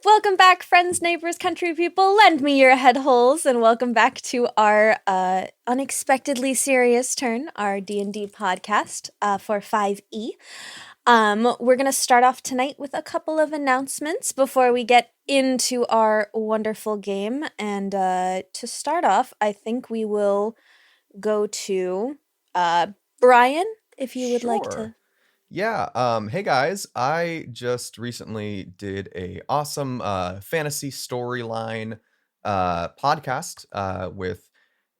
Welcome back, friends, neighbors, country people. Lend me your head holes, and welcome back to our unexpectedly serious turn, our D&D podcast for 5e. We're going to start off tonight with a couple of announcements before we get into our wonderful game. And to start off, I think we will go to Brion, if you would like to. Yeah, hey guys, I just recently did a awesome fantasy storyline podcast with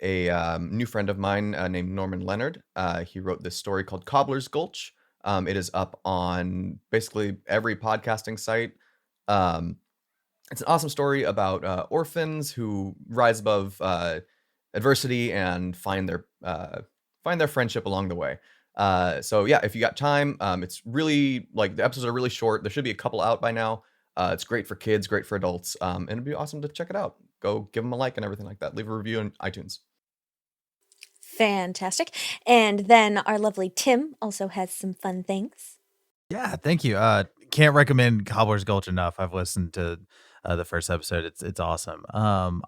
a new friend of mine named Norman Leonard. He wrote this story called Cobbler's Gulch. It is up on basically every podcasting site. It's an awesome story about orphans who rise above adversity and find their friendship along the way. So yeah, if you got time, it's really the episodes are really short. There should be a couple out by now. It's great for kids, great for adults, and it'd be awesome to check it out. Go give them a like and everything like that. Leave a review on iTunes. Fantastic. And then our lovely Tim also has some fun things. Yeah, thank you. Can't recommend Cobbler's Gulch enough. I've listened to the first episode. It's awesome. I'm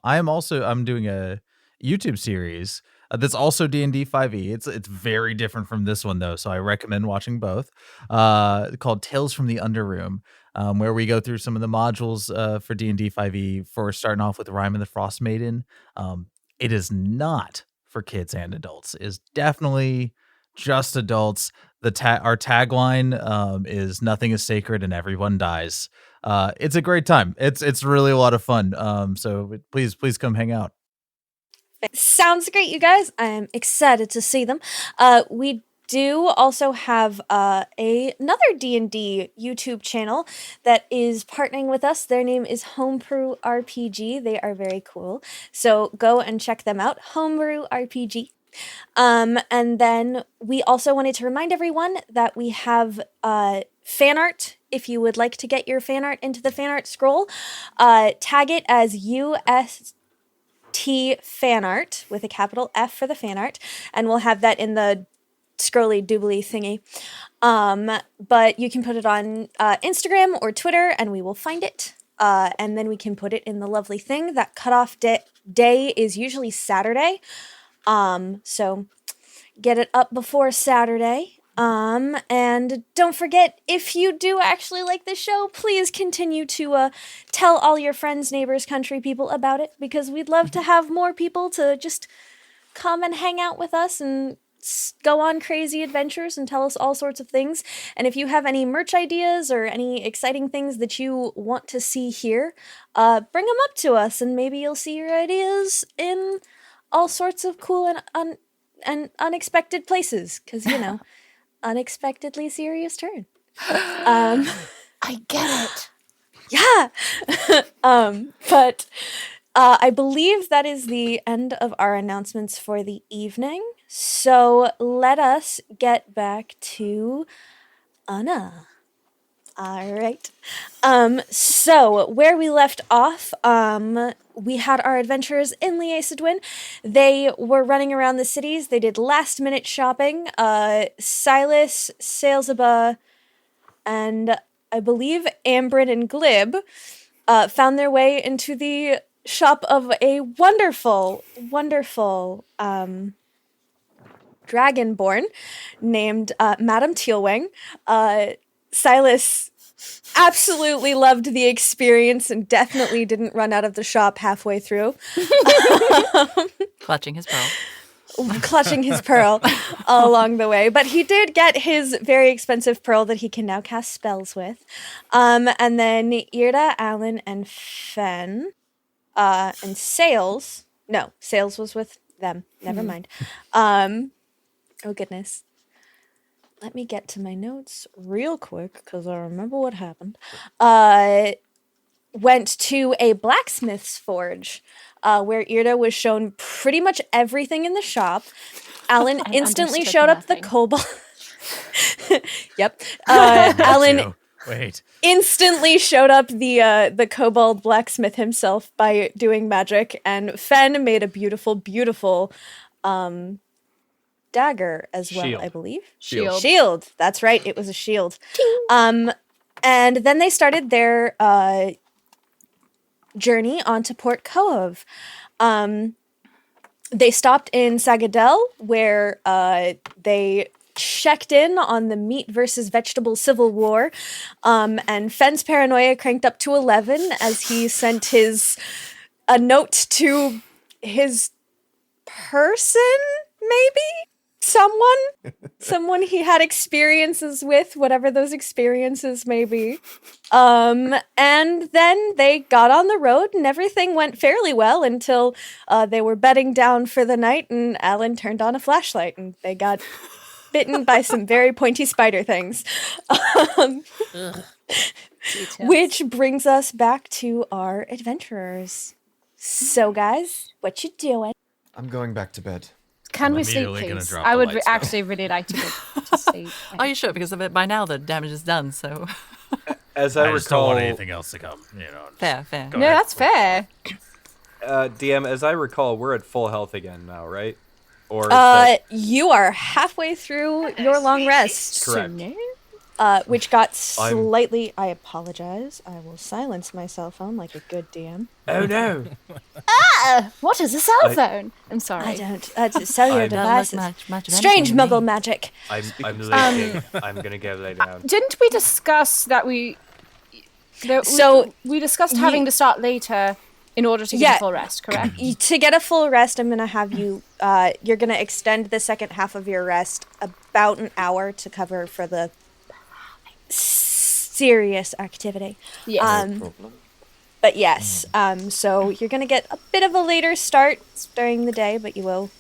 doing a YouTube series that's also D&D 5e. It's very different from this one though, so I recommend watching both. Called Tales from the Underroom, where we go through some of the modules for D&D 5e. For starting off with Rime and the Frost Maiden. It is not for kids and adults. It is definitely just adults. Our tagline is "Nothing is sacred and everyone dies." It's a great time. It's really a lot of fun. So please come hang out. Sounds great, you guys. I'm excited to see them. We do also have another D&D YouTube channel that is partnering with us. Their name is Homebrew RPG. They are very cool. So go and check them out. Homebrew RPG. And then we also wanted to remind everyone that we have fan art. If you would like to get your fan art into the fan art scroll, tag it as UST Fanart with a capital F for the fan art, and we'll have that in the scrolly doobly thingy. But you can put it on Instagram or Twitter, and we will find it. And then we can put it in the lovely thing. That cutoff day is usually Saturday. So get it up before Saturday. And don't forget, if you do actually like the show, please continue to tell all your friends, neighbors, country people about it, because we'd love to have more people to just come and hang out with us and go on crazy adventures and tell us all sorts of things. And if you have any merch ideas or any exciting things that you want to see here, bring them up to us, and maybe you'll see your ideas in all sorts of cool and unexpected places, because, you know, unexpectedly serious turn. I get it. Yeah. But I believe that is the end of our announcements for the evening. So let us get back to Unna. All right. So where we left off, we had our adventurers in Liasadwin. They were running around the cities. They did last-minute shopping. Silus, Sailsaba, and I believe Aym'Bryn and Glib found their way into the shop of a wonderful dragonborn named Madame Tealwing. Silas absolutely loved the experience and definitely didn't run out of the shop halfway through. Clutching his pearl along the way. But he did get his very expensive pearl that he can now cast spells with. And then Irde, Alin, and Fen, and Sails. No, Sails was with them. Never mind. Oh, goodness. Let me get to my notes real quick, because I remember what happened. Went to a blacksmith's forge, where Irde was shown pretty much everything in the shop. Alin instantly showed up the kobold. Yep. Alin instantly showed up the kobold blacksmith himself by doing magic, and Fen made a beautiful dagger as well, Shield. I believe. Shield. That's right. It was a shield. And then they started their journey onto Port Kohav. They stopped in Saagedel, where they checked in on the meat versus vegetable civil war, and Fenn's paranoia cranked up to 11 as he sent a note to his person, maybe? Someone he had experiences with, whatever those experiences may be. And then they got on the road and everything went fairly well until they were bedding down for the night and Alin turned on a flashlight and they got bitten by some very pointy spider things. Which brings us back to our adventurers. So guys, what you doing? I'm going back to bed. Can I'm we sleep, immediately gonna please? drop I the would lights, though. actually really like to go to sleep. Are you sure? Because by now the damage is done, so... As I I just don't recall, want anything else to come. You know. Fair, fair. Go No, ahead. that's fair. DM, as I recall, we're at full health again now, right? Or is that You are halfway through your long rest. correct? Which got slightly. I apologize. I will silence my cell phone like a good DM. Oh no! What is a cell phone? I'm sorry. I don't. Cellular I Don't look devices. much of Strange anything to muggle me. magic. I'm leaking. I'm gonna go lay down. Didn't we discuss that we discussed having to start later in order to get Yeah. a full rest, correct? To get a full rest, I'm gonna have you. You're gonna extend the second half of your rest about an hour to cover for the serious activity. Yes. But yes, so you're going to get a bit of a later start during the day, but you will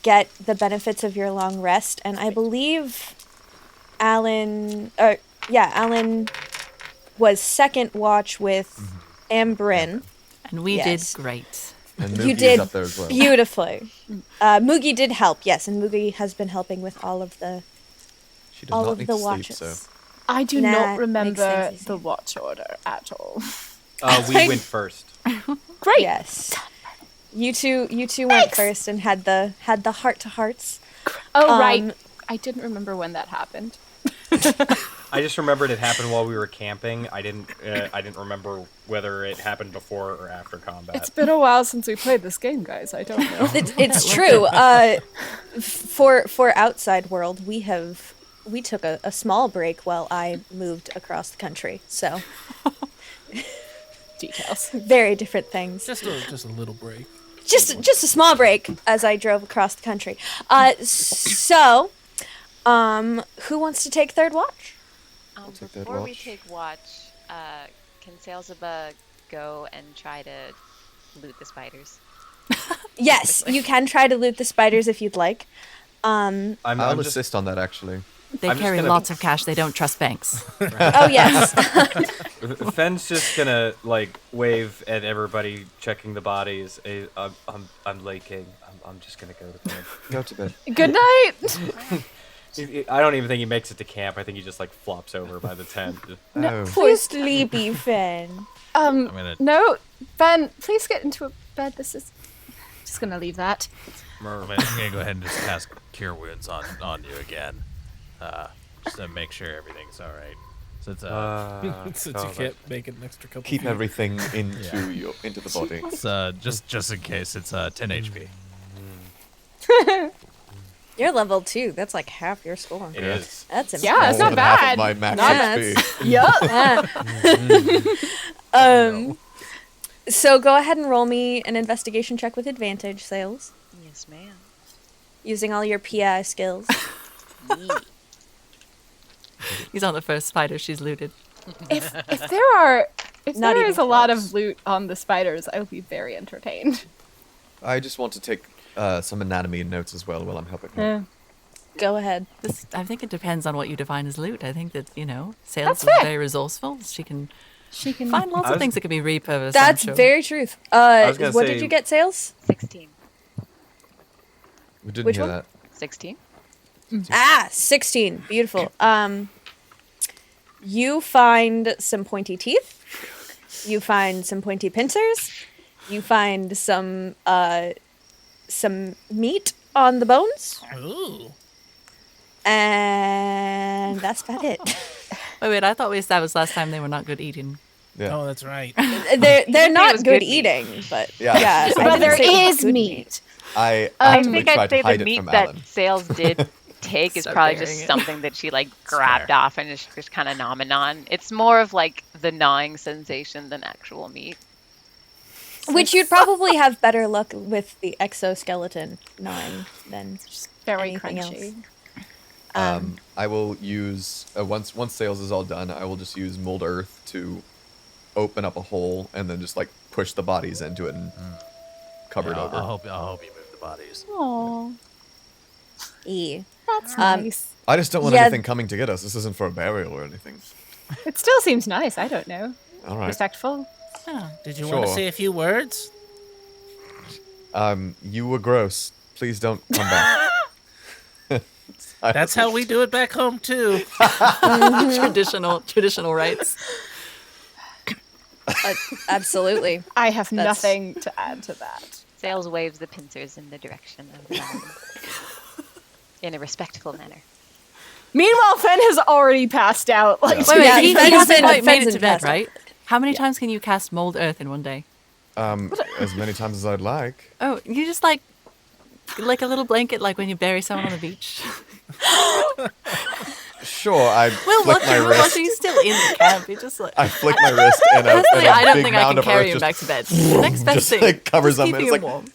get the benefits of your long rest. And I believe Alin was second watch with Aym'Bryn. And we Yes. did great. And You Mookie's did up there as well. beautifully. Moogie did help, yes, and Moogie has been helping with all of the She does all not of need the to sleep, watches. so I do Nah, not makes remember sense, the watch order at all. We went first. Great. Yes. You two went first and had the heart to hearts. Oh, right. I didn't remember when that happened. I just remembered it happened while we were camping. I didn't remember whether it happened before or after combat. It's been a while since we played this game, guys. I don't know. It's true. For outside world, we took a small break while I moved across the country. So Details. very different things. Just a little break. Just a small break as I drove across the country. Who wants to take third watch? take that Before we watch. take watch, can Sailsaba go and try to loot the spiders? Yes, you can try to loot the spiders if you'd like. I'm I'll just assist on that actually. They I'm just carry gonna- lots of cash. They don't trust banks. Oh yes. Fenn's just gonna like wave at everybody checking the bodies. I'm leaking. I'm just gonna go to bed. Go to bed. Good night. I don't even think he makes it to camp. I think he just like flops over by the tent. Oh. Poor sleepy Finn. gonna- No, Ben, please get into a bed. This is just gonna leave that. I'm gonna go ahead and just cast Cure Wounds on you again, just to make sure everything's all right. So it's Since you can't make it an extra couple. Keep feet. everything Yeah. into the body. it's just in case it's 10 HP. You're level 2. That's like half your score. It is. That's impressive. Yeah, it's More not than half bad. of my max Not- XP. So go ahead and roll me an investigation check with advantage, Sales, Yes, ma'am. using all your PI skills. He's on the first spider she's looted. If there Not is even a lot close. of loot on the spiders, I will be very entertained. I just want to take some anatomy notes as well while I'm helping her. Go ahead. I think it depends on what you define as loot. I think that, Sales That's is fair. very resourceful. She can She can find lots I of was- things that can be repurposed. That's I'm sure. very truth. was gonna What say- did you get, Sales? 16. We didn't Which hear one? that. 16? 16. Beautiful. You find some pointy teeth. You find some pointy pincers. You find some meat on the bones. Ooh. And that's about it. Wait, I thought we established last time they were not good eating Yeah. Oh, that's right. They're it not was good good meat. eating, but Yeah. yeah. I But didn't there say it was is good meat. I I actively think tried I'd to say hide the it meat from that Alin. Sales did take is Stop probably burying just it. something that she like grabbed off and just kind of nomming on. It's more of like the gnawing sensation than actual meat. Which you'd probably have better luck with the exoskeleton gnawing than Very anything crunchy. else. I will use once Sales is all done. I will just use mold earth to open up a hole and then just like push the bodies into it and cover it over. I'll hope you move the bodies. Aww, that's Um, nice. I just don't want Yeah. anything coming to get us. This isn't for a burial or anything. It still seems nice. I don't know. All right. Respectful. Did you want to Sure. say a few words? You were gross. Please don't come back. That's how we do it back home too. traditional rights. Absolutely. I have That's- nothing to add to that. Sales waves the pincers in the direction of the mountain in a respectful manner. Meanwhile, Fen has already passed out. Like, Yeah. Wait, Yeah, he Fen's hasn't been- quite made Fen's it to been bed, passed out. right? How many times can you cast mold earth in one day? As many times as I'd like. Oh, you just like a little blanket, like when you bury someone on the beach. Sure, I We'll flick watch my you. We'll wrist. watch you. You're still in the camp. You're just like. I flick my wrist and a Personally, I don't big think I mound can of carry earth him just back to bed. The next best just thing. like covers just him. And keeping it's him like warm.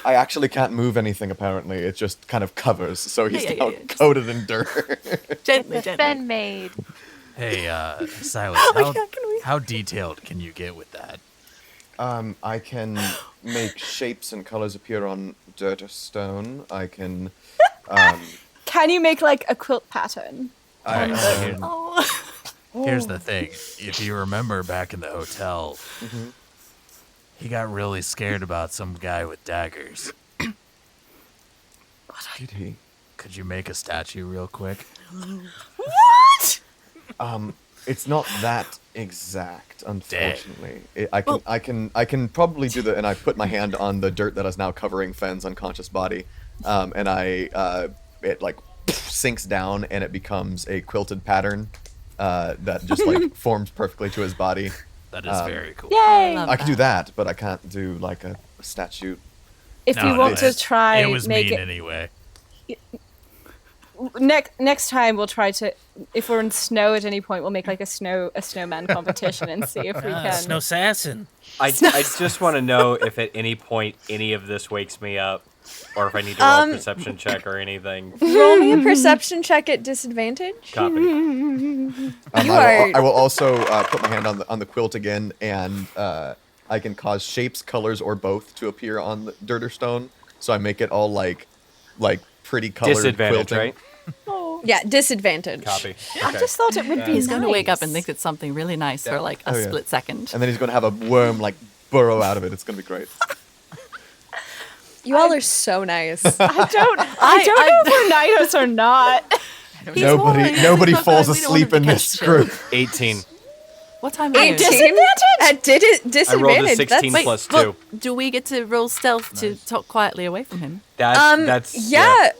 I actually can't move anything. Apparently, it just kind of covers. So he's Yeah, now yeah. coated in dirt. Gently, The gently. Fen maid. Hey, Silas, how detailed can you get with that? I can make shapes and colors appear on dirt or stone. I can. can you make like a quilt pattern? Oh. Here's the thing. If you remember back in the hotel, he got really scared about some guy with daggers. Did he? Could you make a statue real quick? It's not that exact, unfortunately. I can probably do that, and I put my hand on the dirt that is now covering Fen's unconscious body, and it like sinks down, and it becomes a quilted pattern that just like forms perfectly to his body. That is very cool. Yay! love I can do that, but I can't do like a statue. If No, you want to it try, it was make mean it anyway. next time we'll try to. If we're in snow at any point, we'll make like a snowman competition and see if we can. Snow assassin. I just want to know if at any point any of this wakes me up, or if I need to roll a perception check or anything. Roll me a perception check at disadvantage. Copy. I will also put my hand on the quilt again, and I can cause shapes, colors, or both to appear on the dirt or stone. So I make it all like pretty colored Disadvantage, quilting. right? Yeah, disadvantage. Copy. I Okay. just thought it would be He's nice. going to wake up and think it's something really nice for like a Oh, yeah. split second. And then he's going to have a worm like burrow out of it. It's going to be great. You all are so nice. I don't know if we're nice or not. He's warm. Nobody Sometimes falls we don't want asleep him in to this catch chill. group. 18. What time are you? 18 at disadvantage. I rolled a 16 That's, plus 2. Well, do we get to roll stealth to talk quietly away from him? That's yeah.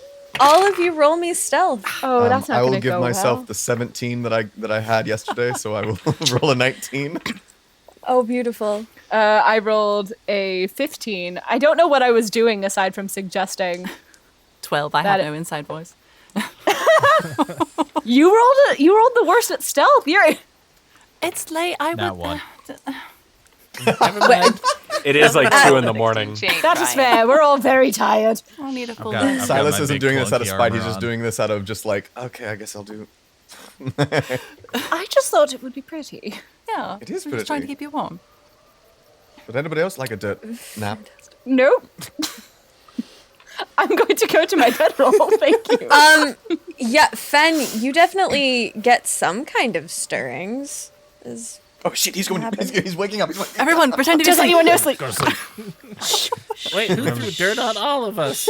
All of you roll me stealth. Oh, that's not I will going to give go myself well. the 17 that I had yesterday, so I will roll a 19. Oh, beautiful. I rolled a 15. I don't know what I was doing aside from suggesting. 12. I have That- no inside voice. You rolled the worst at stealth. It's late. I Not would. one. Never mind. It is like 2 in the morning. That is fair. We're all very tired. I'll need a full got- day. I've got Silas my isn't big doing this out of clunky spite. He's armor just on. doing this out of just like, okay, I guess I'll do. I just thought it would be pretty. Yeah. It is I'm just trying to pretty. keep you warm. Would anybody else like a dirt nap? Nope. I'm going to go to my bedroll. Thank you. Yeah, Fen, you definitely get some kind of stirrings. Oh shit, he's waking up. He's waking up. Everyone, pretend to be Just let asleep. anyone know sleep. Go to sleep. Wait, who threw dirt on all of us?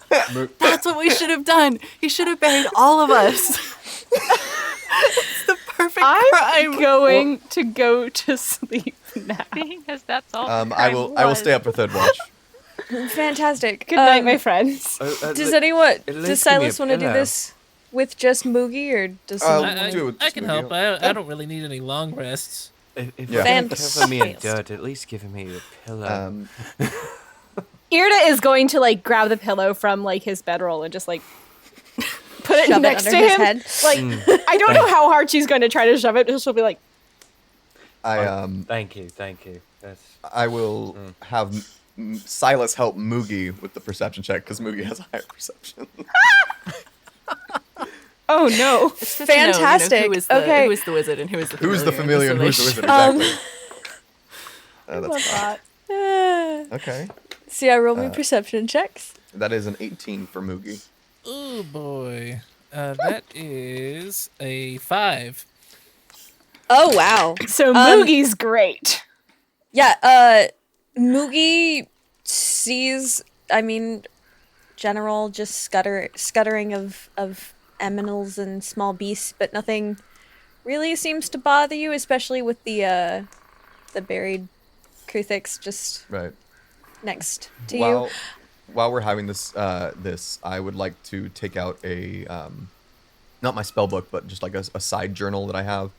That's what we should have done. You should have buried all of us. It's the perfect I'm crime. going to go to sleep now. Seeing as that's all. I will stay up for third watch. Fantastic. Good night, my friends. Does anyone? Does Silas want to do this? with just Moogie, or does someone I- wanna- do it with I just can Moogie. help. I don't really need any long rests. If Yeah. you're gonna cover me in Fantastic. dirt, at least give me a pillow. Irde is going to like grab the pillow from like his bedroll and just like put it Shove it next under to his him. head. Like I don't know how hard she's going to try to shove it, but she'll be like, Thank you. That's I will have Silas help Moogie with the perception check because Moogie has a higher perception. "Oh no!" It's good to know, you know, Fantastic. who is the, Okay. who is the wizard and who is the familiar. Who's the familiar and who's the wizard? Um, Exactly. That's fine. Okay. So yeah, roll me perception checks. That is an 18 for Moogie. Oh boy, that is a 5. Oh wow. So Moogie's great. Yeah, Moogie sees, I mean, general just scuttering of aminals and small beasts, but nothing really seems to bother you, especially with the buried Kruthix just Right. next to you. While we're having this, I would like to take out a, not my spell book, but just like a side journal that I have,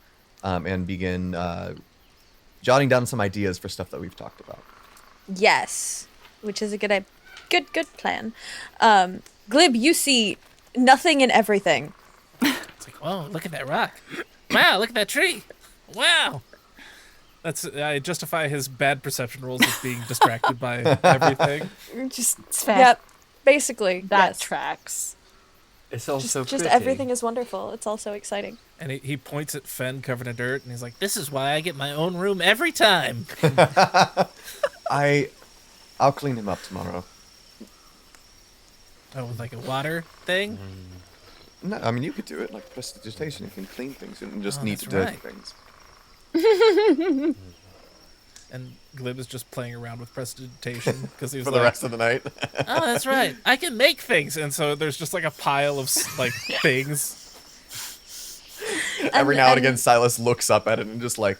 and begin jotting down some ideas for stuff that we've talked about. Yes, which is a good plan. Glib, you see nothing and everything. It's like, whoa, look at that rock. Wow, look at that tree. Wow. I justify his bad perception rolls as being distracted by everything. Just It's fair. yep, basically That yes. tracks. it's also Just pretty. everything is wonderful. It's also exciting. And he points at Fen covered in dirt, and he's like, this is why I get my own room every time. I'll clean him up tomorrow. Oh, with like a water thing? No, I mean you could do it like prestidigitation. You can clean things. You don't just Oh, need that's to dirty right. things. And Glib is just playing around with prestidigitation because he was For like, the rest of the night. oh, that's right. I can make things. And so there's just like a pile of like things. Every now and and- again, Silas looks up at it and just like,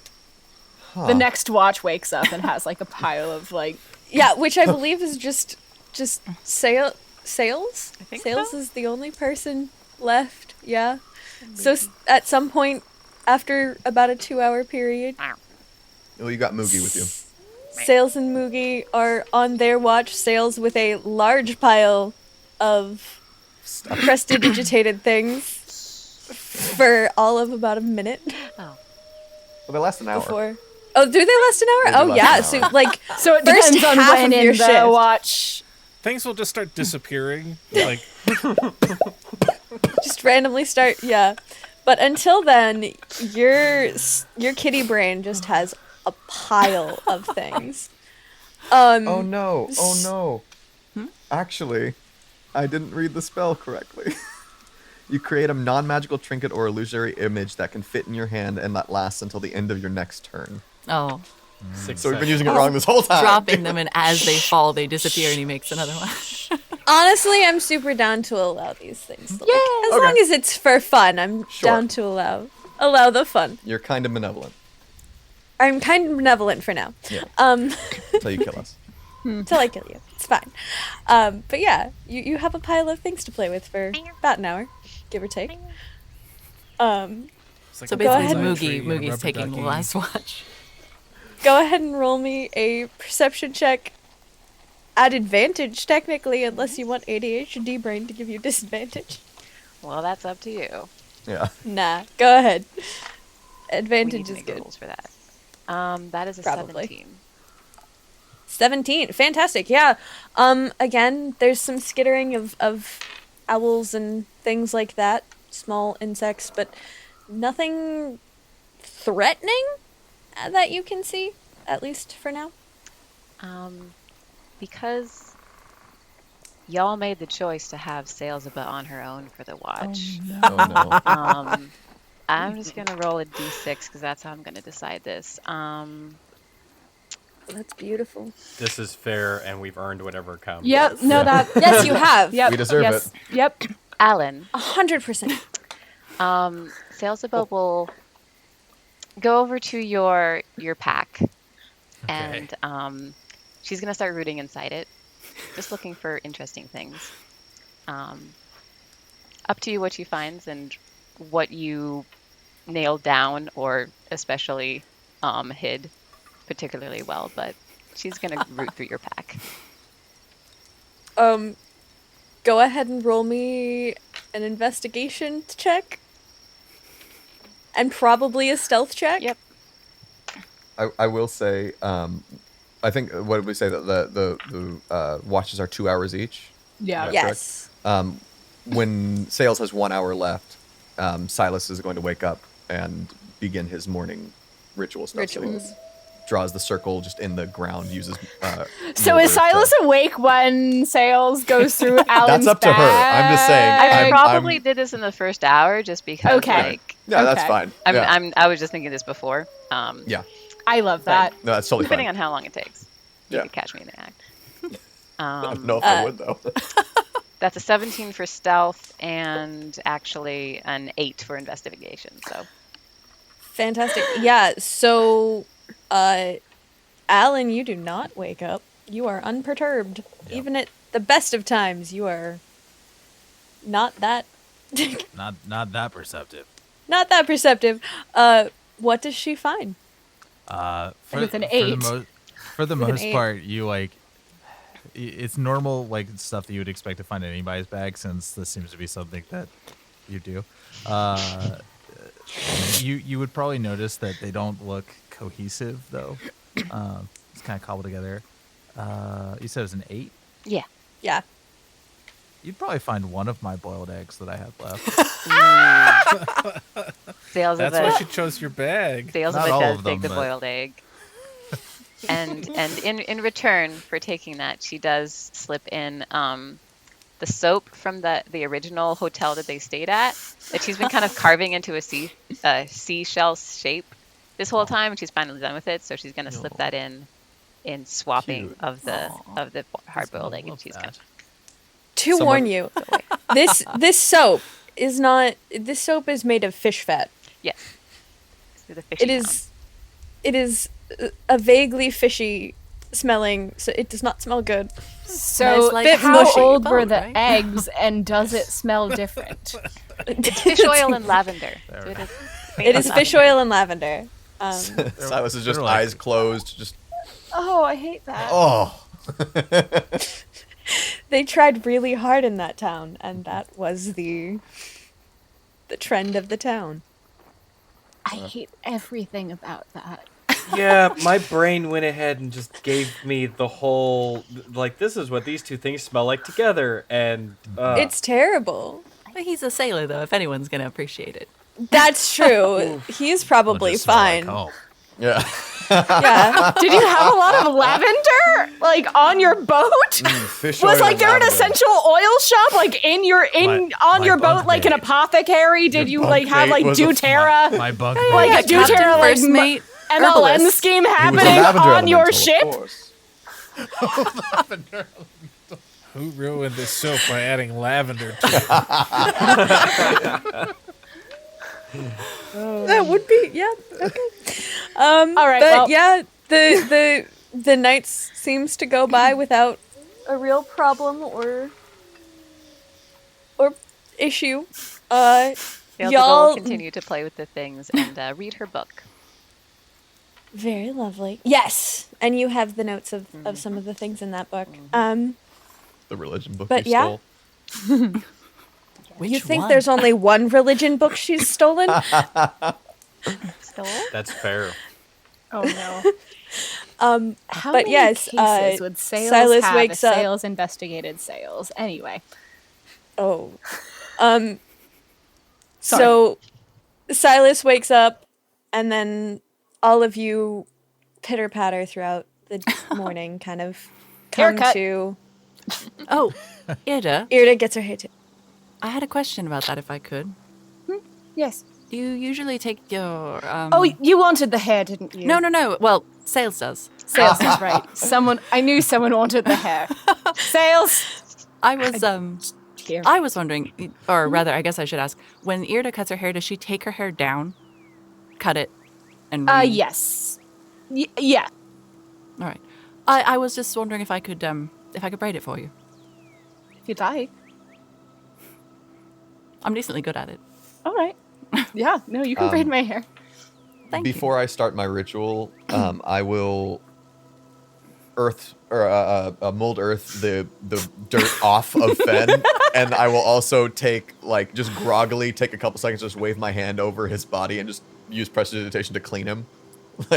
The next watch wakes up and has like a pile of like Yeah, which I believe is just Sales. I think Sales so. is the only person left. Yeah. So at some point after about a 2-hour period, well, you got Moogie with you. Sales and Moogie are on their watch. Sales with a large pile of prestidigitated things for all of about a minute Well, they last an hour. before. Oh, do they last an hour? They do Oh last yeah. an So hour. like so it First depends on half when of in your the shift. watch. Things will just start disappearing. Like, just randomly start, yeah. But until then, your kitty brain just has a pile of things. Oh no! Oh no! Actually, I didn't read the spell correctly. You create a non-magical trinket or illusory image that can fit in your hand and that lasts until the end of your next turn. Oh, So we've been using it wrong this whole time. dropping them, and as they fall, they disappear, and he makes another one. Honestly, I'm super down to allow these things. Like, as Okay. long as it's for fun, I'm Sure. down to allow the fun. You're kind of benevolent I'm kind of benevolent for now. Yeah. Um, until you kill us. till I kill you, it's fine. But yeah, you have a pile of things to play with for about an hour, give or take. it's like So a basically, ahead. bonsai tree and a Moogie's rubber taking the ducky. last watch. Go ahead and roll me a perception check. At advantage, technically, unless you want ADHD brain to give you disadvantage. Well, that's up to you. Yeah. Nah, go ahead. We need Advantage to is make the good. rules for that. That is a Probably. 17. 17, fantastic. Yeah. Again, there's some skittering of owls and things like that, small insects, but nothing threatening that you can see, at least for now. Because y'all made the choice to have Sailsaba on her own for the watch. Oh no. I'm just gonna roll a d6 because that's how I'm gonna decide this. That's beautiful. This is fair, and we've earned whatever comes. Yep. No, that. Yes, you have. Yep. We deserve yes, it. Yep. Alin, 100%. Sailsaba will go over to your pack, and she's gonna start rooting inside it, just looking for interesting things. up to you what you find and what you nailed down or especially hid particularly well, but she's going to root through your pack. Go ahead and roll me an investigation check. And probably a stealth check. Yep. I will say, I think, what did we say, that the watches are 2 hours each? Yeah. Is that Yes. correct? When Sales has 1 hour left, Silus is going to wake up and begin his morning ritual stuff. So he Rituals. draws the circle just in the ground, uses So mortar is Silas to- awake when Sails goes through Alan's That's up to her. I'm just saying. I I'm- probably I'm- did this in the first hour just because, Okay. like, Yeah, that's Okay. fine. Yeah. I was just thinking this before. Yeah. I love that. No, that's totally Depending fine. on how long it takes. You Yeah. could catch me in the act. I don't know if I would, though. That's a 17 for stealth and actually an 8 for investigation. So Fantastic. Yeah, so Alin, you do not wake up. You are unperturbed. Yep. Even at the best of times, you are not that Not that perceptive. not that perceptive. What does she find? With an 8. For the With an most 8. part, you like it's normal like stuff that you would expect to find in anybody's bag, since this seems to be something that you do. You would probably notice that they don't look cohesive though. It's kind of cobbled together. You said it was an 8. yeah. Yeah. You'd probably find one of my boiled eggs that I have left. That's why she chose your bag. Sailsaba Not all does of take them, the but- boiled egg. And in return for taking that, she does slip in the soap from the original hotel that they stayed at, that she's been kind of carving into a seashell shape this whole time, and she's finally done with it. So she's gonna slip that in swapping Cute. of the hard boiled egg, and Love she's that. gonna To Someone- warn you, this soap is not. This soap is made of fish fat. yes. Do the fishy It is a vaguely fishy smelling, so it does not smell good. So Nice, like, how mushy. old were boat, the right? eggs, and does it smell different? It's fish oil and lavender. So it is. It is fish oil and lavender. Silas is just they're like- eyes closed, just, Oh, I hate that. oh. They tried really hard in that town, and that was the trend of the town. I hate everything about that. Yeah, my brain went ahead and just gave me the whole, like, this is what these two things smell like together, and It's terrible. But he's a sailor, though, if anyone's going to appreciate it. That's true. He's probably Just smell like fine. home. Yeah. Yeah. Did you have a lot of lavender, like, on your boat? Fish Was oil like and there an lavender. essential oil shop, like on My your boat, like an bunkmate. apothecary? Did you like have bunkmate like was a doTERRA, My bunk. like a Captain, doTERRA, like first mate, MLM herbalist. scheme He was a happening lavender on your elemental, ship? of course. Who ruined this soap by adding lavender to it? That would be, yeah, okay. All right, But well- yeah, the nights seems to go by without a real problem or issue. Sailsaba Y'all will continue to play with the things and read her book. very lovely. Yes, and you have the notes of some of the things in that book. The religion book But you yeah. stole. Which You think one? there's only one religion book she's stolen? Stole? that's fair. Oh no. How But many yes, cases would sales Silas have wakes if up- sales investigated sales? Anyway. Oh. So Silas wakes up, and then all of you pitter patter throughout the morning, kind of come Haircut. to. Oh, Irde, Irde gets her hair too. I had a question about that if I could. Yes. You usually take your... Oh, you wanted the hair, didn't you? No. Well, Sales does. Sales is right. I knew someone wanted the hair. Sales. I was Here. I was wondering, or rather, I guess I should ask, when Irde cuts her hair, does she take her hair down, cut it, and Yes. Yeah. All right. I was just wondering if I could braid it for you. If you'd like. I'm decently good at it. All right. Yeah. No, you can braid my hair. Thank you. Before I start my ritual, I will mold earth the dirt off of Fen, and I will also just groggily take a couple seconds, just wave my hand over his body and just use prestidigitation to clean him.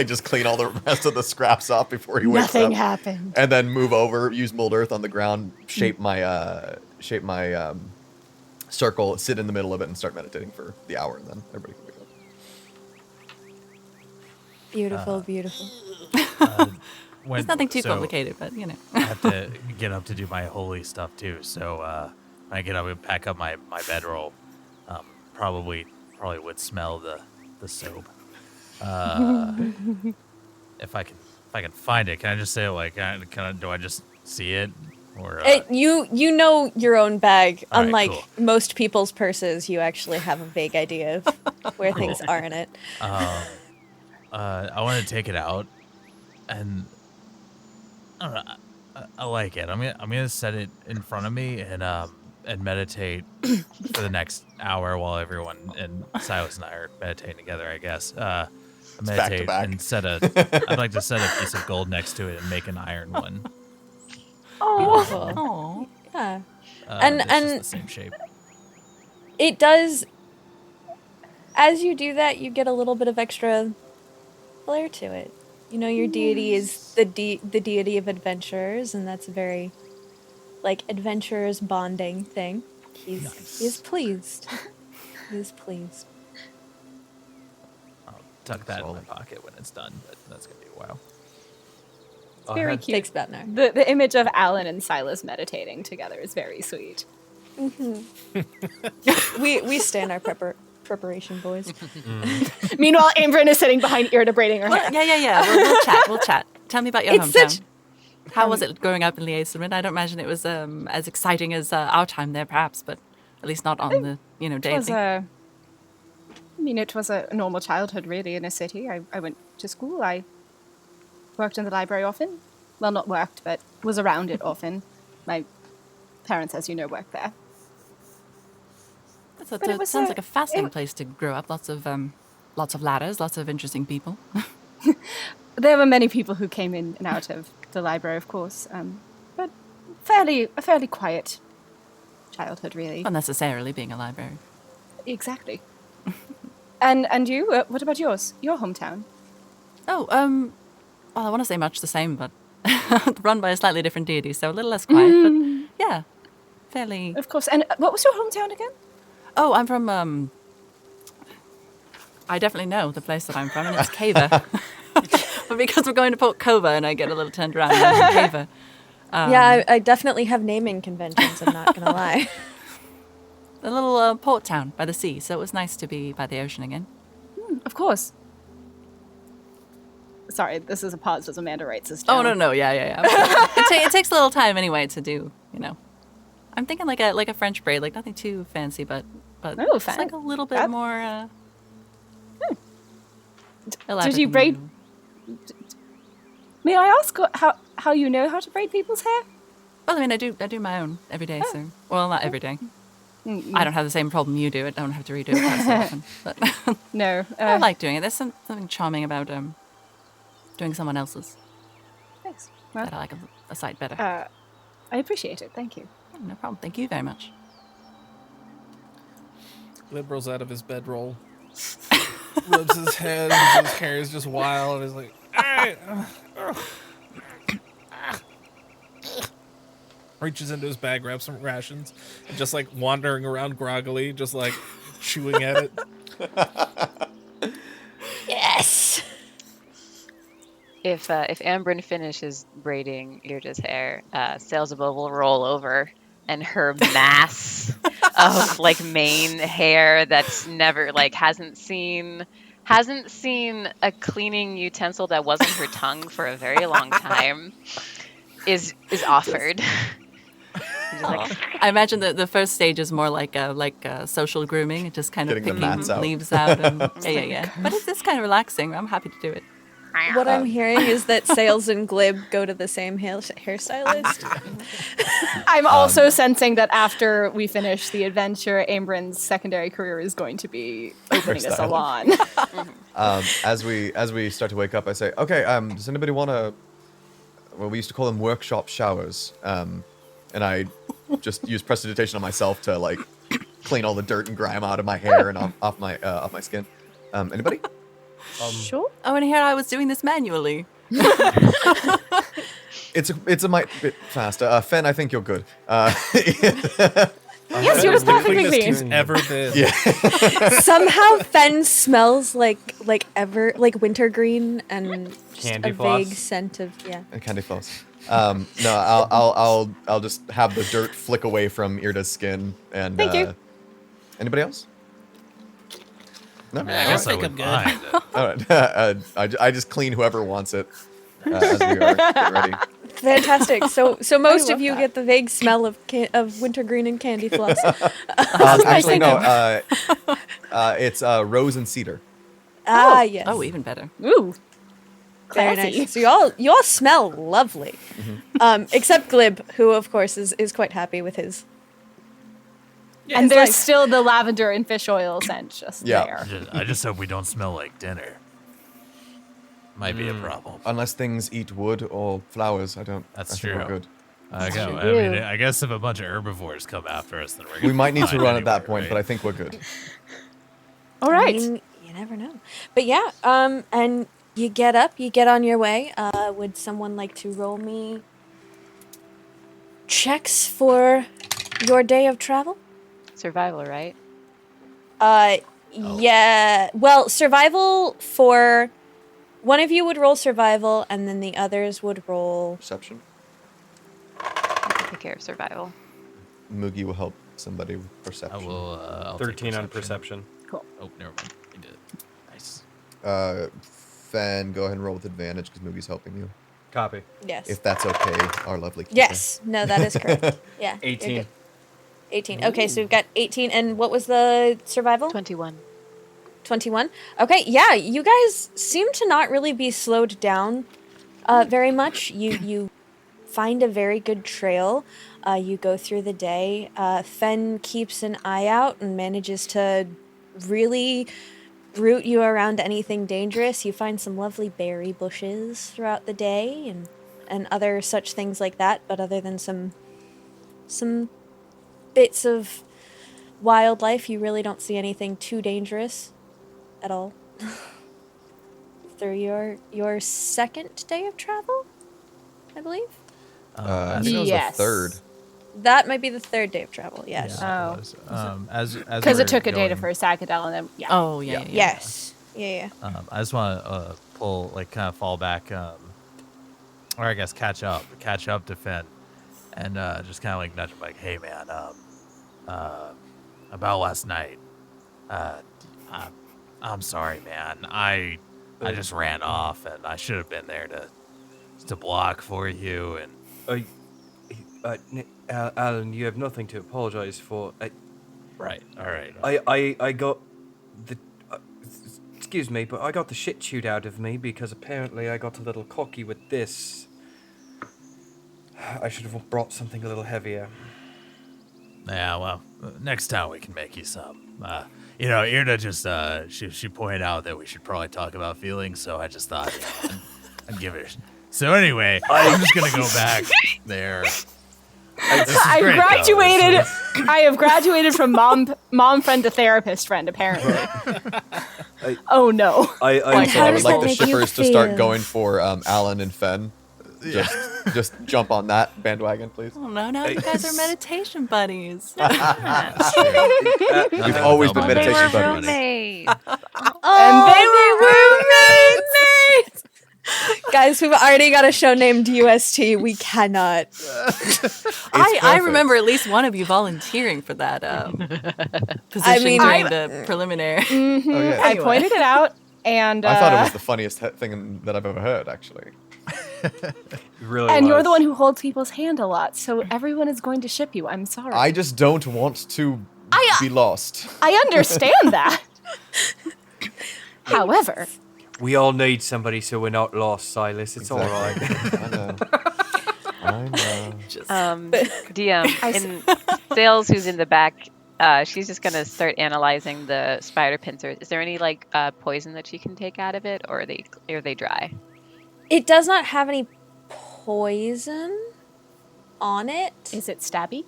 Just clean all the rest of the scraps off before he wakes up. Nothing happened. And then move over, use mold earth on the ground, shape my circle, sit in the middle of it, and start meditating for the hour, and then everybody can wake up. Beautiful, beautiful. It's nothing too complicated, but I have to get up to do my holy stuff too. So when I get up and pack up my bedroll, probably would smell the soap. If I can find it, can I just say do I just see it? Or You know your own bag. All right, Unlike cool. most people's purses, you actually have a vague idea of where things are in it. I want to take it out, and I don't know. I like it. I'm gonna set it in front of me and meditate for the next hour while everyone and Silus and I are meditating together. I guess. Meditate back. and I'd like to set a piece of gold next to it and make an iron one. Beautiful. oh, Yeah. And And- just the same shape. It does. As you do that, you get a little bit of extra flair to it. You know, your deity is the deity of adventurers, and that's a very, adventurers bonding thing. He's pleased. He's pleased. I'll tuck that in my pocket when it's done, but that's gonna be a while. It's very cute. Takes about an hour. The image of Alin and Silus meditating together is very sweet. We stand our preparation, boys. Meanwhile, Aym'Bryn is sitting behind Irde braiding her hair. well, yeah. We'll chat. Tell me about your It's hometown. such- How was it growing up in Aasimar? I don't imagine it was as exciting as our time there, perhaps, but at least not on the daily. It was a normal childhood, really, in a city. I went to school. I worked in the library often. Well, not worked, but was around it often. My parents, as you know, worked there. So But it it was, sounds like a fascinating it- place to grow up. Lots of ladders, lots of interesting people. There were many people who came in and out of the library, of course, but a fairly quiet childhood, really. Not necessarily being a library. Exactly. And you? What about yours? Your hometown? Oh, well, I want to say much the same, but run by a slightly different deity, so a little less quiet, but yeah, fairly. Of course. And what was your hometown again? Oh, I'm from, I definitely know the place that I'm from, and it's Cava. But because we're going to Port Kohav, and I get a little turned around in Cava. Yeah, I definitely have naming conventions, I'm not going to lie. A little port town by the sea, so it was nice to be by the ocean again. Of course. Sorry, this is a pause as Amanda writes this Oh, down. no, yeah. It takes a little time anyway to do, I'm thinking like a French braid, like nothing too fancy, but Oh, just like a little bit That- more Did elaborate you than braid? usual. May I ask how you know how to braid people's hair? Well, I mean, I do my own every day, so well, not every day. Mm, I don't have the same problem you do. I don't have to redo it quite so often. But No. I like doing it. There's something charming about doing someone else's Thanks. Well, that I like a sight better. I appreciate it. Thank you. No problem. Thank you very much. Glib rolls out of his bedroll, rubs his head, and his hair is just wild. He's like, all right. Reaches into his bag, grabs some rations, and just like wandering around groggily, just like chewing at it. Yes! If Aym'Bryn finishes braiding Irde's hair, Sailsaba will roll over, and her mass of mane hair that's never hasn't seen a cleaning utensil that wasn't her tongue for a very long time is offered. I imagine that the first stage is more like social grooming, just kind of Getting the picking mats out. leaves out. And, yeah. But it's kind of relaxing. I'm happy to do it. What I'm hearing is that Sails and Glib go to the same hairstylist. I'm also sensing that after we finish the adventure, Aym'Bryn's secondary career is going to be opening a salon. As we start to wake up, I say, okay, does anybody want to? Well, we used to call them workshop showers, and I just use prestidigitation on myself to like clean all the dirt and grime out of my hair and off my skin. Anybody? Sure. Oh, and here I was doing this manually. It's a bit faster. Fen, I think you're good. Yes, yours the perfectly cleanest clean. he's ever been. Yeah. Somehow Fen smells like wintergreen and just Candy a floss. vague scent of And candy floss. No, I'll just have the dirt flick away from Irde's skin. And Thank you. Anybody else? No. I guess I think I'm good. All right. I just clean whoever wants it as we are getting ready. fantastic. So most love of you that. get the vague smell of wintergreen and candy floss. Actually, no. It's rose and cedar. Yes. Oh, even better. Ooh. Very Classy. nice. So you all smell lovely. Except Glib, who of course is quite happy with his. And his there's life. still the lavender and fish oil scent just Yeah. there. I just hope we don't smell like dinner. Might be a problem. Unless things eat wood or flowers, I think true. we're good. I true. mean, I guess if a bunch of herbivores come after us, then we're gonna We might need to fine run at that anyway, point, right? but I think we're good. All I right. mean, you never know. But yeah, and you get up, you get on your way. Would someone like to roll me checks for your day of travel? Survival, right? Yeah. Well, survival for one of you would roll survival, and then the others would roll. Perception. I can take care of survival. Moogie will help somebody with I perception. will. I'll take 13 on perception. Oh, never mind. You did it. Nice. Fen, go ahead and roll with advantage because Moogie's helping you. Copy. Yes. If that's okay, our lovely keeper. Yes. No, that is correct. Yeah. you're 18. good. 18. Okay, so we've got 18, and what was the survival? 21. 21. Okay, yeah, you guys seem to not really be slowed down very much. You find a very good trail. You go through the day. Fen keeps an eye out and manages to really route you around anything dangerous. You find some lovely berry bushes throughout the day and other such things like that, but other than some bits of wildlife, you really don't see anything too dangerous at all. Through your second day of travel, I believe. I think it was Yes. the third. That might be the third day of travel. Yes. Yeah, Oh. it was. As Because we're it took a day to going- first Saagedel and then, yeah. Oh, yeah. Yes. Yeah. I just want to pull, like, kind of fall back, or I guess catch up to Finn, and just kind of like nudge him, like, hey man, about last night, I'm sorry, man. I just ran off, and I should have been there to block for you, and Alin, you have nothing to apologize for. right, all right. I got the. Excuse me, but I got the shit chewed out of me because apparently I got a little cocky with this. I should have brought something a little heavier. Yeah, well, next time we can make you some. Irde just she pointed out that we should probably talk about feelings, so I just thought I'd give it. So anyway, I'm just gonna go back there. I graduated. I have graduated from mom friend to therapist friend, apparently. Oh no. I how I does would like that the make you shippers to start feel? going for Alin and Fen. Just jump on that bandwagon, please. Oh, no, now you guys are meditation buddies. We've always been Well, They meditation were buddies. roommates. And they were roommates. Guys, we've already got a show named UST. We cannot. I perfect. remember at least one of you volunteering for that position mean, during the preliminary. Oh, yeah. I pointed it out, and I thought it was the funniest thing that I've ever heard, actually. Really and you're was. the one who holds people's hand a lot, so everyone is going to ship you. I'm sorry. I just don't want to be lost. I understand that. However, We all need somebody so we're not lost, Silas. It's all right. I know. I know. Just DM in Sales, who's in the back, she's just gonna start analyzing the spider pincers. Is there any like poison that she can take out of it, or are they dry? It does not have any poison on it. Is it stabby?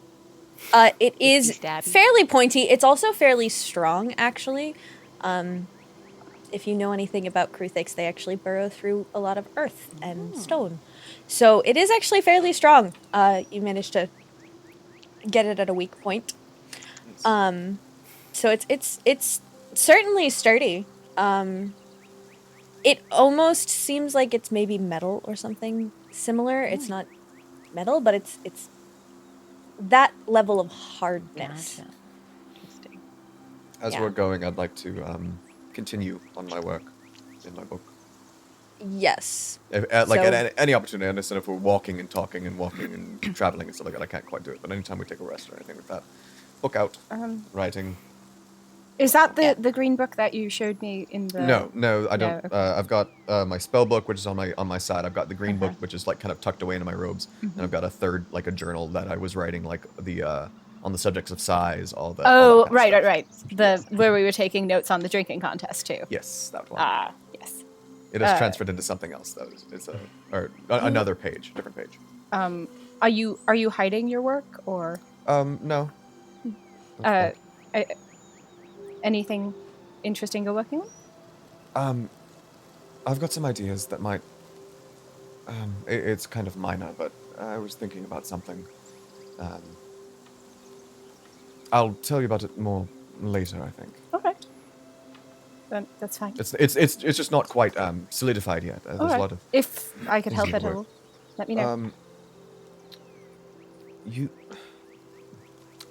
It is Stabby. fairly pointy. It's also fairly strong, actually. If you know anything about Kruthiks, they actually burrow through a lot of earth and stone. So it is actually fairly strong. You managed to get it at a weak point. So it's certainly sturdy. It almost seems like it's maybe metal or something similar. It's not metal, but it's that level of hardness. Gotcha. Interesting. As Yeah. we're going, I'd like to continue on my work in my book. Yes. At So- any opportunity. I understand if we're walking and talking and walking and traveling and stuff like that, I can't quite do it. But anytime we take a rest or anything like that, book out, writing. Is that the green book that you showed me in the? No, I don't. okay. I've got my spell book, which is on my side. I've got the green book, which is like kind of tucked away into my robes, and I've got a third, like a journal that I was writing, like the on the subjects of size, all that. Oh, all that kind of right. stuff. Where we were taking notes on the drinking contest too. Yes, that one. Ah, yes. It is transferred into something else though. It's another page, different page. Are you hiding your work or No. That's anything interesting you're working on? I've got some ideas that might. It's kind of minor, but I was thinking about something. I'll tell you about it more later, I think. Okay. Then that's fine. It's just not quite solidified yet. There's All a right. lot of. If I could things help need at work. all, let me know.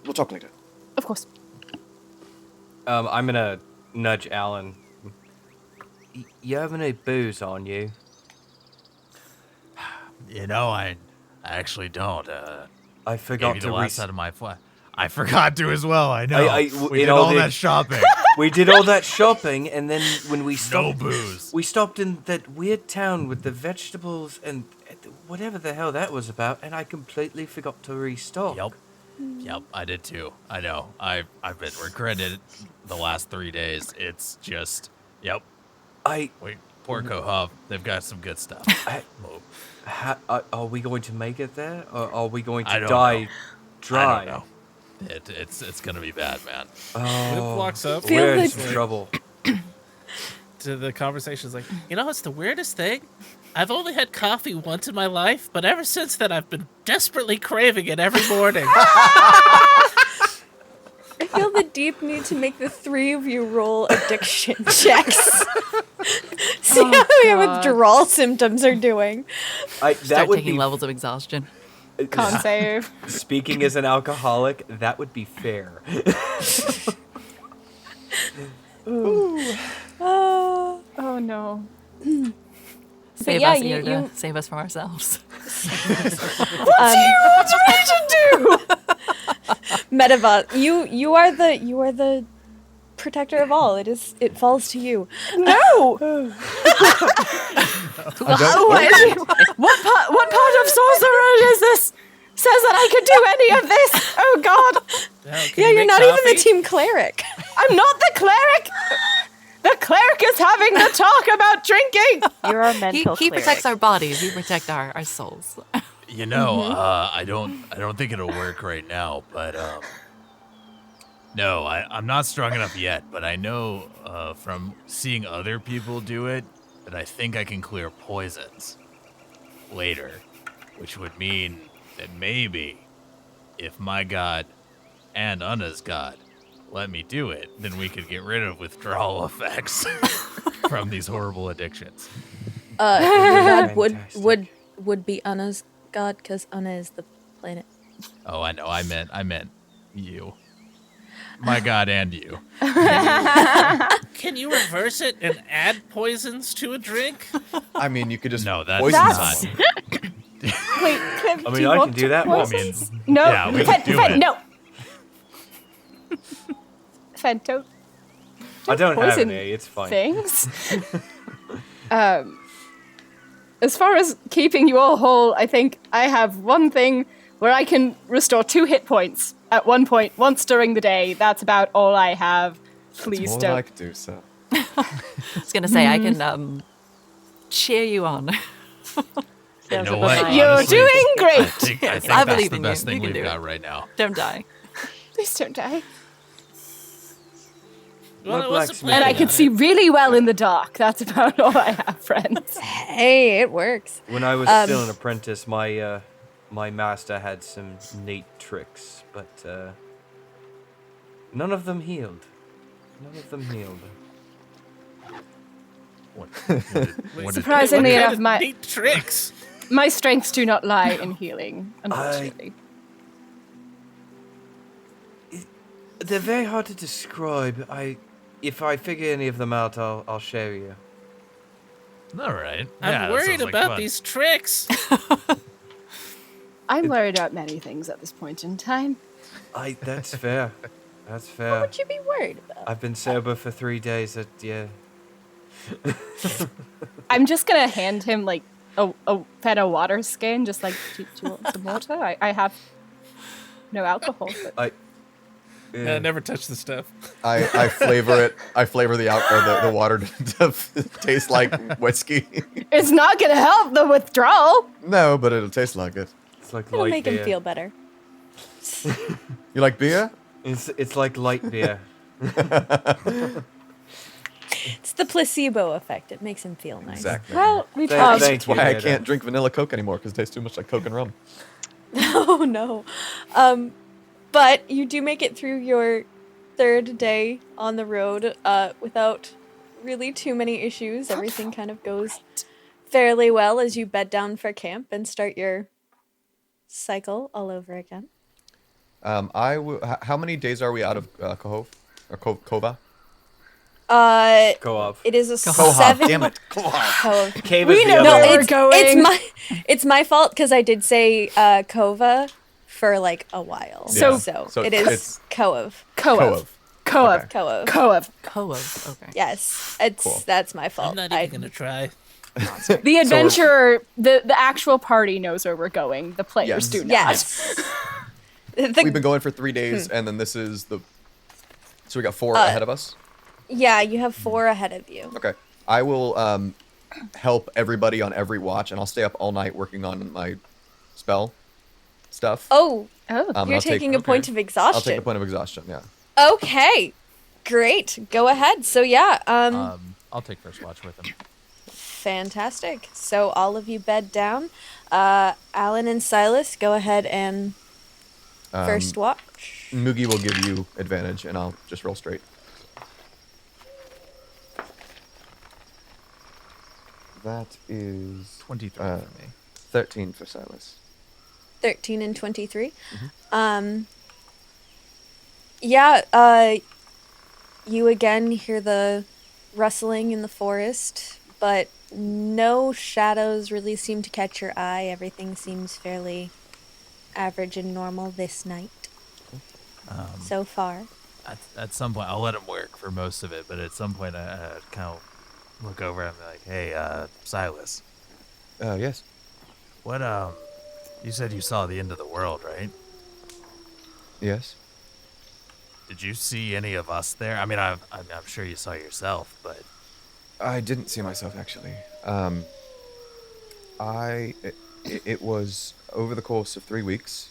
We'll talk later. Of course. I'm gonna nudge Alan. You have any booze on you? You know, I actually don't. I forgot Maybe to the last out of my flat. I forgot to as well. I know. We in did all all the- that shopping. We did all that shopping, and then when we stopped, booze. we stopped in that weird town with the vegetables and whatever the hell that was about, and I completely forgot to restock. Yep, I did too. I know. I've been regretting it the last 3 days. It's just, yep. Port Kohav, they've got some good stuff. Are we going to make it there, or are we going to I don't die know. dry? I don't know. It's gonna be bad, man. Glib walks up We're in the- trouble. to the conversation. Is like, you know, it's the weirdest thing. I've only had coffee once in my life, but ever since then, I've been desperately craving it every morning. I feel the deep need to make the three of you roll addiction checks. See how your God. withdrawal symptoms are doing. Start That would taking be levels of exhaustion. Con save. Speaking as an alcoholic, that would be fair. Oh. Oh no. Save yeah, us, you- Irde. you- Save us from ourselves. What do we need to do? Medeva, you are the protector of all. It falls to you. No. What part of sorcerer is this? Says that I could do any of this. Oh God. Yeah, you're not even the team cleric. I'm not the cleric. The cleric is having the talk about drinking. You're a He mental protects cleric. our bodies. We protect our souls. You know, I don't think it'll work right now, but no, I'm not strong enough yet. But I know from seeing other people do it that I think I can clear poisons later, which would mean that maybe if my god and Unna's god let me do it, then we could get rid of withdrawal effects from these horrible addictions. God Fantastic. would be Unna's god because Unna is the planet. Oh, I know. I meant you. My god and you. Can you reverse it and add poisons to a drink? I mean, you could just No, that's poison not. someone. Wait, Cliff, I do mean, you I want can do to that. I mean, No, yeah, we could do it. no. Fen, don't I don't have poison any. It's fine. things. As far as keeping you all whole, I think I have one thing where I can restore 2 hit points at one point once during the day. That's about all I have. Please More don't. than I could do, so. I was going to say, I can cheer you on. You know Sounds what? fine. You're Honestly, doing I great. think I that's believe the in best you. thing You can we've do got it. right now. Don't die. Please don't die. Well, what's the blacksmith. plan And I on can it? see really well in the dark. That's about all I have, friends. Hey, it works. When I was still an apprentice, my my master had some neat tricks, but none of them healed. None of them healed. What did Surprisingly What enough, kind of neat tricks. my strengths do not lie in healing, unfortunately. They're very hard to describe. If I figure any of them out, I'll show you. all right. I'm Yeah, that worried sounds like about fun. these tricks. I'm worried about many things at this point in time. That's fair. That's What fair. would you be worried about? I've been sober for 3 days. Yeah. I'm just gonna hand him like a Fen'rahl water skin, just like, do you want some water? I have no alcohol. But Never touch the stuff. I flavor it. I flavor the water to taste like whiskey. it's not gonna help the withdrawal. No, but it'll taste like it. It's like It'll light make beer. him feel better. You like beer? It's like light beer. It's the placebo effect. It makes him feel nice. Exactly. Well, we Thank- tried. thank That's why I you, can't Irde. drink vanilla Coke anymore because it tastes too much like Coke and rum. Oh no. But you do make it through your 3rd day on the road without really too many issues. Everything kind of goes fairly well as you bed down for camp and start your cycle all over again. How many days are we out of Kohav or Kova? Go off. It is a Kohav. 7. Damn it. Kohav. Kohav. Cave We is the know other where one. we're it's, going. it's my fault because I did say Kova for like a while. So- So it it's is Kohav. Kohav. Kohav. Kohav. Kohav. Kohav. Okay. Yes, it's Cool. that's my fault. I'm not even gonna try. The adventurer, the actual party knows where we're going. The players Yes. do not. Yes. We've been going for 3 days, and then this is the. So we got 4 ahead of us. Yeah, you have 4 ahead of you. Okay. I will help everybody on every watch, and I'll stay up all night working on my spell stuff. Oh, Oh. and you're I'll take- taking a point of exhaustion. I'll take a point of exhaustion. Yeah. Okay, great. Go ahead. So yeah, I'll take first watch with him. fantastic. So all of you bed down. Alin and Silus, go ahead and first watch. Moogie will give you advantage, and I'll just roll straight. That is 23 for me. 13 for Silas. 13 and 23. Mm-hmm. Yeah, you again hear the rustling in the forest, but no shadows really seem to catch your eye. Everything seems fairly average and normal this night so far. At some point, I'll let him work for most of it, but at some point, I kind of look over and be like, "Hey, Silas, Yes. what you said you saw the end of the world, right? Yes. Did you see any of us there? I mean, I'm sure you saw yourself, but I didn't see myself actually. It was over the course of 3 weeks.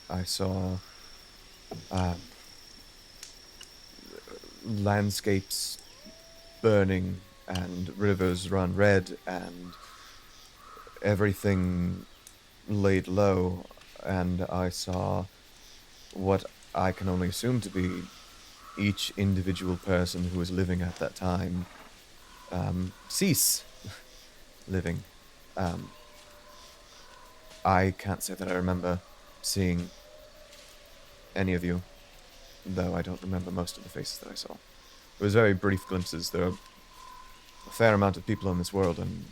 I saw landscapes burning and rivers run red and everything laid low, and I saw what I can only assume to be each individual person who was living at that time cease living. I can't say that I remember seeing any of you, though I don't remember most of the faces that I saw. It was very brief glimpses. There are a fair amount of people in this world, and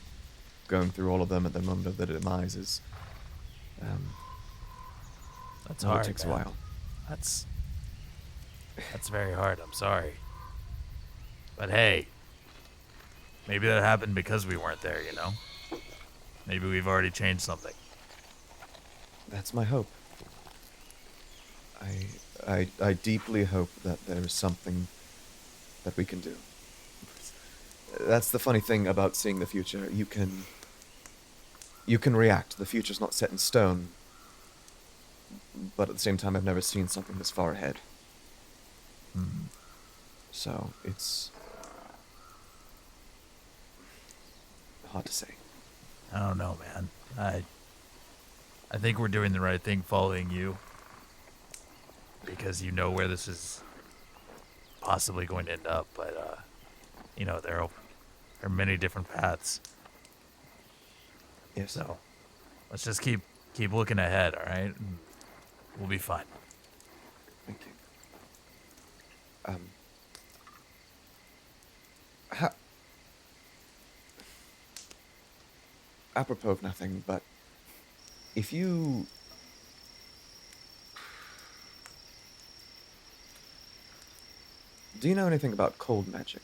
going through all of them at the moment of their demise is that's well, hard. it takes a man. while. That's very hard. I'm sorry, but hey, maybe that happened because we weren't there, you know? Maybe we've already changed something. That's my hope. I deeply hope that there is something that we can do. That's the funny thing about seeing the future. You can react. The future's not set in stone. But at the same time, I've never seen something this far ahead. So, it's hard to say. I don't know, man. I think we're doing the right thing following you. Because you know where this is possibly going to end up, but there are many different paths. Yes. So let's just keep looking ahead, all right? And we'll be fine. Thank you. Apropos of nothing, but if you... Do you know anything about cold magic?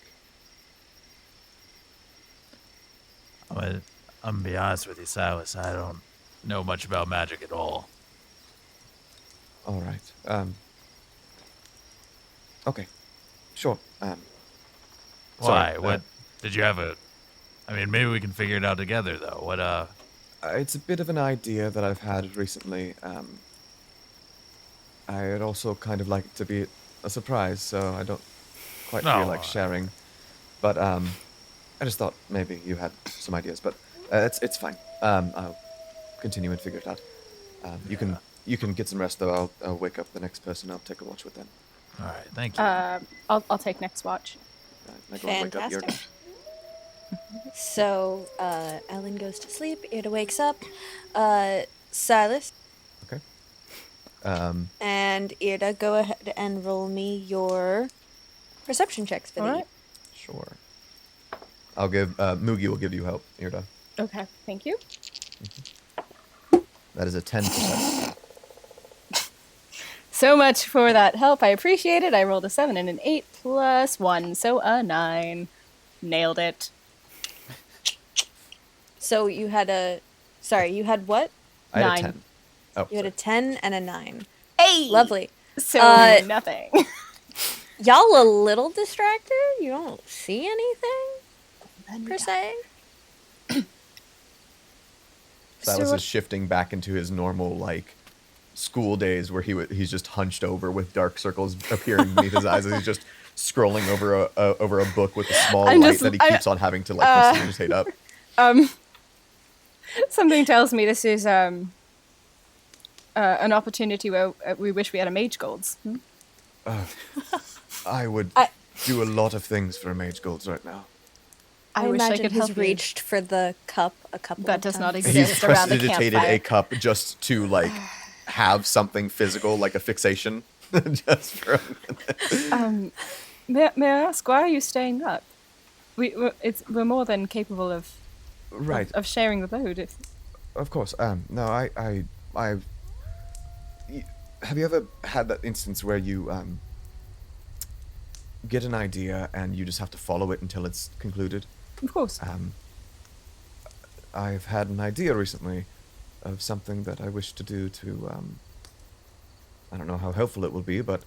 I'm gonna be honest with you, Silas. I don't know much about magic at all. All right. Okay. Sure. Why? Sorry, What? Did you have a... I mean, maybe we can figure it out together, though. What, It's a bit of an idea that I've had recently. I'd also kind of like it to be a surprise, so I don't quite feel like sharing. But I just thought maybe you had some ideas, but it's fine. I'll continue and figure it out. You can get some rest, though. I'll wake up the next person. I'll take a watch with them. all right, thank you. I'll take next watch. I go and wake up Fantastic. Irde. So, Alin goes to sleep. Irde wakes up. Silas Okay. and Irde, go ahead and roll me your perception checks for the All right. Sure. I'll give Mugi will give you help, Irde. Okay, thank you. That is a 10%. So much for that help. I appreciate it. I rolled a 7 and an 8 plus 1, so a 9. Nailed it. So you had you had what? I had a 9. 10. Oh, You had a 10 and a 9. Hey! Lovely. So nothing. Y'all a little distracted? You don't see anything, per se? Silas So- is shifting back into his normal, like, school days where he's just hunched over with dark circles appearing beneath his eyes as he's just scrolling over a book with a small I'm light just- that he keeps on having to, like, constantly just hate up. Something tells me this is an opportunity where we wish we had a mage golds. I would do a lot of things for a mage golds right now. I I wish I imagine could he's help you. reached for the cup a couple That of does not times. exist. He's around the prestidigitated campfire. a cup just to, like, have something physical, like a fixation. Just for a minute. May I ask, why are you staying up? We're more than capable of Right. of sharing the load. If Of course. No, have you ever had that instance where you get an idea and you just have to follow it until it's concluded? of course. I've had an idea recently of something that I wish to do to, I don't know how helpful it will be, but,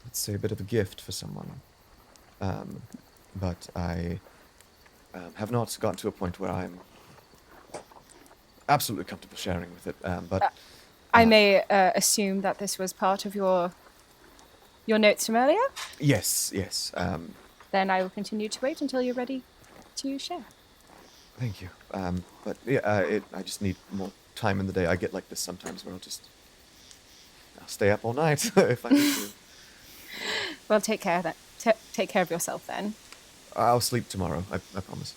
let's say a bit of a gift for someone. But I have not gotten to a point where I'm absolutely comfortable sharing with it. But I may assume that this was part of your notes from earlier. yes. Then I will continue to wait until you're ready to share. Thank you. But yeah, I just need more time in the day. I get like this sometimes where I'll stay up all night if I need to. Well, take care of that. Take care of yourself then. I'll sleep tomorrow. I promise.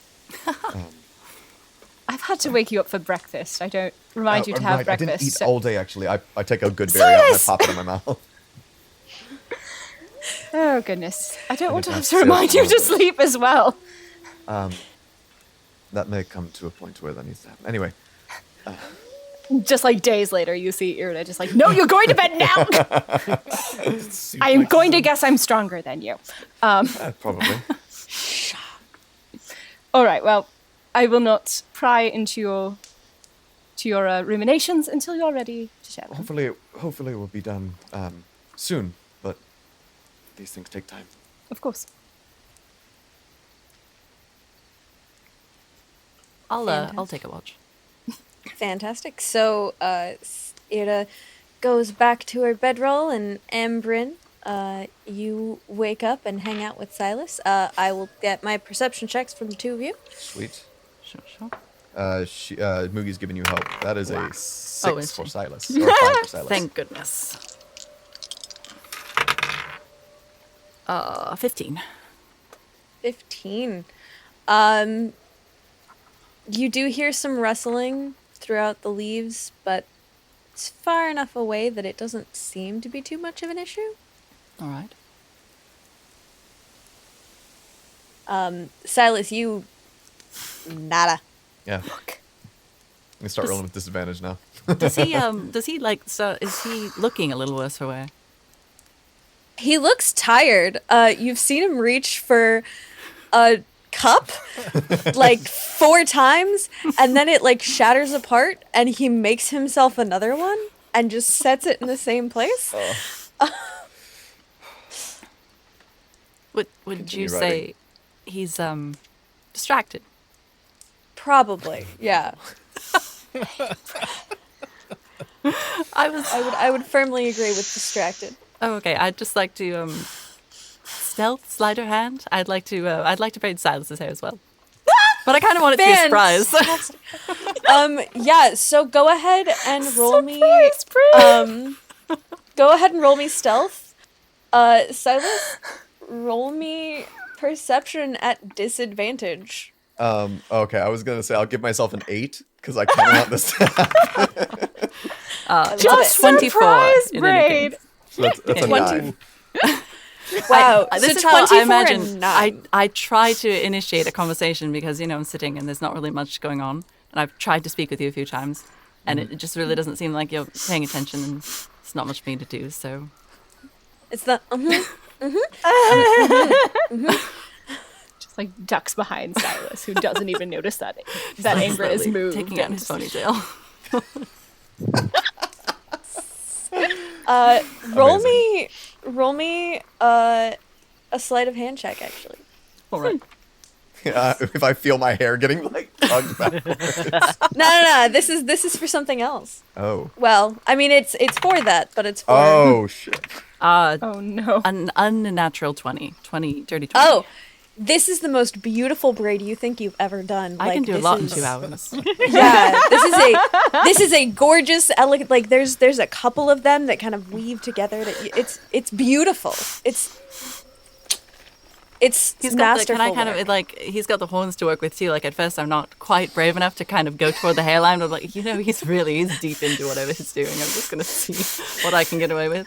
I've had to wake you up for breakfast. I don't remind you to have right, breakfast. I didn't eat so- all day actually. I take a good berry out and I Silas! pop it in my mouth. Oh goodness! I don't want to did have not to say remind you to tomorrow, but- sleep as well. That may come to a point where that needs to happen. Anyway, just like days later, you see Irde just like, no, you're going to bed now. I am going to guess I'm stronger than you. Probably. All right. Well, I will not pry into your ruminations until you're ready to share them. Hopefully it will be done soon, but these things take time. Of course. I'll take a watch. Fantastic. So, Irde goes back to her bedroll, and Aym'Bryn, you wake up and hang out with Silus. I will get my perception checks from the two of you. Sweet. Sure. Moogie's giving you help. That is a 6 is for she? Silus. Or 5 for Silus. Thank goodness. 15. 15. You do hear some rustling throughout the leaves, but it's far enough away that it doesn't seem to be too much of an issue. All right. Silus, you... nada. Yeah. I'm gonna start rolling with disadvantage now. Does he like, so is he looking a little worse for wear? He looks tired. You've seen him reach for a cup like 4 times, and then it like shatters apart, and he makes himself another one and just sets it in the same place. Would Continue you writing. say he's distracted? Probably, yeah. I would firmly agree with distracted. Oh, okay. I'd just like to stealth slide her hand. I'd like to braid Silas's hair as well. But I kind of want it to be a surprise. Yeah. So go ahead and roll me. Go ahead and roll me stealth. Silas, roll me perception at disadvantage. Okay, I was gonna say I'll give myself an 8 because I kind of want this to happen. Just 24 surprise, in any Braid. case. So that's a 20. 9. Wow. This so is how 24 I imagine. and 9. I try to initiate a conversation because I'm sitting and there's not really much going on, and I've tried to speak with you a few times, and it just really doesn't seem like you're paying attention, and it's not much for me to do. So It's the Just like ducks behind Silus, who doesn't even notice that Aym'Bryn is slowly moved. taking out and his just- ponytail. roll me a sleight of hand check actually. All right. If I feel my hair getting like tugged back. No. This is for something else. Oh. Well, I mean it's for that, but it's for Oh shit. Oh no. An unnatural 20, dirty 20. Oh, this is the most beautiful braid you think you've ever done. I can do a this lot in is- 2 hours. Yeah, this is a gorgeous, elegant. Like there's a couple of them that kind of weave together. It's beautiful. It's He's got the, masterful. can I kind work. of like he's got the horns to work with too. Like at first I'm not quite brave enough to kind of go toward the hairline, but I'm like, he's deep into whatever he's doing. I'm just gonna see what I can get away with.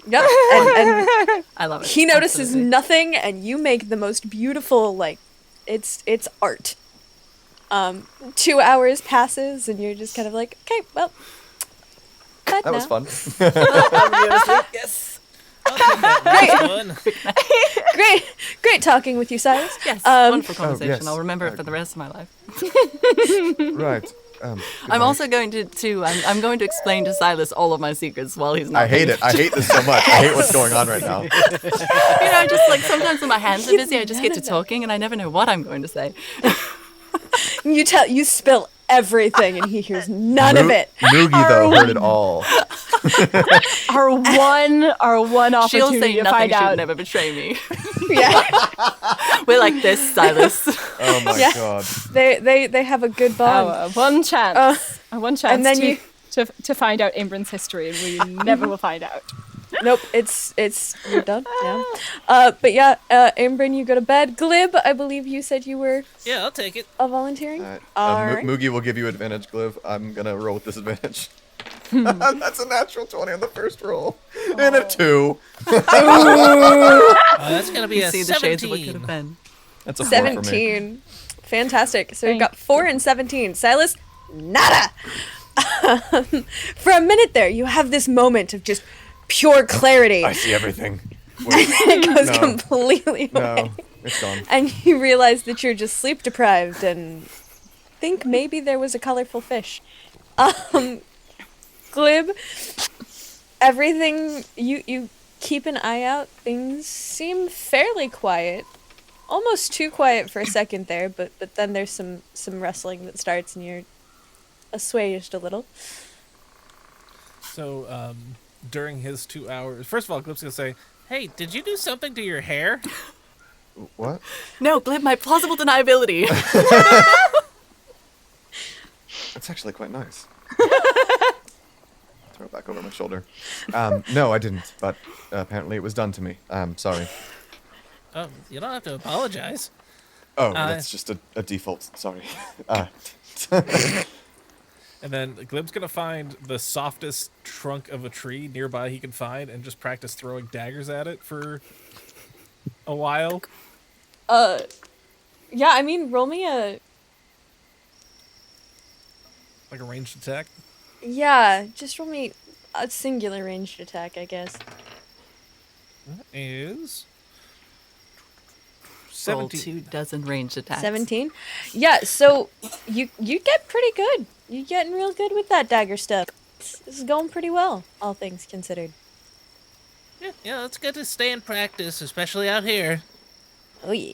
Yep, and I love it. he notices Absolutely. nothing, and you make the most beautiful. Like it's art. 2 hours passes, and you're just kind of like, okay, well, That was fun. Yes. I'll take that one. Great talking with you, Silas. Yes, wonderful conversation. yes. I'll remember it for the rest of my life. Right. I'm night. also going to I'm going to explain to Silas all of my secrets while he's not. I hate it. I hate this so much. I hate what's going on right now. Just like sometimes when my hands are busy, I just get to talking and I never know what I'm going to say. You spill everything, and he hears none of it. Moogie though heard it all. Our one She'll opportunity say to nothing. find She would out. never betray me. Yeah, We're like this, Silas. Oh my Yeah. god. they have a good bond. Our one chance. Our one chance and then to, you- to find out Aym'Bryn's history, and we never will find out. Nope, it's you're done. Yeah. But yeah, Aym'Bryn, you go to bed. Glib, I believe you said you were Yeah, I'll take it. volunteering. Alright. Alright. Moogie will give you advantage, Glib. I'm gonna roll with disadvantage. That's a natural 20 on the first roll. And a 2. That's gonna be You a see the shades of what could 17. have been. That's a 4 for me. 17. Fantastic. So we've Thank got 4 and 17. Silas, nada. For a minute there, you have this moment of just pure clarity. I see everything. And then it goes No. completely away. No, it's gone. And you realize that you're just sleep deprived and think maybe there was a colorful fish. Glib, everything, you keep an eye out. Things seem fairly quiet. Almost too quiet for a second there, but then there's some rustling that starts and you're assuaged a little. So, during his 2 hours, first of all, Glib's gonna say, "Hey, did you do something to your hair?" What? No, Glib, my plausible deniability. That's actually quite nice. Throw it back over my shoulder. No, I didn't, but apparently it was done to me. Sorry. Oh, you don't have to apologize. Oh, that's just a default. Sorry. And then Glib's gonna find the softest trunk of a tree nearby he can find and just practice throwing daggers at it for a while. Yeah, I mean, roll me a... Like a ranged attack. Yeah, just roll me a singular ranged attack, I guess. That is Roll 17. 2 dozen ranged attacks. 17? Yeah, so you get pretty good. You're getting real good with that dagger stuff. This is going pretty well, all things considered. Yeah, it's good to stay in practice, especially out here. Oh, yeah.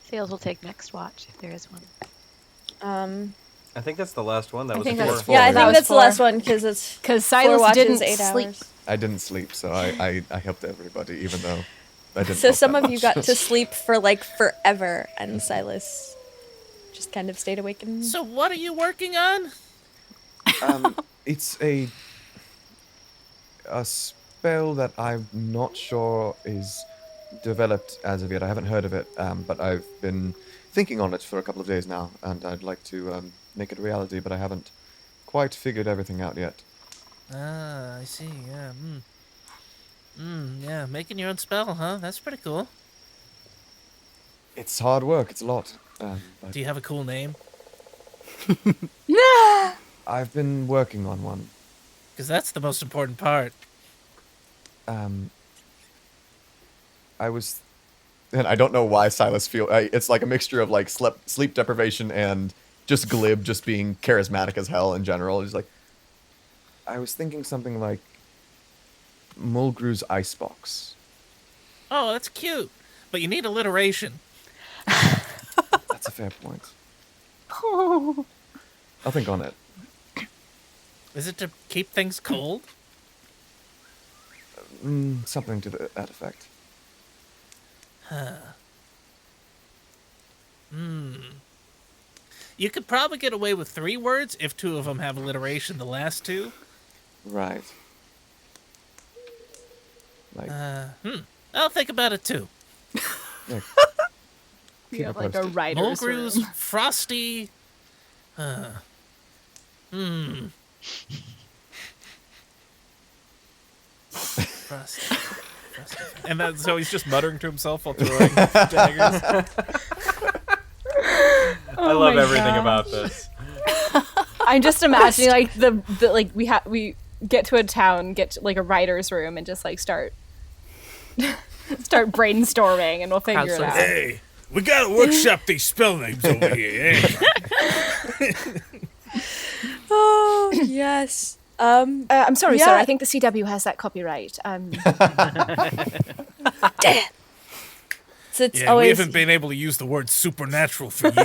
Sales will take next watch if there is one. I think that's the last one. That was think four. that's- Yeah, I That think was that's the 4. last one, because it's Because 4 Silus watches, didn't 8 sleep. hours. I didn't sleep, so I helped everybody, even though I didn't. So help some that of you much. got to sleep for, like, forever, and Silas just kind of stayed awake and... So what are you working on? It's a spell that I'm not sure is developed as of yet. I haven't heard of it, but I've been thinking on it for a couple of days now, and I'd like to make it a reality, but I haven't quite figured everything out yet. Ah, I see, yeah. Yeah, making your own spell, huh? That's pretty cool. It's hard work. It's a lot. But Do you have a cool name? I've been working on one. Because that's the most important part. I was, and I don't know why Silas it's like a mixture of like sleep deprivation and just Glib just being charismatic as hell in general. He's like, I was thinking something like Mulgrew's Icebox. Oh, that's cute. But you need alliteration. That's a fair point. I'll think on it. Is it to keep things cold? Something to that effect. You could probably get away with 3 words if 2 of them have alliteration. The last 2? Right. Like, I'll think about it too. yeah, You keep have me like a posted. writer's Mulgrew's room. frosty. Frosty. And then, so he's just muttering to himself while throwing daggers. I love my everything gosh. about this. I'm just imagining like the like we get to a town, get to, like a writer's room, and just like start brainstorming, and we'll figure it out. Hey, we gotta workshop these spell names over here. Eh? Oh, yes. I'm sorry, Yeah. sir. I think the CW has that copyright. Damn. So it's Yeah, we always haven't been able to use the word supernatural for years.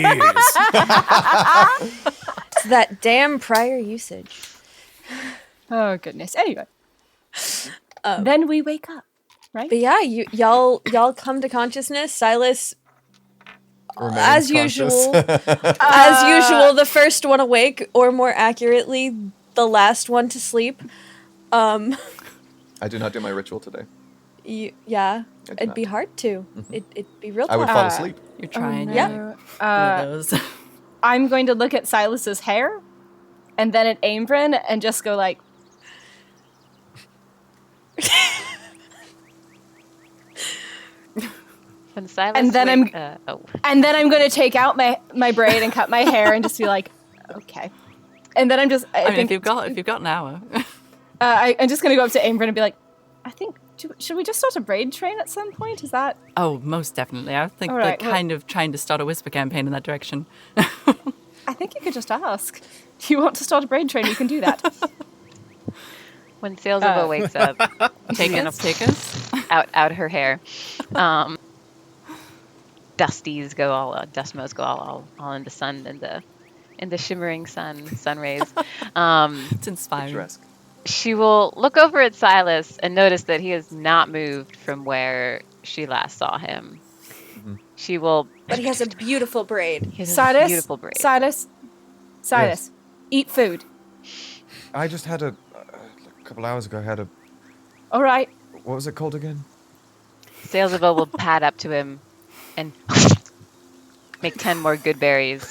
it's that damn prior usage. Oh goodness. Anyway, then we wake up, right? But yeah, y'all come to consciousness. Silas, Remains as conscious. usual, the first one awake, or more accurately, the last one to sleep. I did not do my ritual today. Yeah, I did it'd not. be hard to. It'd be real I would tough. fall asleep. You're trying. Yeah. One of those. I'm going to look at Silas's hair, and then at Aym'Bryn, and just go like, When Silas And then I'm I'm going to take out my braid and cut my hair and just be like, okay. And then I'm just. I mean, think if you've got an hour. I'm just going to go up to Aym'Bryn and be like, I think. Should we just start a braid train at some point? Is that? Oh, most definitely. I think All they're right, well- kind of trying to start a whisper campaign in that direction. I think you could just ask. Do you want to start a braid train? We can do that. when Sailsaba wakes up, Take gonna us. out her hair. Dusties go dust motes go all in the sun in the shimmering sun rays. It's inspiring. Picturesque. She will look over at Silas and notice that he has not moved from where she last saw him. Mhm. She will. But he has a beautiful braid. He has a Silas, beautiful braid. Silas, Yes. eat food. I just had a couple hours ago. I had a. All right. What was it called again? Sailsaba will pad up to him and make 10 more good berries.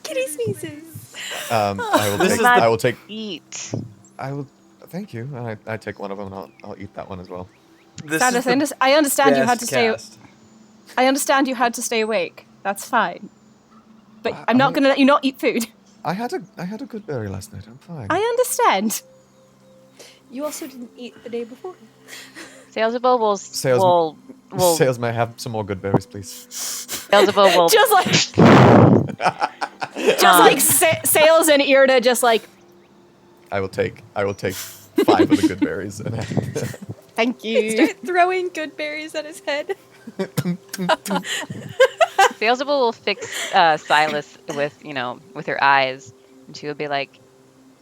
Kitty sneezes. I will take. Eat. I will. Thank you. I take one of them, and I'll eat that one as well. This Silas, is the I understand you had to best stay. cast. I understand you had to stay awake. That's fine. But I'm I not mean- going to let you not eat food. I had a good berry last night. I'm fine. I understand. You also didn't eat the day before. Sailsaba will Sales, may I have some more good berries, please? Sailsaba will Just like Sales and Irde, just like, I will take 5 of the good berries. And thank you. Start throwing good berries at his head. Sailsaba will fix Silas with her eyes, and she will be like,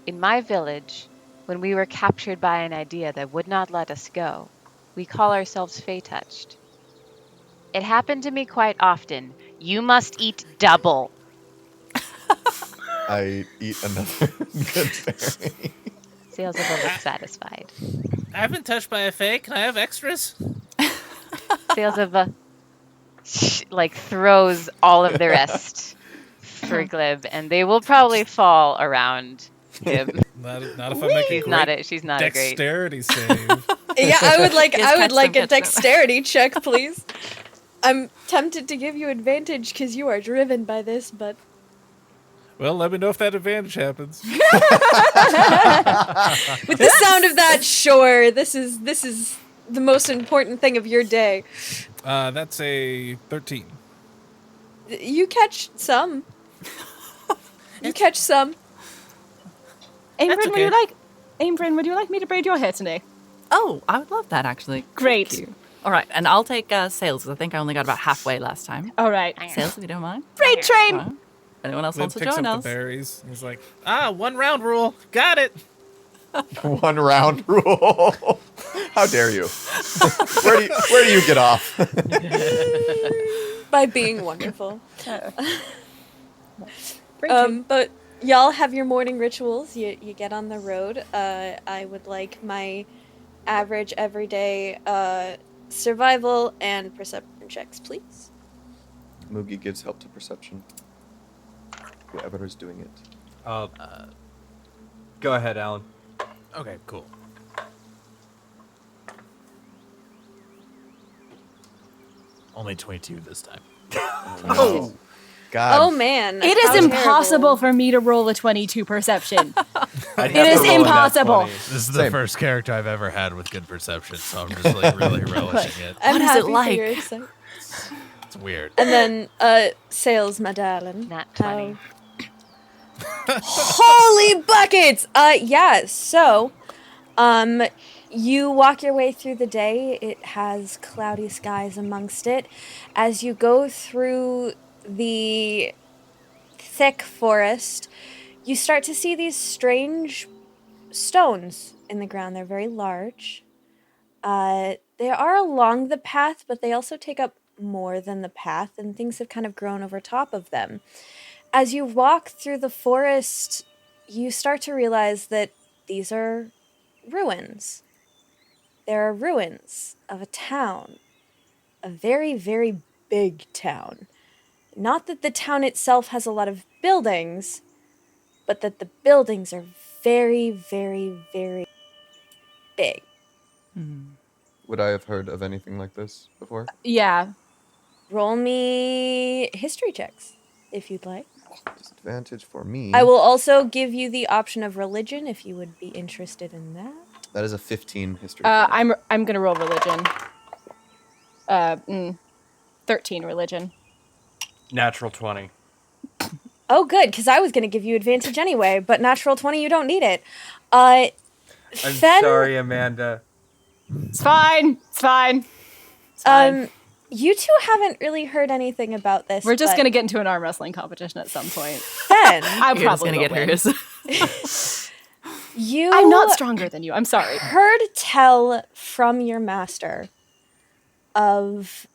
"In my village, when we were captured by an idea that would not let us go, we call ourselves Fey-touched. It happened to me quite often. You must eat double." I eat another good berry. Sailsaba looks satisfied. I've been touched by a Fae. Can I have extras? Sailsaba throws all of the rest for Glib, and they will probably fall around him. Not if I make a great She's not a great. dexterity save. Yeah, I would like Yes, catch them, a catch them. dexterity check, please. I'm tempted to give you advantage because you are driven by this, but Well, let me know if that advantage happens. with the sound of that, sure. This is the most important thing of your day. That's a 13. You catch some. You catch some. Aym'Bryn, okay. would you like me to braid your hair today? Oh, I would love that actually. Great. Thank you. All right, and I'll take Sales because I think I only got about halfway last time. All right. Sales, if you don't mind. Braid train. All right. Anyone else Glib wants to picks join up us? the berries. He's like, 1 round rule. Got it. 1 round rule. How dare you? Where do you get off? By being wonderful. Braid train. But y'all have your morning rituals. You get on the road. I would like my average everyday survival and perception checks, please. Moogie gives help to perception. Whoever is doing it. Go ahead, Alan. Okay, cool. Only 22 this time. Oh, God. Oh man. It is how impossible terrible. for me to roll a 22 perception. I'd It have to is roll a nat impossible. 20. This is the Same. first character I've ever had with good perception, so I'm just like really relishing it. I'm What is happy it for like? your excitement. It's weird. And then sales, my darling. Nat 20. Holy buckets! Yeah, so, you walk your way through the day. It has cloudy skies amongst it. As you go through the thick forest, you start to see these strange stones in the ground. They're very large. They are along the path, but they also take up more than the path, and things have kind of grown over top of them. As you walk through the forest, you start to realize that these are ruins. There are ruins of a town, a very, very big town. Not that the town itself has a lot of buildings, but that the buildings are very, very, very big. Would I have heard of anything like this before? Yeah. Roll me history checks, if you'd like. Disadvantage for me. I will also give you the option of religion if you would be interested in that. That is a 15 history. for me. I'm gonna roll religion. 13 religion. Natural 20. Oh, good, because I was going to give you advantage anyway, but natural 20, you don't need it. I'm Sorry, Amanda. It's fine. It's fine. It's fine. You two haven't really heard anything about this. We're just but gonna get into an arm wrestling competition at some point. Fen, I'm You're just probably gonna get win. hers. I'm not stronger than you. I'm sorry. heard tell from your master of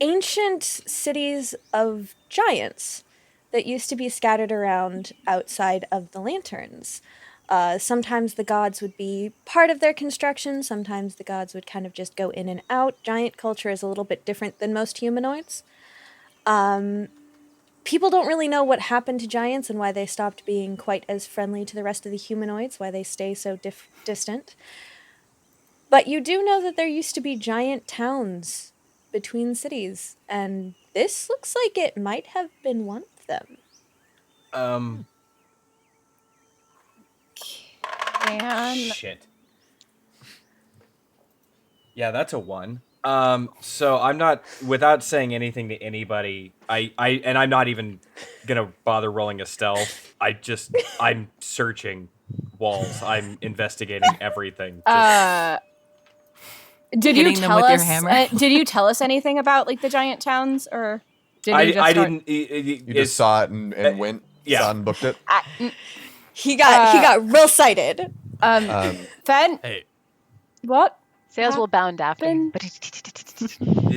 ancient cities of giants that used to be scattered around outside of the lanterns. Sometimes the gods would be part of their construction. Sometimes the gods would kind of just go in and out. Giant culture is a little bit different than most humanoids. People don't really know what happened to giants and why they stopped being quite as friendly to the rest of the humanoids, why they stay so distant. But you do know that there used to be giant towns between cities, and this looks like it might have been one of them. Shit. Yeah, that's a 1. So I'm not, without saying anything to anybody, and I'm not even gonna bother rolling a stealth. I'm searching walls. I'm investigating everything. Did you Hitting them tell with your us? hammer? Did you tell us anything about like the giant towns, or did you just I start- didn't. You just saw it and went. yeah. Saw it and booked it. He got real sighted. Fen? Hey, What? Sales will bound after. Happened?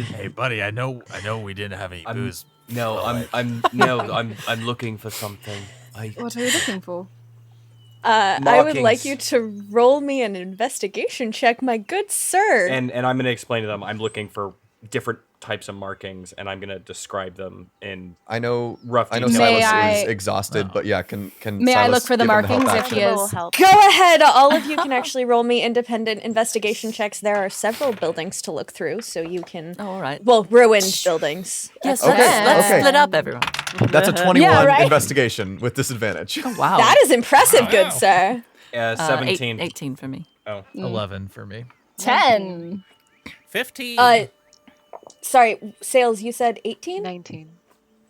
hey, buddy. I know we didn't have any booze. No, but, I'm looking for something. What are you looking for? I would like Markings. you to roll me an investigation check, my good sir. And I'm going to explain to them I'm looking for different types of markings, and I'm going to describe them in I know. rough I know detail. May Silas I- is exhausted, but yeah, can May I Silas look for the give him help markings if action? he Will is? help. Go ahead, all of you can actually roll me independent investigation checks. There are several buildings to look through, so you can. Oh, all right. Well, ruined buildings. Yes, Okay, let's okay. split up, everyone. That's a 21 Yeah, right? investigation with disadvantage. Oh, wow. That is impressive, Wow. good sir. 17. 18 for me. Oh. 11 for me. 10. 15. Sorry, Sales, you said 18? 19.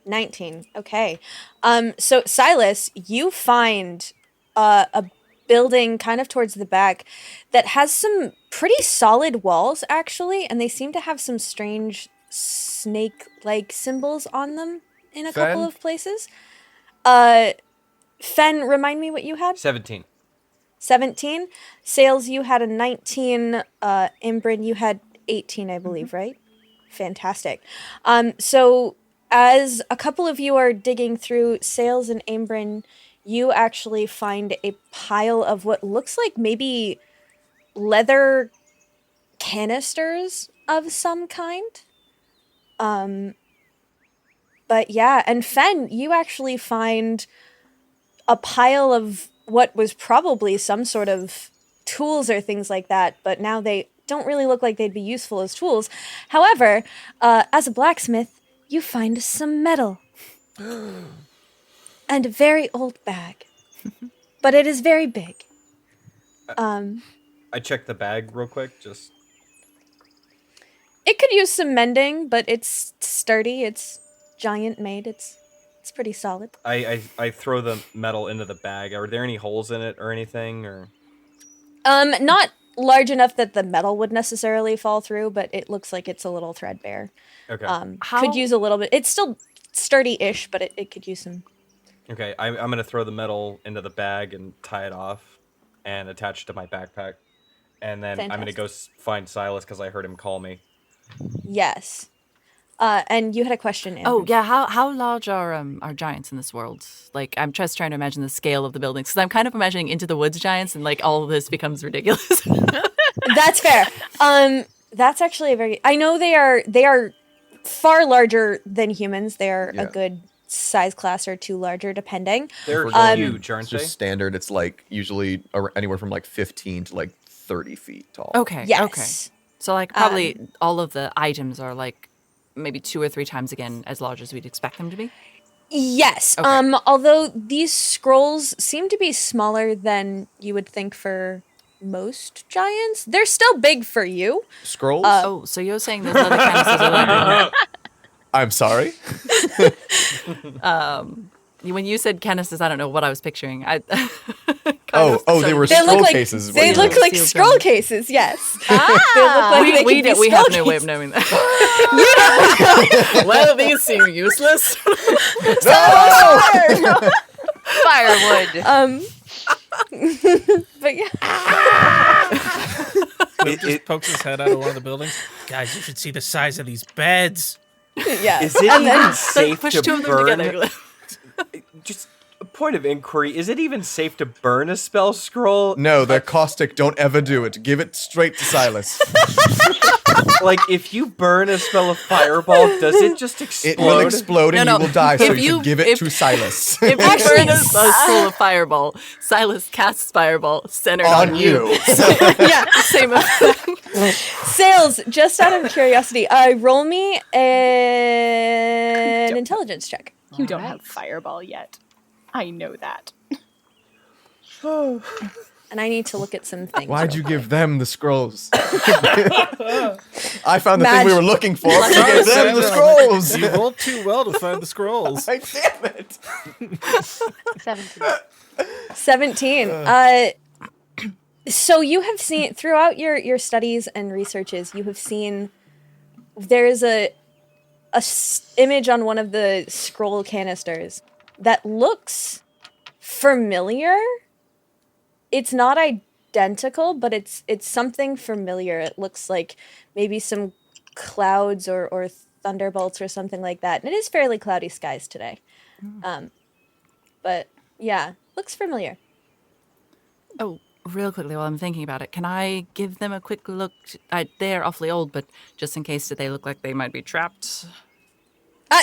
19. Okay. So Silas, you find a building kind of towards the back that has some pretty solid walls actually, and they seem to have some strange snake-like symbols on them in a couple Fen? of places. Fen, remind me what you had? 17. 17. Sales, you had a 19. Aym'Bryn, you had 18, I believe, right? Fantastic. So as a couple of you are digging through Sales and Aym'Bryn, you actually find a pile of what looks like maybe leather canisters of some kind. But yeah, and Fen, you actually find a pile of what was probably some sort of tools or things like that, but now they don't really look like they'd be useful as tools. However, as a blacksmith, you find some metal and a very old bag, but it is very big. I checked the bag real quick. Just It could use some mending, but it's sturdy. It's giant made. It's pretty solid. I throw the metal into the bag. Are there any holes in it or anything? Or Not large enough that the metal would necessarily fall through, but it looks like it's a little threadbare. okay, Could use a little bit. It's still sturdy-ish, but it could use some. okay. I'm gonna throw the metal into the bag and tie it off, and attach it to my backpack, and then I'm gonna go find Silas because I heard him call me. Yes. And you had a question, Andrew. Oh yeah, how large are giants in this world? Like I'm just trying to imagine the scale of the buildings because I'm kind of imagining Into the Woods giants, and like all of this becomes ridiculous. That's fair. That's actually a very. I know they are far larger than humans. They are Yeah. a good size class or two larger, depending. They're We're going- huge, aren't It's they? just standard. It's like usually anywhere from like 15 to like 30 feet tall. Okay. Yes. Okay. So like probably all of the items are like maybe 2 or 3 times again as large as we'd expect them to be. Yes. Okay. Although these scrolls seem to be smaller than you would think for most giants, they're still big for you. Scrolls? Oh, so you're saying those other canisters are like I'm sorry. when you said canisters, I don't know what I was picturing. I They were They scroll look like cases. is what they you look meant. like Sealed scroll drum. cases. Yes. They look like they we could be we have scroll no way of cases. knowing that. Well, these seem useless. Firewood. But yeah. It just pokes his head out of one of the buildings. Guys, you should see the size of these beds. Yeah. Is it even safe Push to 2 of them burn? together. Just a point of inquiry: is it even safe to burn a spell scroll? No, they're caustic. Don't ever do it. Give it straight to Silas. Like, if you burn a spell of fireball, does it just explode? It will explode and No, you will die, so if you you- should give it if- to Silas. If you Actually, burn a scroll of fireball, Silas casts fireball centered On on you. Yeah. Same effect. Sales, just out of curiosity, roll me an intelligence check. You don't have fireball yet. I know that. And I need to look at some things. Why'd real you quick. give them the scrolls? I found the thing we were looking for. You gave them the scrolls. You rolled too well to find the scrolls. Like, damn it. 17. 17. So you have seen throughout your studies and researches, you have seen there is a image on one of the scroll canisters that looks familiar. It's not identical, but it's something familiar. It looks like maybe some clouds or thunderbolts or something like that. And it is fairly cloudy skies today. But yeah, looks familiar. Oh, real quickly while I'm thinking about it, can I give them a quick look? They're awfully old, but just in case that they look like they might be trapped.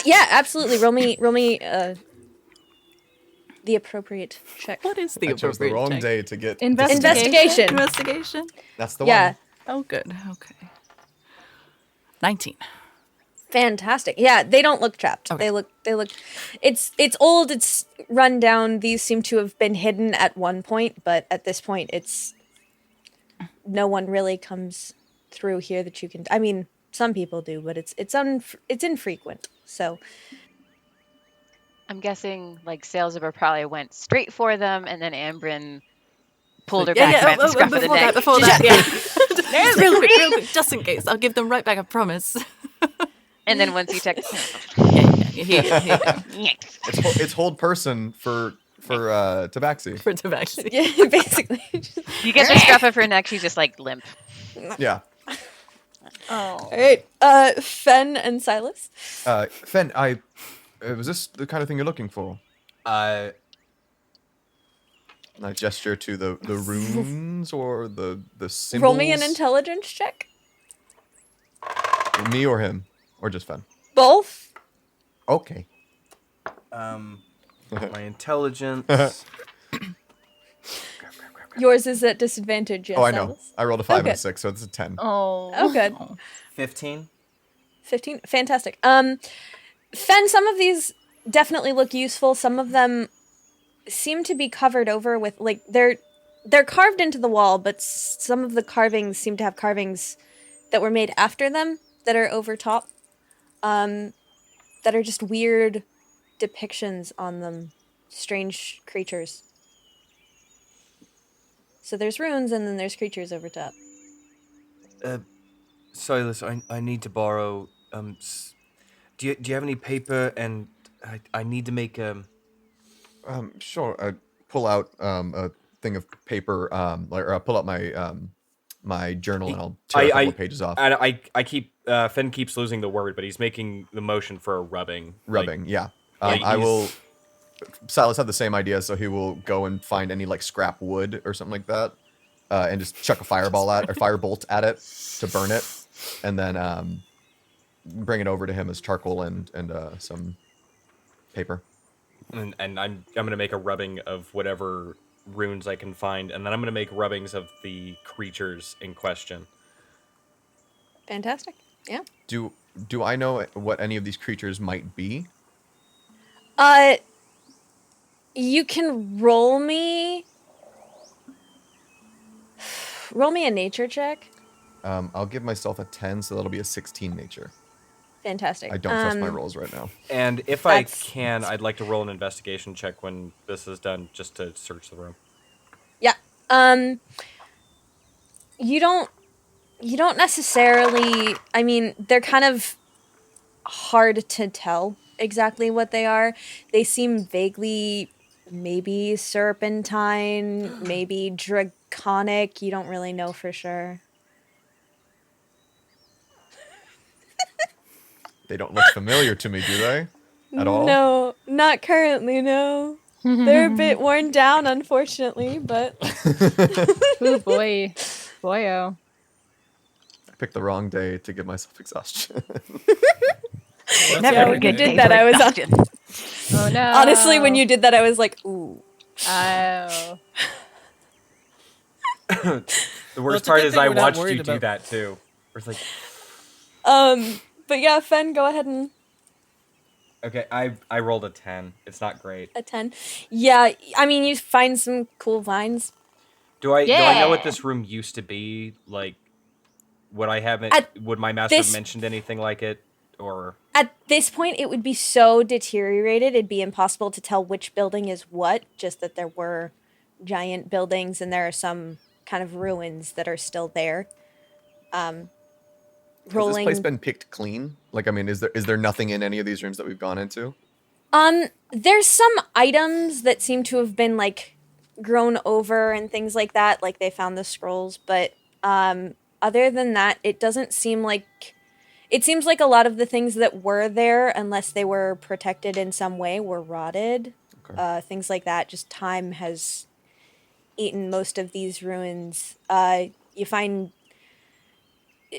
Yeah, absolutely. Roll me the appropriate check. What is the I chose the appropriate wrong check? day to get Investigation. Investigation? That's the Yeah. one. Oh, good. Okay. 19. Fantastic. Yeah, they don't look trapped. Okay. They look it's old, it's run down. These seem to have been hidden at one point, but at this point it's no one really comes through here that you can I mean, some people do, but it's infrequent. So, I'm guessing like Sailsaba probably went straight for them, and then Aym'Bryn pulled her Yeah, back yeah, around the scruff of the neck. before that, yeah. real quick, just in case. I'll give them right back, I promise. And then once you check, Here. It's hold person for Tabaxi. For Tabaxi. yeah, basically. you get the scruff of her neck, she's just like limp. Yeah. All right. Fen and Silas. Fen, was this the kind of thing you're looking for? I gesture to the runes or the symbols. Roll me an intelligence check. Me or him? Or just Fen? Both. Okay. My intelligence. Yours is at disadvantage, yes. Oh, I know. Silas? I rolled a 5 and Okay. a 6, so it's a 10. Oh, good. 15. 15. Fantastic. Fen, some of these definitely look useful. Some of them seem to be covered over with like they're carved into the wall, but some of the carvings seem to have carvings that were made after them that are over top. That are just weird depictions on them. Strange creatures. So there's runes and then there's creatures over top. Silas, I need to borrow. Do you have any paper? And I need to make Sure. I pull out a thing of paper, or I'll pull out my my journal and I'll tear a couple of pages off. And I keep Fen keeps losing the word, but he's making the motion for a rubbing. Rubbing, yeah. yeah, I will. Silas had the same idea, so he will go and find any like scrap wood or something like that, and just chuck a firebolt at it to burn it, and then bring it over to him as charcoal and some paper. And I'm gonna make a rubbing of whatever runes I can find, and then I'm gonna make rubbings of the creatures in question. Fantastic. Yeah. Do I know what any of these creatures might be? You can roll me a nature check. I'll give myself a 10, so that'll be a 16 nature. Fantastic. I don't trust my rolls right now. And if I That's- can, I'd like to roll an investigation check when this is done, just to search the room. Yeah. You don't necessarily, I mean, they're kind of hard to tell exactly what they are. They seem vaguely maybe serpentine, maybe draconic. You don't really know for sure. They don't look familiar to me, do they? At all? No, not currently, no. They're a bit worn down, unfortunately, but Ooh, boy. Boyo. I picked the wrong day to give myself exhaustion. Never yeah, when you did that, I was Oh, no. honestly, when you did that, I was like, ooh. Oh. The Well, worst it's a part good is thing I we're not watched worried you do about- that too. It's like, But yeah, Fen, go ahead and okay, I rolled a 10. It's not great. a 10. Yeah, I mean, you find some cool vines. Do I know what Yeah. this room used to be? Like, would my master have this- mentioned anything like it? Or At this point, it would be so deteriorated, it'd be impossible to tell which building is what, just that there were giant buildings and there are some kind of ruins that are still there. Has this place been picked clean? Like, I mean, is there nothing in any of these rooms that we've gone into? There's some items that seem to have been like grown over and things like that, like they found the scrolls, but other than that, it doesn't seem like it seems like a lot of the things that were there, unless they were protected in some way, were rotted. Okay. Things like that. Just time has eaten most of these ruins. You find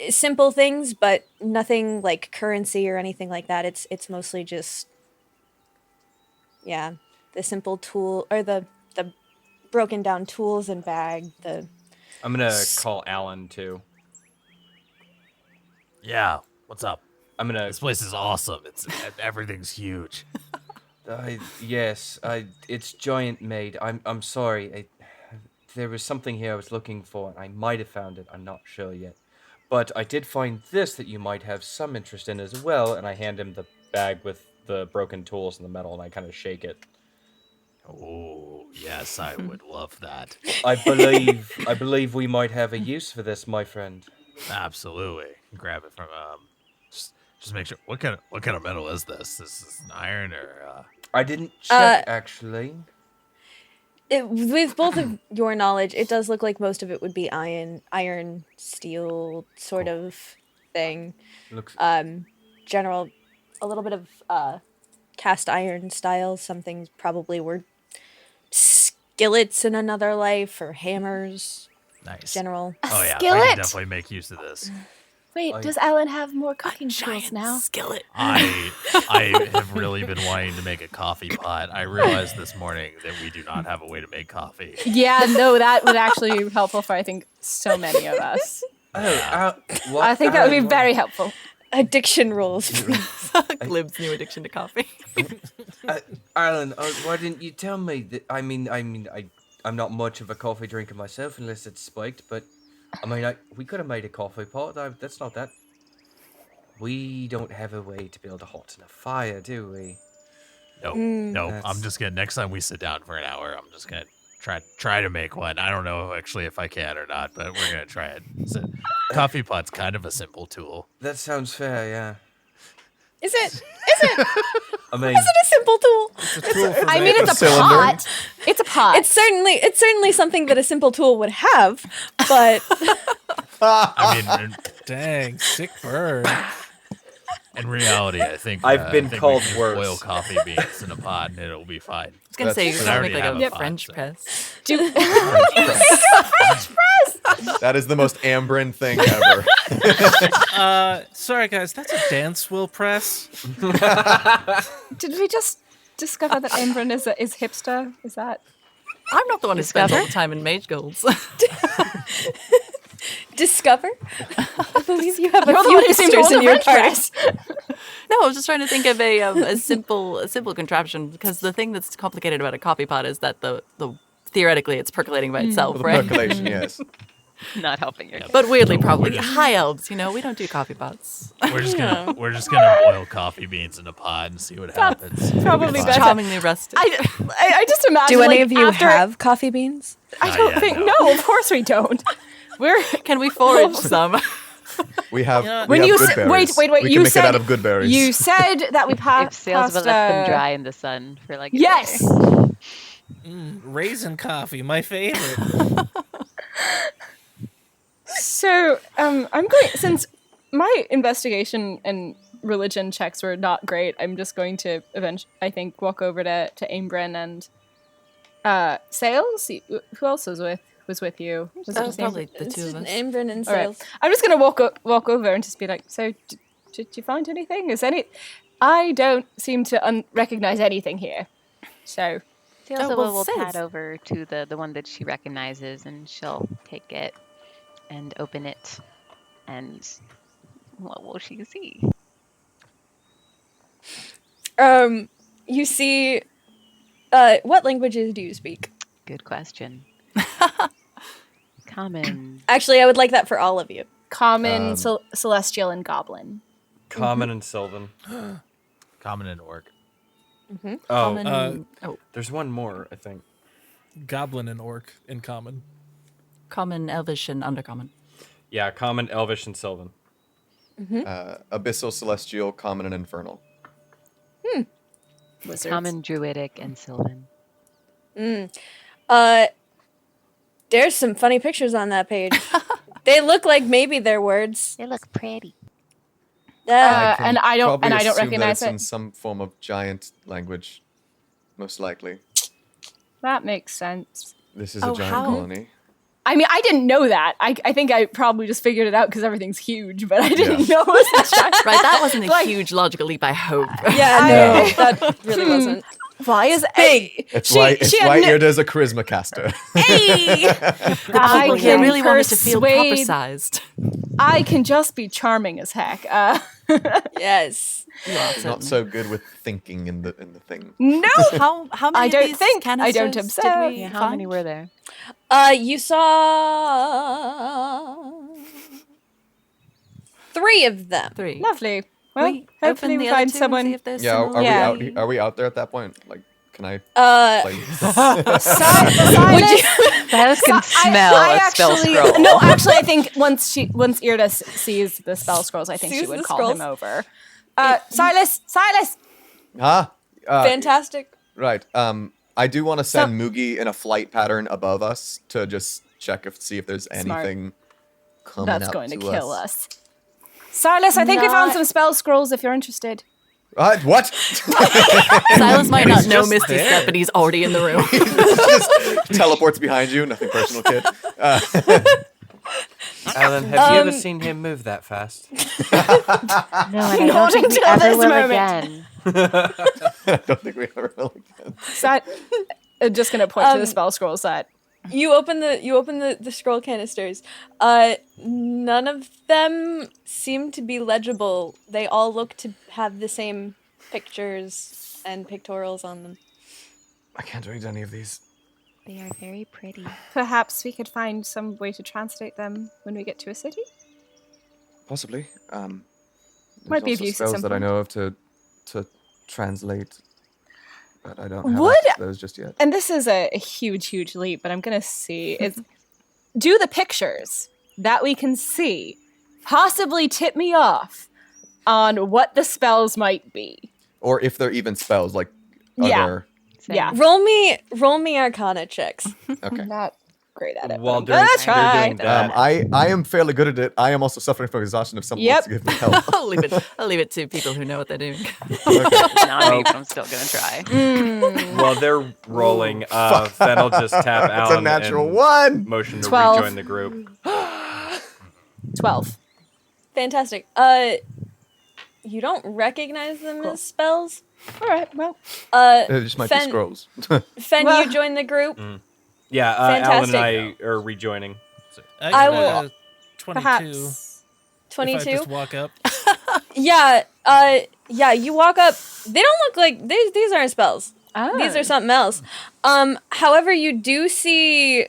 simple things, but nothing like currency or anything like that. It's mostly just the simple tool or the broken down tools and bag. I'm gonna call Alin too. Yeah, what's up? I'm gonna. This place is awesome. Everything's huge. Yes, it's giant made. I'm sorry. There was something here I was looking for, and I might have found it. I'm not sure yet. But I did find this that you might have some interest in as well, and I hand him the bag with the broken tools and the metal, and I kind of shake it. Oh, yes, I would love that. I believe we might have a use for this, my friend. Absolutely. Grab it from just make sure. What kind of metal is this? This is an iron or I didn't check actually. With both of your knowledge, it does look like most of it would be iron, steel sort of thing. Looks. General, a little bit of cast iron style. Some things probably were skillets in another life or hammers. nice. General. Oh yeah, we skillet? can definitely make use of this. Wait, I- does Alin have more cooking tools now? skillet. I have really been wanting to make a coffee pot. I realized this morning that we do not have a way to make coffee. Yeah, no, that would actually be helpful for, I think, so many of us. What? I think that would be Alin, very helpful. Addiction rules. Glib's new addiction to coffee. Alin, why didn't you tell me that? I'm not much of a coffee drinker myself, unless it's spiked. But we could have made a coffee pot. That's not that. We don't have a way to build a hot enough fire, do we? No. That's- I'm just gonna next time we sit down for an hour, I'm just gonna try to make one. I don't know actually if I can or not, but we're gonna try it. So, coffee pot's kind of a simple tool. That sounds fair, yeah. Is it? I mean, Is it a simple tool? It's a tool for I mean, making- it's a cylinder. pot. It's a pot. It's certainly something that a simple tool would have, but I mean, Dang, sick burn. in reality, I think I've been I think called we can worse. boil coffee beans in a pot and it'll be fine. I was gonna say That's- you I gotta already make like have a a pot, French so. press. That is the most Aym'Bryn thing ever. Sorry guys, that's a dance wheel press. Did we just discover that Aym'Bryn is hipster? Is that? I'm not the one who spends all Discover? the time in mage golds. Discover? I believe you have You're a the few one who seemed to hipsters hold in the your French party. press. No, I was just trying to think of a simple contraption, because the thing that's complicated about a coffee pot is that the theoretically it's percolating by itself, For the right? percolation, yes. Not helping your But weirdly, No, probably we're just- high elves. We don't do coffee pots. We're just gonna boil coffee beans in a pot and see what happens. probably It'll be better. fine. Charmingly rustic. I just imagine. Do any like, of you after, have coffee beans? I Not don't yet, think. no. No, of course we don't. We're. Can we forage some? We have, know, we When have you good said, berries. wait, we can you make said it out of good berries. you said that we If passed. Sailsaba left them dry in the sun for like a Yes. day. Raisin coffee, my favorite. So, I'm going, since my investigation and religion checks were not great, I'm just going to I think, walk over to Aym'Bryn and Sails. Who else was with you? Was it just Probably Aym'Bryn? the two of us. Aym'Bryn and All right. Sails. I'm just gonna walk over and just be like, so did you find anything? I don't seem to recognize anything here. So Sailsaba well, will Sails. pad over to the one that she recognizes, and she'll take it and open it. And what will she see? You see, what languages do you speak? Good question. Common. Actually, I would like that for all of you. common, celestial, and goblin. Common and Sylvan. Common and orc. Oh, Common, there's one more, I think. Goblin and orc in common. common, elvish, and undercommon. Yeah, Common, Elvish, and Sylvan. Abyssal, Celestial, Common, and Infernal. Wizards. Common, Druidic, and Sylvan. There's some funny pictures on that page. They look like maybe they're words. They look pretty. can and I don't probably assume that recognize it's in it. some form of giant language, most likely. That makes sense. This is Oh, a giant how- colony. I mean, I didn't know that. I think I probably just figured it out because everything's huge, but I didn't know it was a giant. Right, that wasn't a Like- huge logical leap, I hope. Yeah, no, that really wasn't. Why is Big. It's why had no- Irde's a charisma caster. Hey! I People can really wanted to feel proper persuade- sized. I can just be charming as heck. Yes. Not so good with thinking in the thing. No, How many I of don't these think. I don't canisters observe. did we Yeah, how find? many were there? You saw 3 of them. 3. lovely. Well, We hopefully open we the other find 2 and see someone. if there's Yeah, similar- Yeah. Are we out there at that point? Like, can I play? Silas, Silas can smell a spell scroll. No, actually, I think once Irde sees the spell scrolls, I think she Sees would the call him scrolls? over. Silas, Huh? Fantastic. Right. I do want to send Moogie in a flight pattern above us to just see if there's Smart. anything coming that's up going to to kill us. Silas, I think we found some spell scrolls. If you're interested. What? Silas might not He's know just Misty there. Step, but he's already in the room. Just teleports behind you. Nothing personal, kid. Alan, have you ever seen him move that fast? No, and I don't Not think we until ever this will moment. again. I don't think we ever will again. I'm just going to point to the spell scrolls that. You open the scroll canisters. None of them seem to be legible. They all look to have the same pictures and pictorials on them. I can't read any of these. They are very pretty. Perhaps we could find some way to translate them when we get to a city. Possibly. Might be of also use at spells some that I point. know of to translate, but I don't have Would- access to those just yet. And this is a huge, huge leap, but I'm going to see is do the pictures that we can see possibly tip me off on what the spells might be. Or if they're even spells, like are Yeah. there? Same. Yeah. Roll me Arcana checks. Okay. Not great at it. While but I'm gonna they're try. doing that, I am fairly good at it. I am also suffering from exhaustion. If someone Yep. wants to give me help. I'll leave it to people who know what they're doing. Not me, but I'm still gonna try. while they're rolling, Fen'rahl just tap It's Alan a natural and one. motion to 12. rejoin the group. 12. Fantastic. You don't recognize them as spells. All right, well. It just might be Fen- scrolls. Fen, Well- you join the group. Yeah, Alan and Fantastic. I are rejoining. I I will- will. 22. Perhaps. If I 22. just walk up. Yeah. You walk up. They don't look like these aren't spells. These are something else. However, you do see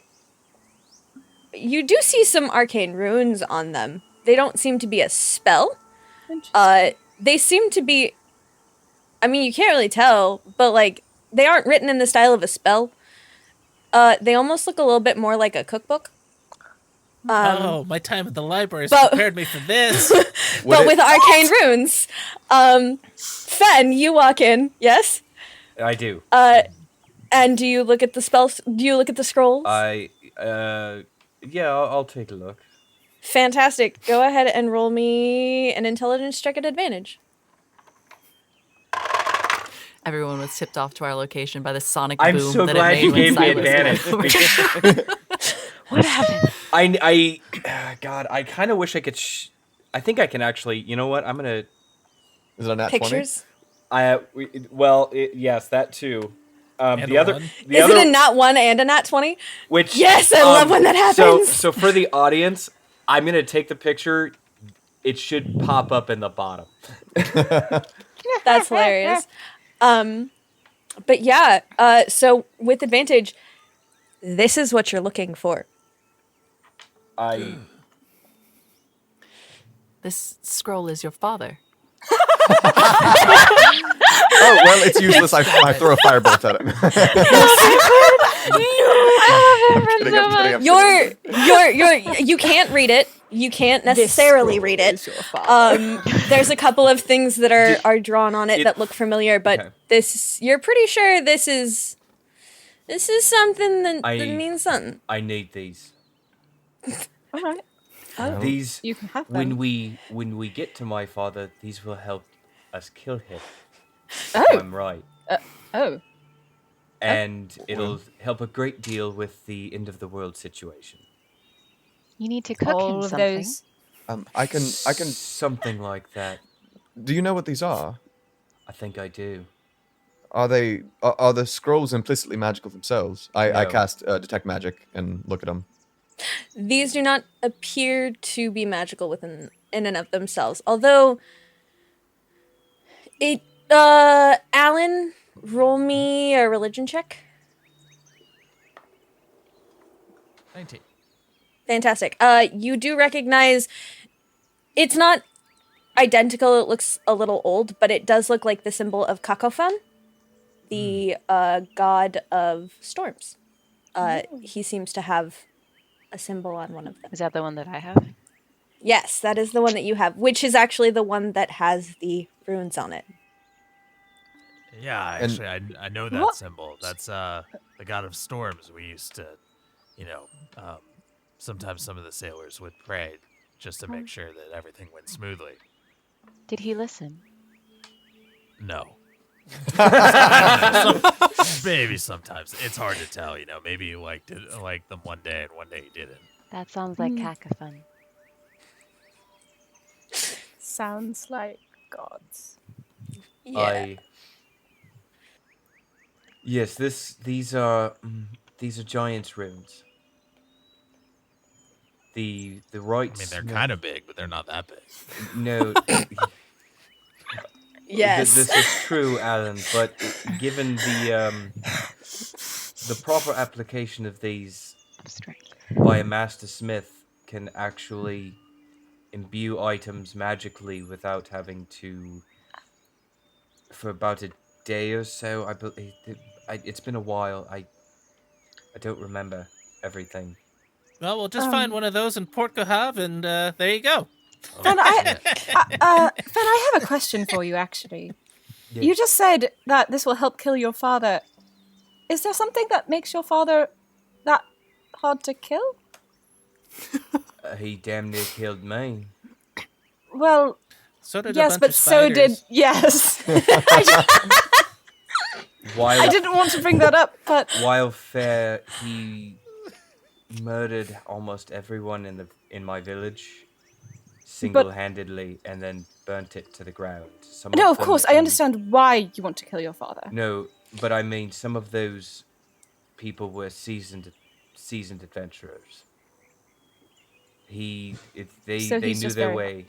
some arcane runes on them. They don't seem to be a spell. They seem to be, I mean, you can't really tell, but like they aren't written in the style of a spell. They almost look a little bit more like a cookbook. Oh, my time at the library has but- prepared me for this. But with arcane runes. Fen, you walk in, yes? I do. And do you look at the spells? Do you look at the scrolls? Yeah, I'll take a look. Fantastic. Go ahead and roll me an intelligence check at advantage. Everyone was tipped off to our location by the sonic I'm boom so that glad it you made when gave me Silus advantage. What happened? God, I kind of wish I could. I think I can actually. You know what? I'm gonna. Is it a nat 20? Pictures? Yes, that too. And The a other, one. the Is other, it a nat 1 and a nat 20? which Yes, I love when that happens. So for the audience, I'm gonna take the picture. It should pop up in the bottom. That's hilarious. But yeah, so with advantage, this is what you're looking for. This scroll is your father. Oh, well, it's useless. I throw a firebolt at him. Kidding, I'm kidding. You can't read it. You can't necessarily read it. There's a couple of things that are drawn on it that look familiar, but Okay. this, you're pretty sure this is something that means something. I need these. All right. These. You can have them. When we get to my father, these will help us kill him. Oh. If I'm right. Oh. And it'll help a great deal with the end of the world situation. You need to cook All him of something. those. I can. Something like that. Do you know what these are? I think I do. Are the scrolls implicitly magical themselves? I No. cast detect magic and look at them. These do not appear to be magical in and of themselves. Although Alin, roll me a religion check. 19. Fantastic. You do recognize it's not identical, it looks a little old, but it does look like the symbol of Kakofan, the god of storms. He seems to have a symbol on one of them. Is that the one that I have? Yes, that is the one that you have, which is actually the one that has the runes on it. Yeah, actually, I know that symbol. That's the god of storms. We used to, sometimes some of the sailors would pray just to make sure that everything went smoothly. Did he listen? No. Maybe sometimes. It's hard to tell, Maybe you liked them one day and one day you didn't. That sounds like cacophony. Sounds like gods. Yeah. Yes, these are giant's runes. The right. I mean, they're kind of big, but they're not that big. No. Yes. This is true, Alan. But given the proper application of these by a master smith can actually imbue items magically without having to. For about a day or so, I believe it's been a while. I don't remember everything. Well, we'll just find one of those in Port Kohav, and there you go. Fen, I have a question for you, actually. Yeah. You just said that this will help kill your father. Is there something that makes your father that hard to kill? He damn near killed me. Well, So did a yes, bunch but of so did... spiders. Yes. While, I didn't want to bring that up, but... while fair, he murdered almost everyone in my village single-handedly and then burnt it to the ground. No, of course, I understand why you want to kill your father. No, but I mean, some of those people were seasoned adventurers. They So they he's knew just their very- way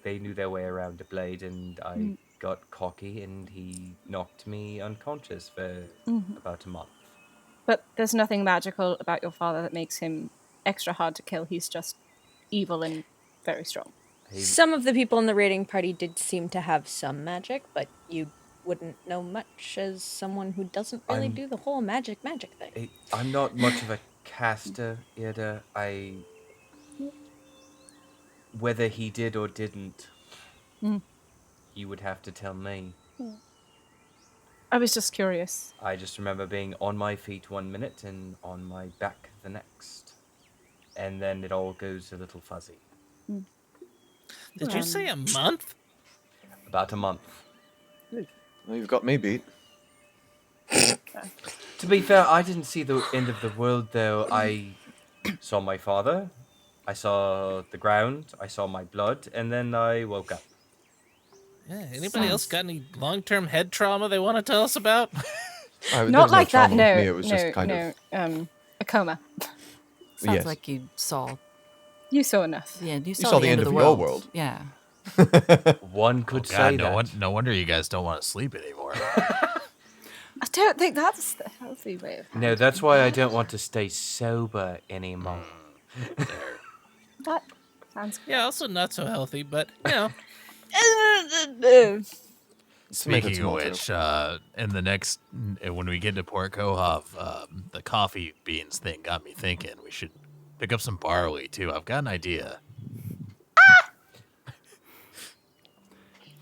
they knew their way around the blade, and I got cocky, and he knocked me unconscious for about a month. But there's nothing magical about your father that makes him extra hard to kill. He's just evil and very strong. Some of the people in the raiding party did seem to have some magic, but you wouldn't know much as someone who doesn't really I'm- do the whole magic thing. I'm not much of a caster, Irde. Whether he did or didn't, you would have to tell me. I was just curious. I just remember being on my feet 1 minute and on my back the next. And then it all goes a little fuzzy. Did you say a month? About a month. Well, you've got me beat. To be fair, I didn't see the end of the world, though. I saw my father, I saw the ground, I saw my blood, and then I woke up. Yeah. Anybody else got any long-term head trauma they want to tell us about? There was Not no like that. trauma No, with me, it was just kind no. of... A coma. Sounds Yes. like you saw. You saw enough. Yeah, you saw the end of the your world. world. Yeah. One could God, say no, that. no wonder you guys don't want to sleep anymore. I don't think that's the healthy way of. No, that's why I don't want to stay sober anymore. That sounds. Yeah, also not so healthy, but you know. Speaking of which, in the next, when we get to Port Kohav, the coffee beans thing got me thinking we should pick up some barley too. I've got an idea.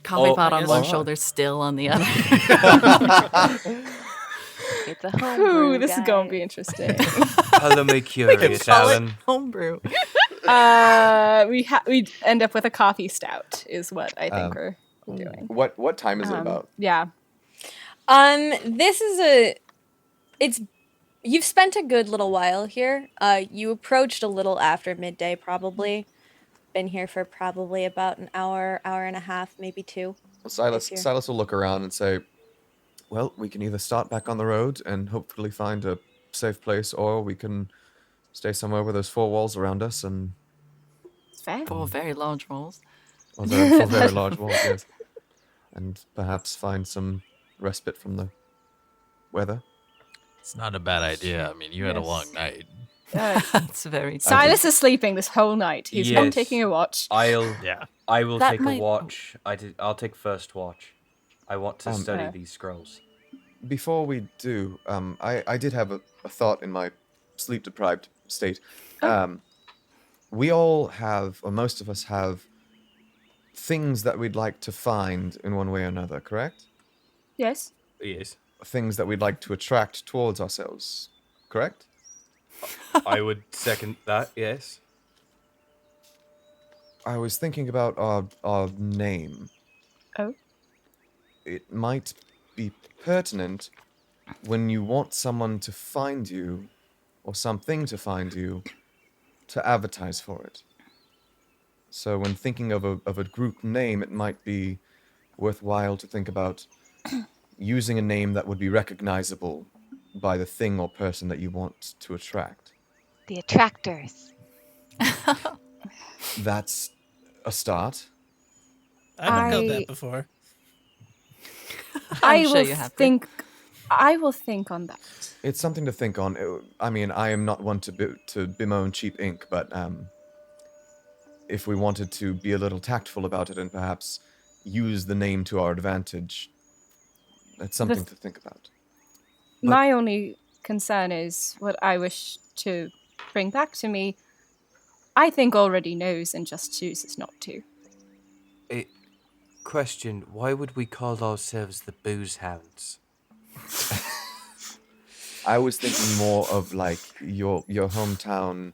Coffee Oh, pot on yes. one Alright. shoulder, still on the other. It's a homebrew, Ooh, this is going to be guys. interesting. Color me curious, Call it Alan. homebrew. We end up with a coffee stout, is what I think we're doing. What time is it about? Yeah. This is you've spent a good little while here. You approached a little after midday, probably. Been here for probably about an hour and a half, maybe 2. Well, Silas here. Silas will look around and say, well, we can either start back on the road and hopefully find a safe place, or we can stay somewhere where there's 4 walls around us and... It's fair. 4 very large walls. Or there are 4 very large walls, yes. And perhaps find some respite from the weather. It's not a bad idea. I mean, you had a Yes. long night. That's very. Silas is sleeping this whole night. He's not Yes. taking a watch. I will That take might- a watch. I'll take first watch. I want to study Yeah. these scrolls. Before we do, I did have a thought in my sleep-deprived state. We all have, or most of us have, things that we'd like to find in one way or another, correct? Yes. Yes. Things that we'd like to attract towards ourselves, correct? I would second that, yes. I was thinking about our name. Oh. It might be pertinent when you want someone to find you, or something to find you, to advertise for it. So when thinking of a group name, it might be worthwhile to think about using a name that would be recognizable by the thing or person that you want to attract. The attractors. That's a start. I've echoed I- that before. I sure will you have to. think. I will think on that. It's something to think on. I mean, I am not one to bemoan cheap ink, but if we wanted to be a little tactful about it and perhaps use the name to our advantage, that's something to think about. My only concern is what I wish to bring back to me. I think already knows and just chooses not to. Question, why would we call ourselves the Booze Hounds? I was thinking more of like your hometown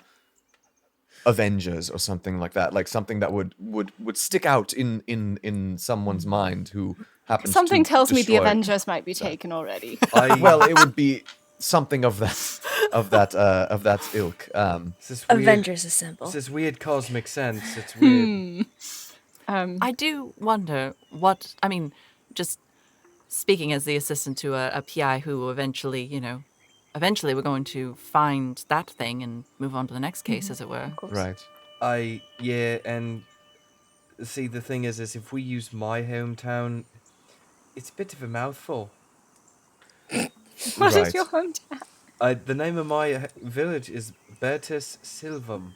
Avengers or something like that, like something that would stick out in someone's mind who happens Something to tells me the destroy- Avengers might be taken already. Well, it would be something of that ilk. It's this weird, Avengers Assemble. It's this weird cosmic sense. It's weird. I do wonder what. I mean, just speaking as the assistant to a PI who eventually we're going to find that thing and move on to the next case, as it were. Right. And see, the thing is if we use my hometown, it's a bit of a mouthful. What is Right. your hometown? The name of my village is Bertus Silvum.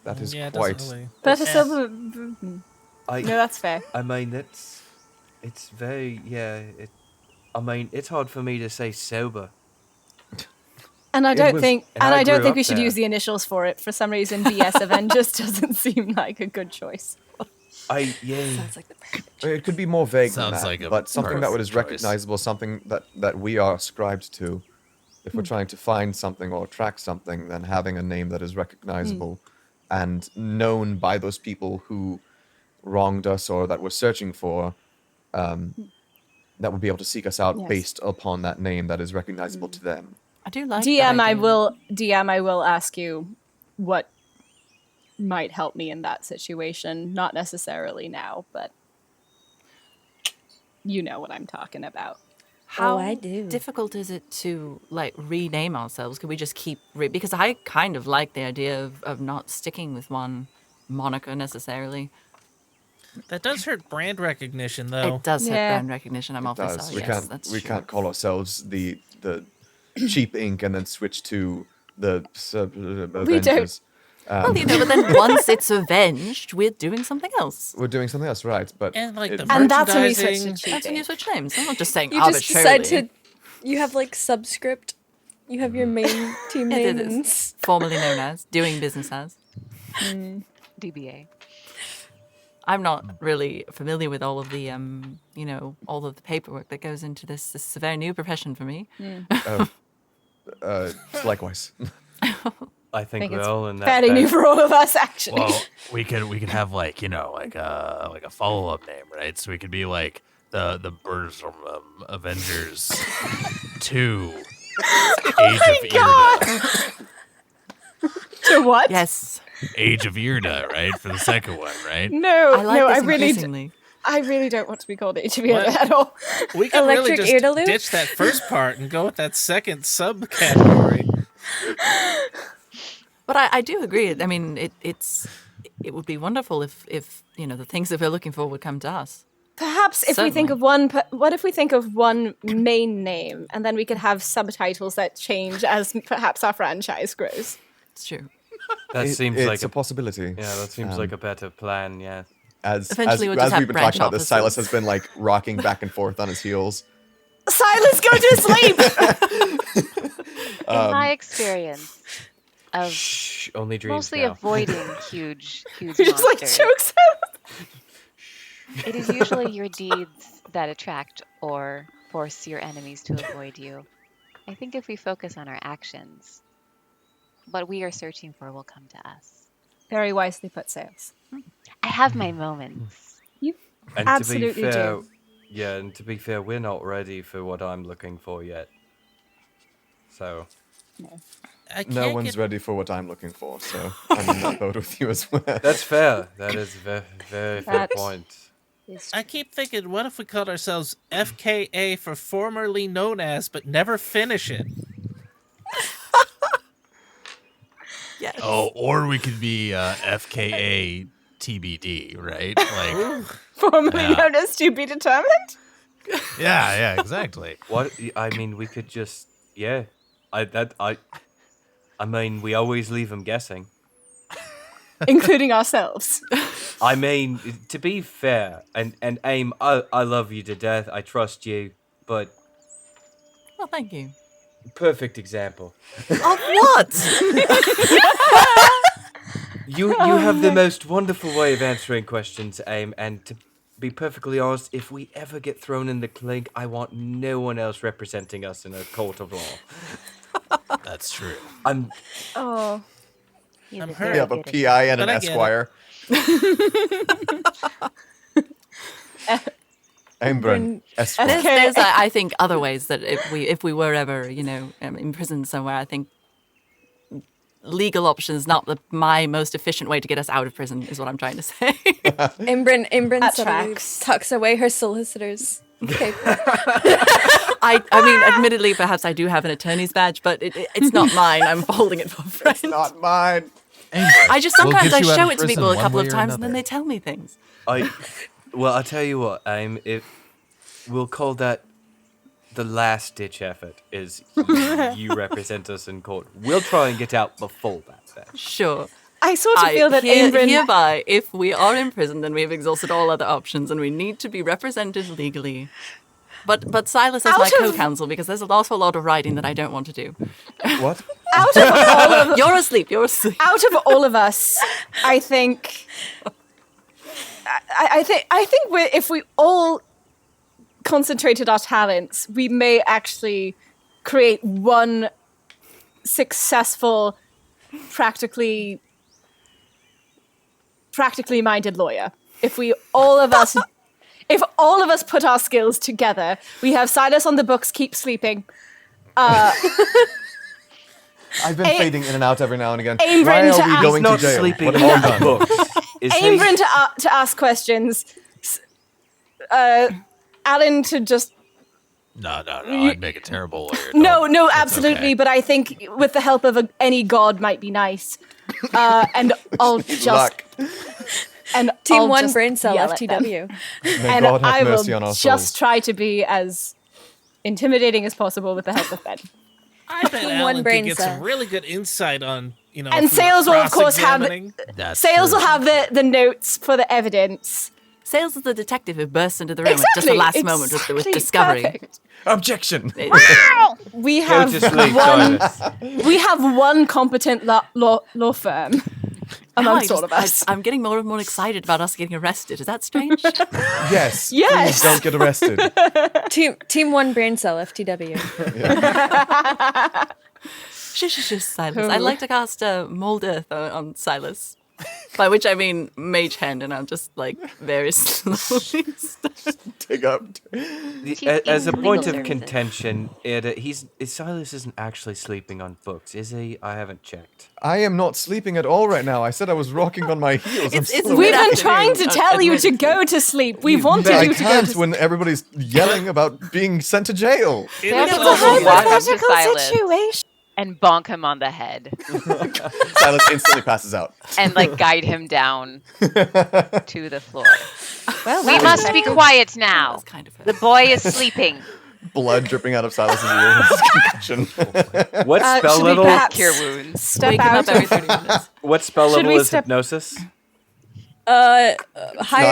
That is Yeah, it quite. doesn't really. That's a Eh. silver. I No, that's fair. I mean it's very it's hard for me to say sober. And I It don't was- think, and and I I don't grew think up we should there. use the initials for it. For some reason, BS Avengers doesn't seem like a good choice. Sounds like the perfect. It could be more vague than Sounds that, like a but something that perfect is choice. recognizable, something that we are ascribed to. If we're trying to find something or track something, then having a name that is recognizable and known by those people who wronged us or that we're searching for, that would be able to seek us out Yes. based upon that name that is recognizable to them. I do like DM, that I idea. will ask you what might help me in that situation. Not necessarily now, but you know what I'm talking about. How I do. difficult is it to like rename ourselves? Could we just keep because I kind of like the idea of not sticking with one moniker necessarily. That does hurt brand recognition, though. It does hurt Yeah. brand recognition. I'm awfully Does. sorry. Yes, that's we true. can't call ourselves the cheap ink and then switch to the Avengers. Well, but then once it's avenged, we're doing something else. We're doing something else, right? But And like the And that's when we switch merchandising. to That's when you cheating. switch names. I'm not just saying You just decide arbitrarily. to. You have like subscript. You have your main team It name. is. and Formerly known as, doing business as. DBA. I'm not really familiar with all of the, all of the paperwork that goes into this. This is a very new profession for me. likewise. I think think we're it's all in that. Fairly new for all of us, actually. Well, we could have like a follow up name, right? So we could be like the Birds from Avengers 2 Age of Irde. To what? Yes. Age of Irde, right? For the second one, right? No, I like no, this I really, increasingly. I really don't want to be called HB What? at all. We can really Electric just Irde ditch that first part and go with that second subcategory. But I do agree. I mean, it would be wonderful if the things that we're looking for would come to us. Perhaps if we think Certainly. of one, what if we think of one main name, and then we could have subtitles that change as perhaps our franchise grows. It's true. That seems it's like a possibility. yeah, that seems like a better plan. Yeah. As Eventually we'll just as have we've been branch talking about this, Silas offices. has been like rocking back and forth on his heels. Silas, go to sleep. In my experience of Shh, only dreams mostly now. avoiding huge He just like monsters, chokes out. it is usually your deeds that attract or force your enemies to avoid you. I think if we focus on our actions, what we are searching for will come to us. Very wisely put, Sales. I have my moments. And Absolutely to be fair, do. yeah, and to be fair, we're not ready for what I'm looking for yet. So I No can't one's get- ready for what I'm looking for, so I'm in that boat with you as well. that's fair. That is a very, very fair That- point. I keep thinking, what if we called ourselves FKA for formerly known as, but never finish it? Yes. Oh, or we could be FKA TBD, right? Like, Formerly Yeah. known as to be determined. yeah, exactly. What I mean, we could just I mean, we always leave them guessing. Including ourselves. I mean, to be fair, and Aim, I love you to death. I trust you, but Well, thank you. perfect example. Of what? You have the most wonderful way of answering questions, Aim, and to be perfectly honest, if we ever get thrown in the clink, I want no one else representing us in a court of law. That's true. I'm Oh. He's I'm a hurt. very We have a good at PI and an But I get it. Esquire. Aym'Bryn, Esquire. There's I think, other ways that if we were ever, imprisoned somewhere, I think legal options not my most efficient way to get us out of prison is what I'm trying to say. Aym'Bryn That suddenly tracks. tucks away her solicitor's paper. I mean, admittedly, perhaps I do have an attorney's badge, but it's not mine. I'm holding it for a friend. Not mine. I just sometimes get I you out show of it to prison people a one couple way of or times and then another. they tell me things. I'll tell you what, we'll call that the last ditch effort. Is you represent us in court. We'll try and get out before that. Then. Sure. I sort of feel that Aym'Bryn... Hereby, if we are imprisoned, then we've exhausted all other options and we need to be represented legally. But Silas is my co-counsel because there's an awful lot of writing that I don't want to do. What? Out of all of You're asleep. out of all of us, I think if we all concentrated our talents, we may actually create one successful, practically minded lawyer. If all of us put our skills together, we have Silas on the books, keep sleeping. I've been fading in and out every now and again. Aym'Bryn Why to are we ask- going He's to not jail? sleeping What on have I the done? books. Is he? Aym'Bryn to ask questions. Alin to just No. I'd make a terrible lawyer. no, That's absolutely. okay. But I think with the help of any god might be nice. And I'll just Luck. and Team I'll one just brain cell yell at them. FTW. May And God have I will mercy on our just souls. try to be as intimidating as possible with the help of Ben. I bet One Alan brain could get cell. some really good insight on, And if we were Sales will, of course, have cross-examining. That's Sales true. will have the notes for the evidence. Sales is the detective who bursts into the room at just the last moment with Exactly, discovery. perfect. Objection. We Go have to sleep, one. Silas. We have one competent law firm amongst all of us. I'm getting more and more excited about us getting arrested. Is that strange? Yes. Yes. Please don't get arrested. Team one brain cell FTW. Shush, Silas. I'd like to cast Mold Earth on Silas. By which I mean Mage Hand, and I'm just like very slowly. Dig up. As a Legal point of services. contention, Irde, Silas isn't actually sleeping on books, is he? I haven't checked. I am not sleeping at all right now. I said I was rocking on my heels. I'm It's still We've awake. been trying to tell you to go to sleep. We wanted But I you to go can't to sleep. when everybody's yelling about being sent to jail. It Sales is will also walk up to Hypothetical Silas situation. and bonk him on the head Silas instantly passes out. and like guide him down to the floor. Well, We must be quiet now. That's kind of The boy is sleeping. Blood dripping out of Silas's ears. Concussion. What spell should we level? perhaps Cure wounds. step Wake him out up every of 30 minutes. What spell Should level we is step- hypnosis? higher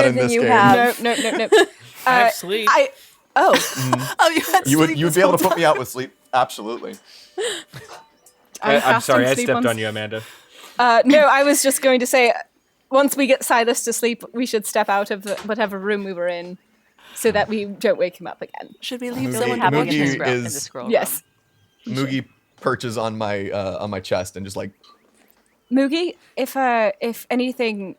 in than this you game. have. No. I have sleep. Oh, you had You would sleep you'd this be able whole to put time. me out with sleep. Absolutely. I'm sorry, I sleep stepped on on you, Amanda. No, I was just going to say, once we get Silas to sleep, we should step out of whatever room we were in, so that we don't wake him up again. Should we leave Moogie- someone Have to him walk in Moogie the in? is- scroll Yes, room. Moogie perches on my chest and just like Moogie. If any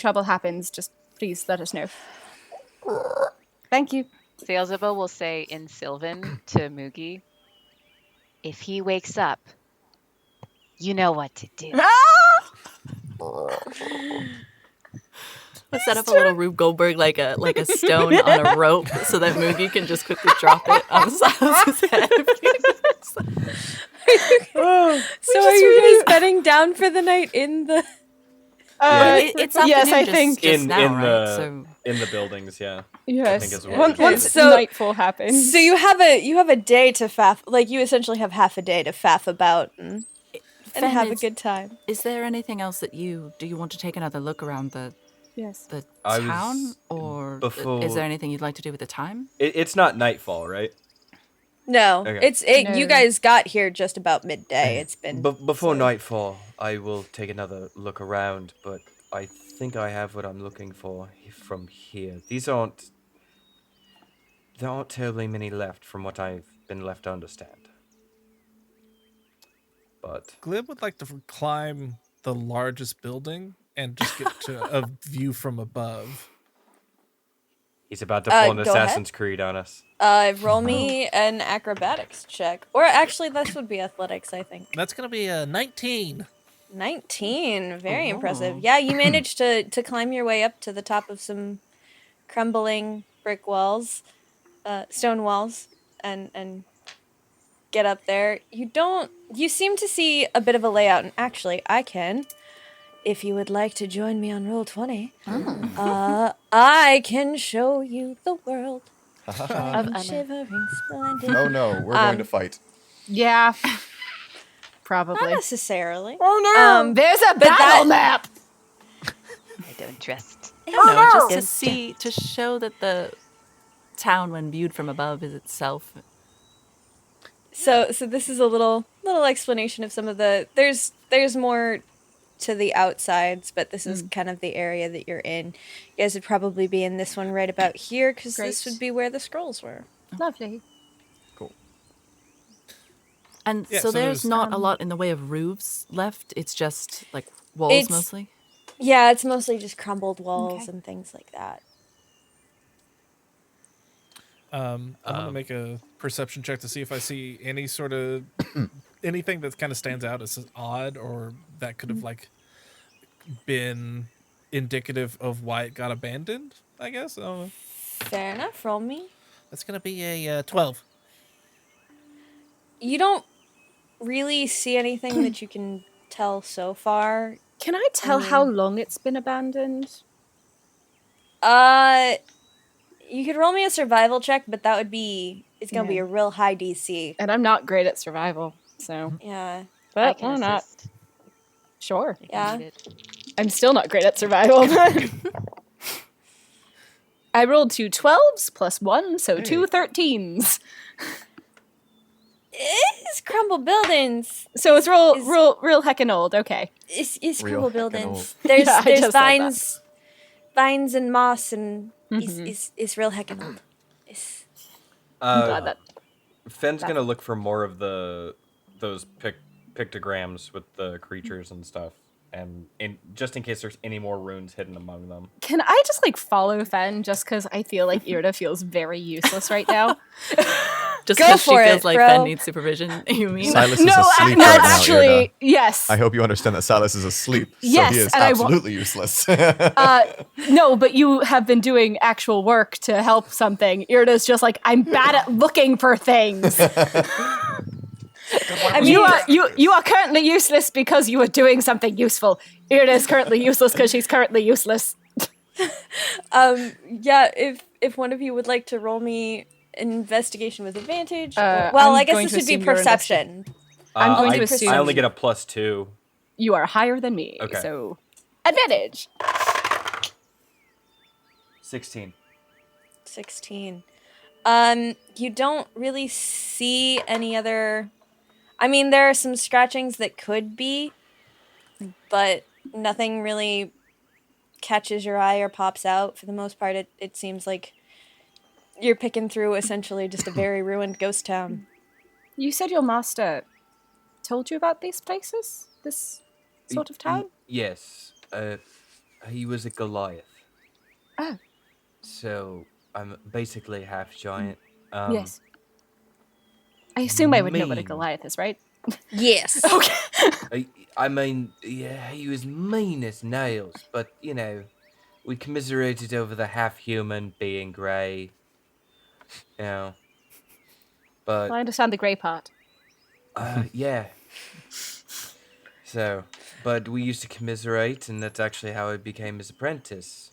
trouble happens, just please let us know. Thank you. Sailsaba will say in Sylvan to Moogie, if he wakes up, you know what to do. We'll set up a little Rube Goldberg like a stone on a rope so that Moogie can just quickly drop it on Silas's head. So are you guys bedding down for the night in the? It's afternoon Yes, I just, think- just In now, in right? the So in the buildings, yeah. Yes. think as well. Once So- nightfall happens. So you have a day to faff. Like you essentially have half a day to faff about and Fen, have a is- good time. Is there anything else that do you want to take another look around the yes. I was- town, or before- is there anything you'd like to do with the time? It's not nightfall, right? No, Okay. You No. guys got here just about midday. It's been Before so- nightfall, I will take another look around, but I think I have what I'm looking for from here. There aren't terribly many left from what I've been left to understand. But Glib would like to climb the largest building and just get to a view from above. he's about to pull an go ahead. Assassin's Creed on us. Roll me an acrobatics check, or actually, this would be athletics. I think That's gonna be a 19. 19. Very impressive. Oh. Yeah, you managed to climb your way up to the top of some crumbling brick walls, stone walls, and get up there. You don't you seem to see a bit of a layout, and actually, I can, if you would like to join me on Roll20, I can show you the world. Of Shining, Unna. shivering, splendid. Oh no, we're going to fight. Yeah. Not Probably. necessarily. Oh no! There's a battle map! I don't trust. No, just to Don't see, to show that the town, when viewed from above, is itself. So this is a little explanation of some of the. There's more to the outsides, but this is kind of the area that you're in. You guys would probably be in this one right about here, because this Great. would be where the scrolls were. Lovely. Cool. And Yeah, so so there's there's, not a lot in the way of roofs left. It's just like walls It's- mostly. Yeah, it's mostly just crumbled walls Okay. and things like that. I want to make a perception check to see if I see any sort of anything that kind of stands out as odd or that could have like been indicative of why it got abandoned. I guess. I don't know. Fair enough. Roll me. That's gonna be a 12. You don't really see anything that you can tell so far. Can I tell how long it's been abandoned? You could roll me a survival check, but that would be it's gonna be Yeah. a real high DC. And I'm not great at survival, so. Yeah, I But can why not? assist. Sure. if Yeah. needed. I'm still not great at survival. I rolled 2 12s plus 1, so 2 13s. it's crumble buildings. So it's real heckin' old. Okay. It's Real crumble heckin' buildings. old. There's Yeah, I there's just said vines and moss and it's real heckin' old. It's, I'm glad that. Fenn's gonna look for more of those pictograms with the creatures and stuff, and just in case there's any more runes hidden among them. Can I just like follow Fen just because I feel like Irde feels very useless right now? Just Go because she for feels it, like bro. Fen needs supervision. You mean? Silas is No, asleep no, right now, actually, Irde. yes. I hope you understand that Silas is asleep, so Yes, he is and I wa- absolutely useless. No, but you have been doing actual work to help something. Irde's just like, I'm bad at looking for things. I mean, You are currently useless because you are doing something useful. Irde is currently useless because she's currently useless. yeah. If one of you would like to roll me an investigation with advantage, I'm I guess going this to would be assume you're perception. I'm going to assume I only get a +2. you are higher than me, Okay. so advantage. 16. 16. You don't really see any other. I mean, there are some scratchings that could be, but nothing really catches your eye or pops out. For the most part, it seems like you're picking through essentially just a very ruined ghost town. You said your master told you about these places? This sort of town? Yes. He was a Goliath. Oh. So I'm basically half giant. Yes. I assume I would know what a mean. Goliath is, right? Yes. Okay. I mean, yeah, he was mean as nails, but you know, we commiserated over the half-human being grey. You know, but I understand the grey part. yeah. So, but we used to commiserate, and that's actually how I became his apprentice.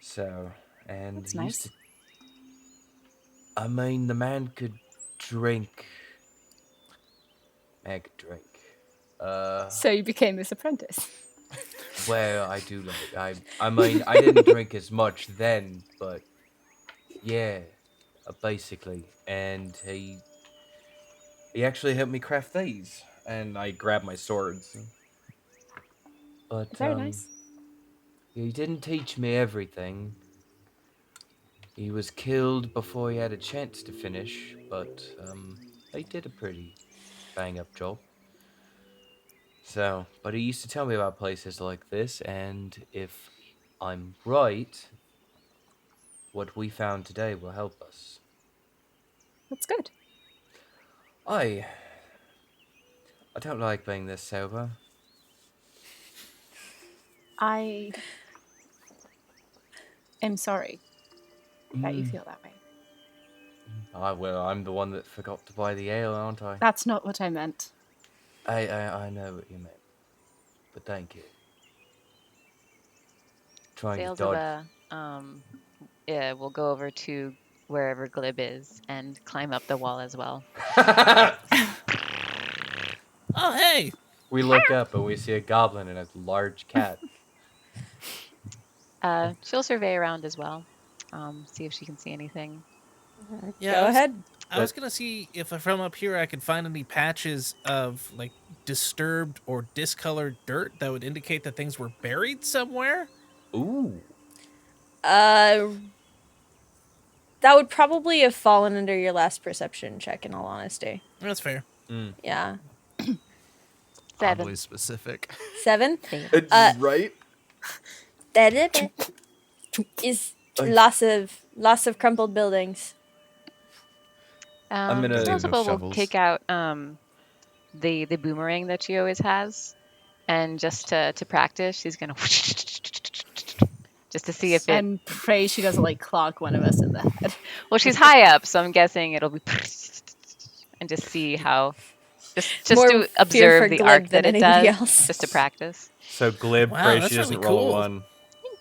So, and That's he used nice. to. I mean, the man could drink. Meg drink. So you became his apprentice. Well, I do like it. I mean, I didn't drink as much then, but yeah, basically. And he actually helped me craft these, and I grabbed my swords. But Very nice. he didn't teach me everything. He was killed before he had a chance to finish, but he did a pretty bang-up job. So, but he used to tell me about places like this, and if I'm right, what we found today will help us. That's good. I don't like being this sober. I am sorry that you feel that way. Well, I'm the one that forgot to buy the ale, aren't I? That's not what I meant. I know what you meant, but thank you. Trying to dodge. Sailsaba, yeah, we'll go over to wherever Glib is and climb up the wall as well. Oh, hey. We look up and we see a goblin and a large cat. She'll survey around as well, see if she can see anything. Yeah, Go ahead. I was gonna see if from up here I could find any patches of like disturbed or discolored dirt that would indicate that things were buried somewhere. Ooh. That would probably have fallen under your last perception check, in all honesty. That's fair. Yeah. 7. Oddly specific. 7? Right? That is lots of crumpled buildings. I'm gonna- Sailsaba will shovels. take out the boomerang that she always has, and just to practice, she's gonna just to see if it. And pray she doesn't like clock one of us in the head. Well, she's high up, so I'm guessing it'll be and just see how. Just More to fear for observe the Glib arc than that it anybody does, else. just to practice. So Glib, Wow, pray that's she doesn't really roll cool. a 1.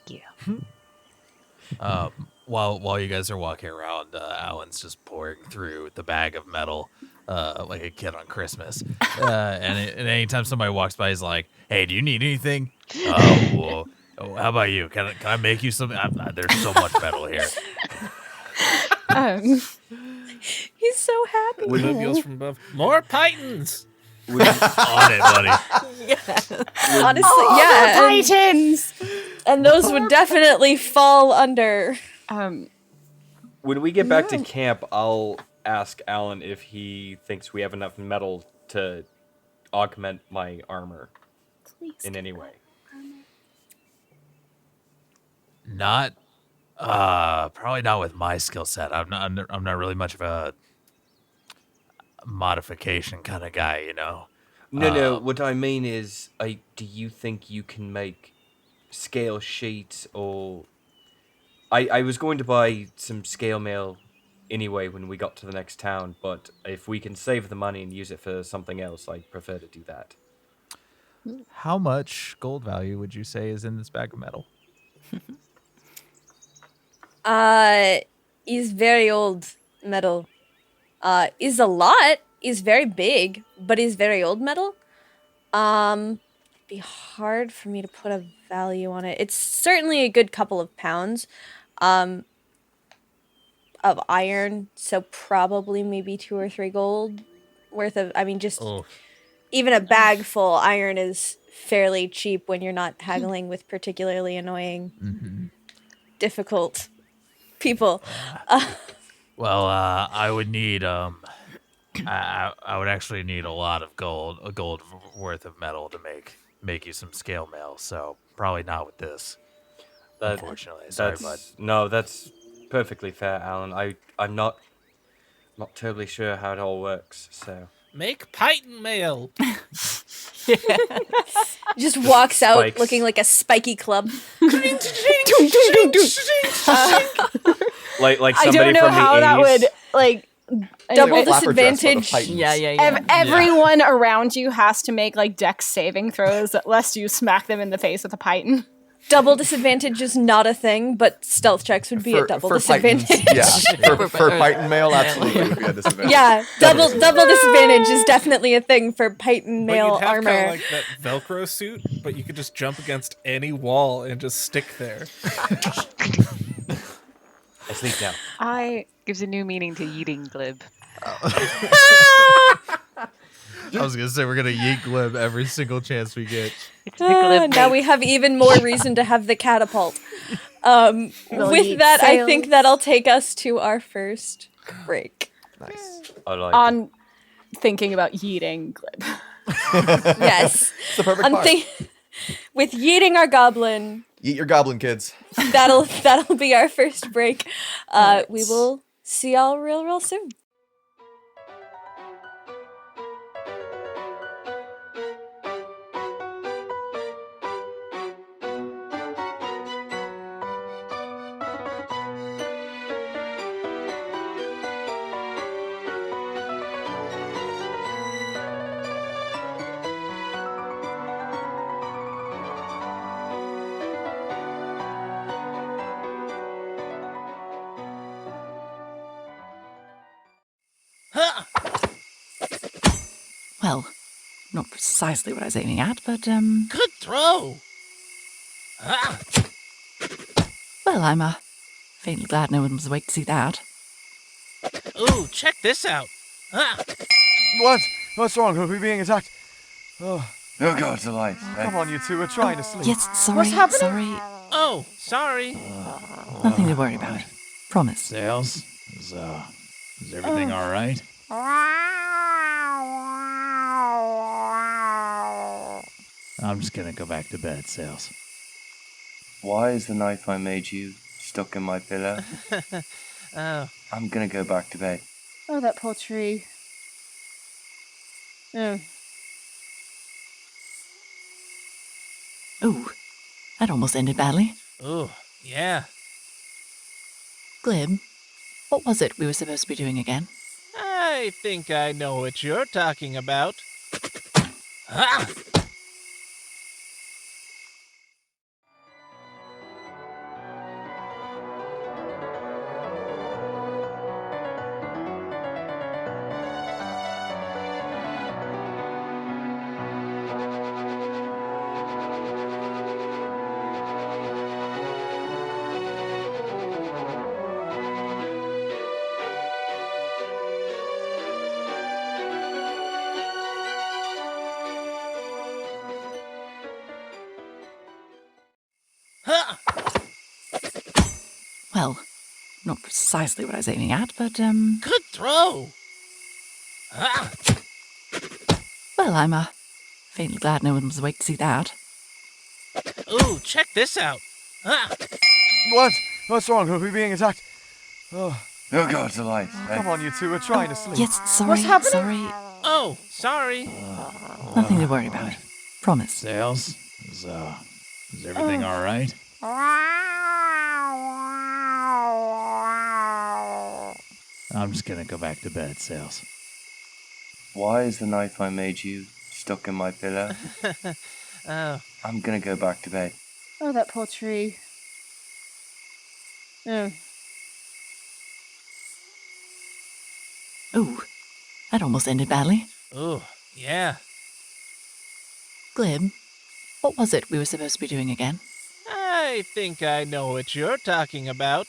Thank you. While you guys are walking around, Alan's just pouring through the bag of metal like a kid on Christmas. And anytime somebody walks by, he's like, "Hey, do you need anything? Oh, how about you? Can I make you something? There's so much metal here." He's so happy. Glib yells from above, "More pythons!" On it, buddy. Honestly, yeah. Titans! And those would definitely fall under. When we get back to camp, I'll ask Alan if he thinks we have enough metal to augment my armor in any way. Not, probably not with my skill set. I'm not really much of a modification kind of guy, you know. No. What I mean is, do you think you can make scale sheets or? I was going to buy some scale mail anyway when we got to the next town, but if we can save the money and use it for something else, I prefer to do that. How much gold value would you say is in this bag of metal? Is very old metal. Is a lot. Is very big, but is very old metal. Be hard for me to put a value on it. It's certainly a good couple of pounds. Of iron, so probably maybe 2 or 3 gold worth of. I mean, just even a bag full iron is fairly cheap when you're not haggling with particularly annoying, difficult people. Well, I would need I would actually need a lot of a gold worth of metal to make you some scale mail. So probably not with this. Unfortunately, sorry, bud. No, that's perfectly fair, Alan. I'm not terribly sure how it all works, so. Make python mail. Just walks out spikes. looking like a spiky club. Like I somebody don't know from how the that 80s. would, like... Double anyway, Flapper dress for the disadvantage. Titans. Yeah. everyone around you has to make, like, dex saving throws lest you smack them in the face with a python. Double disadvantage is not a thing, but stealth checks would be a double Pythons, disadvantage. yeah. For Python mail, absolutely would be a disadvantage. Yeah, double disadvantage is definitely a thing for Python But mail you'd have armor. kind of like that Velcro suit, but you could just jump against any wall and just stick there. I sleep now. Gives a new meaning to eating Glib. I was gonna say we're gonna yeet Glib every single chance we get. It's the Glib Now mate. we have even more reason to have the catapult. With eat that, I think sails. that'll take us to our first break. Nice. I like it. On thinking about yeeting Glib. Yes. It's the perfect part. With yeeting our goblin, Eat your goblin, kids. that'll be our first break. We will see y'all real soon. not precisely what I was aiming at, but, Good throw! well, I'm, faintly glad no one was awake to see that. Ooh, check this out! What? What's wrong? Are we being attacked? Oh God, alive. Come on, you two. We're trying to sleep. Yes, sorry, What's happening? sorry. Oh, sorry. Nothing to worry about. Promise. Sails, is everything all right? I'm just gonna go back to bed, Sails. Why is the knife I made you stuck in my pillow? Oh, I'm gonna go back to bed. Oh, that poor tree. Oh. Ooh, that almost ended badly. ooh, yeah. Glib, what was it we were supposed to be doing again? I think I know what you're talking about. Well, not precisely what I was aiming at, but, Good throw! well, I'm, faintly glad no one was awake to see that. Ooh, check this out! What? What's wrong? Are we being attacked? Oh God, alive. Come on, you two. We're trying to sleep. Yes, sorry, What's happening? sorry. Oh, sorry. Nothing to worry about. Promise. Sails, is everything all right? I'm just gonna go back to bed, Sails. Why is the knife I made you stuck in my pillow? Oh, I'm gonna go back to bed. Oh, that poor tree. Oh. Ooh, that almost ended badly. ooh, yeah. Glib, what was it we were supposed to be doing again? I think I know what you're talking about.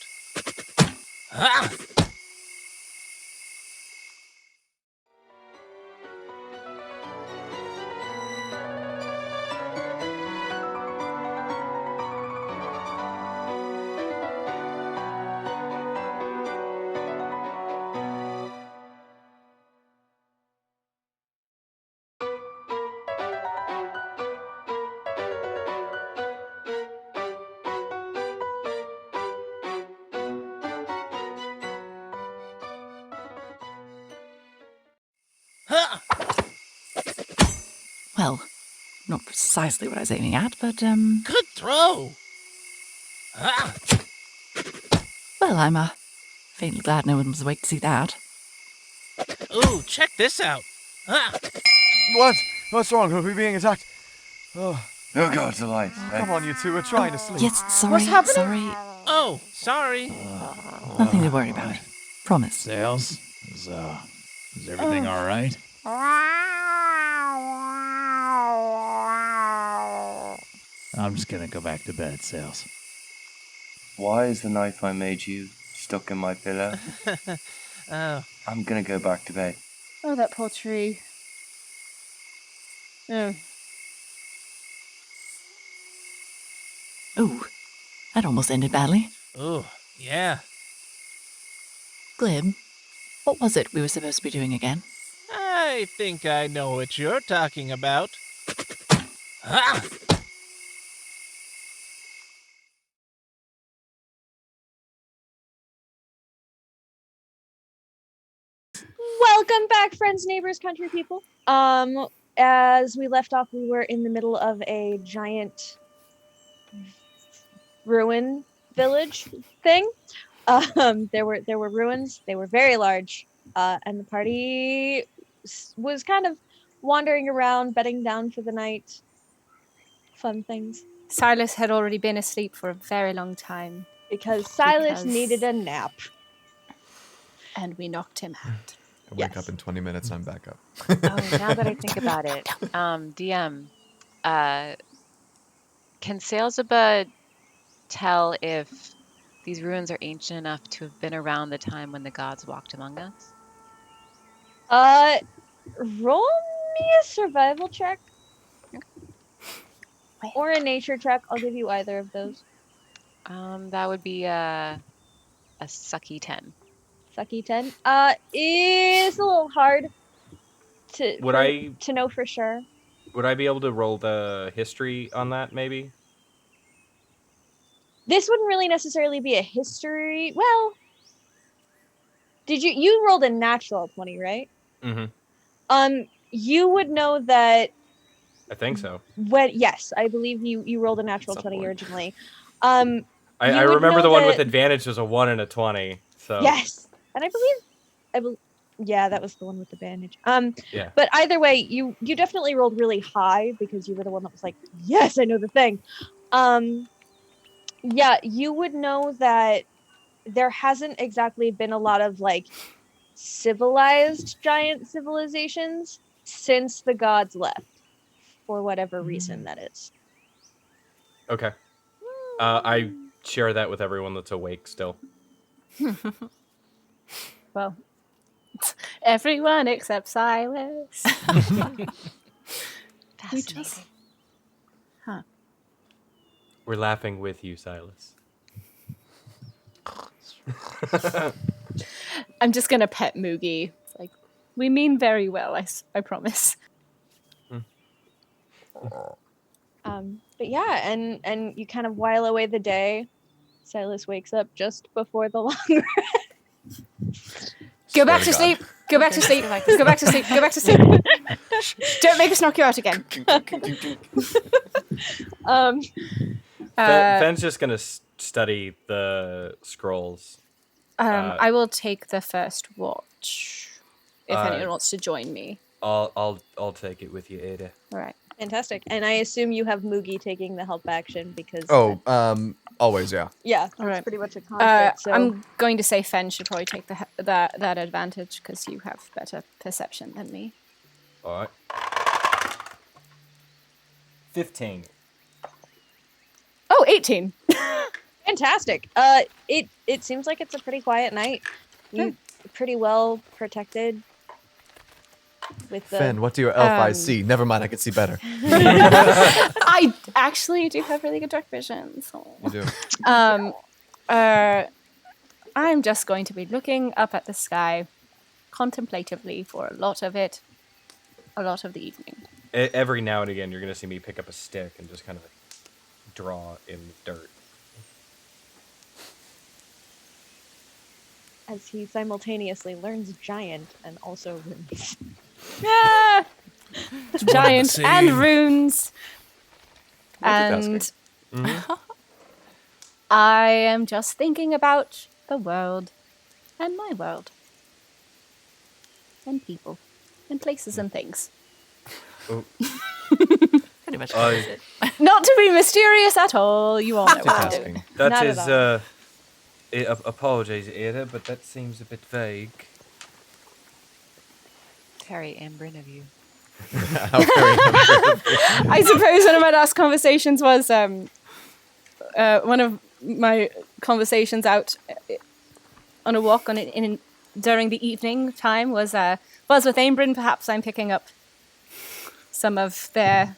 Well, not precisely what I was aiming at, but, Good throw! well, I'm, faintly glad no one was awake to see that. Ooh, check this out! What? What's wrong? Are we being attacked? Oh God, alive. Come on, you two. We're trying to sleep. Yes, sorry, What's happening? sorry. Oh, sorry. Nothing to worry about. Promise. Sails, is everything all right? I'm just gonna go back to bed, Sails. Why is the knife I made you stuck in my pillow? Oh, I'm gonna go back to bed. Oh, that poor tree. Oh. Ooh, that almost ended badly. ooh, yeah. Glib, what was it we were supposed to be doing again? I think I know what you're talking about. Welcome back, friends, neighbors, country people. As we left off, we were in the middle of a giant ruin village thing. There were ruins. They were very large, and the party was kind of wandering around, bedding down for the night. Fun things. Silas had already been asleep for a very long time, Because Silas Because- needed a nap. and we knocked him out. I wake Yes. up in 20 minutes, I'm back up. Oh, now that I think about it, DM, can Sailsaba tell if these ruins are ancient enough to have been around the time when the gods walked among us? Roll me a survival check. Or a nature check. I'll give you either of those. That would be a sucky 10. Sucky 10. It's a little hard to know for sure. Would I be able to roll the history on that, maybe? This wouldn't really necessarily be a history. Well, you rolled a natural 20, right? Mm-hmm. You would know that. I think so. Yes, I believe you rolled a natural 20 originally. I remember the one with advantage was a 1 and a 20. So yes, and I believe yeah, that was the one with advantage. Yeah. But either way, you definitely rolled really high because you were the one that was like, yes, I know the thing. Yeah, you would know that there hasn't exactly been a lot of like civilized giant civilizations since the gods left, for whatever reason that is. Okay. I share that with everyone that's awake still. Well, everyone except Silas. Fascinating. Huh. We're laughing with you, Silas. I'm just gonna pet Moogie. It's like, we mean very well, I promise. But yeah, and you kind of while away the day. Silas wakes up just before the long rest. Go back to sleep. Go back to sleep. Go back to sleep. Go back to sleep. Don't make us knock you out again. Fen's just gonna study the scrolls. I will take the first watch if anyone wants to join me. I'll take it with you, Irde. All right. Fantastic. And I assume you have Moogie taking the help action because always, yeah. Yeah, that's right. pretty much a conflict. So I'm going to say Fen should probably take that advantage because you have better perception than me. All right. 15. Oh, 18. Fantastic. It seems like it's a pretty quiet night. You pretty well protected. With the Fen, what do your elf eyes see? Never mind, I can see better. I actually do have really good dark vision. So. You do. I'm just going to be looking up at the sky contemplatively for a lot of the evening. Every now and again, you're going to see me pick up a stick and just kind of draw in the dirt. As he simultaneously learns giant and also runes. Yeah! Giant and runes. And I am just thinking about the world and my world. And people. And places and things. Oh. Pretty much covers it. Not to be mysterious at all. You all know what I'm doing. That Not is, at apologies, Irde, but that seems a bit vague. Very Aym'Bryn of you. I suppose one of my last conversations was one of my conversations out on a walk during the evening time was with Aym'Bryn. Perhaps I'm picking up some of their.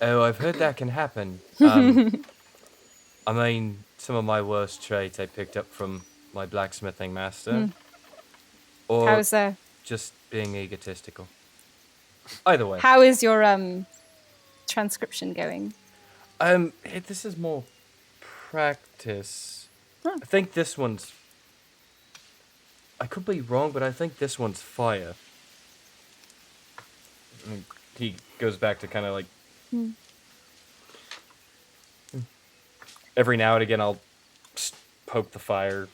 Oh, I've heard that can happen. I mean, some of my worst traits I picked up from my blacksmithing master. Or How's just being egotistical. Either way. How is your transcription going? This is more practice. Huh. I think this one's. I could be wrong, but I think this one's fire. And he goes back to kind of like. Every now and again, I'll poke the fire.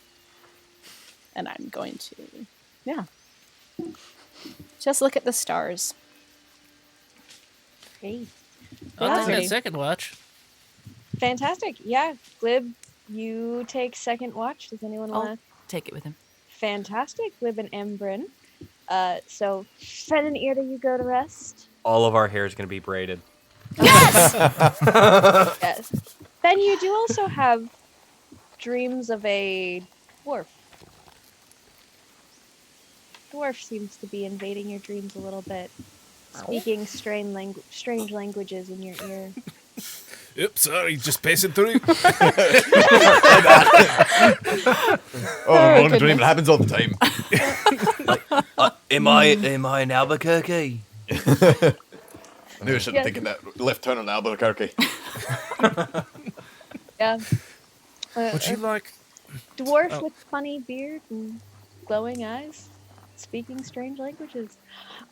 And I'm going to, just look at the stars. Great. I'll take Yeah. a second watch. Fantastic. Yeah. Glib, you take second watch. Does anyone want I'll take it with him. Fantastic. Glib and Aym'Bryn. So, Fen and Irde, you go to rest. All of our hair is going to be braided. Yes! Yes. Fen, you do also have dreams of a dwarf. Dwarf seems to be invading your dreams a little bit, speaking strange languages in your ear. Oops, sorry, just passing through. One dream. It happens all the time. Am I in Albuquerque? I knew I shouldn't think of that left turn on Albuquerque. Yeah. Would you like... Dwarf with funny beard and glowing eyes, speaking strange languages.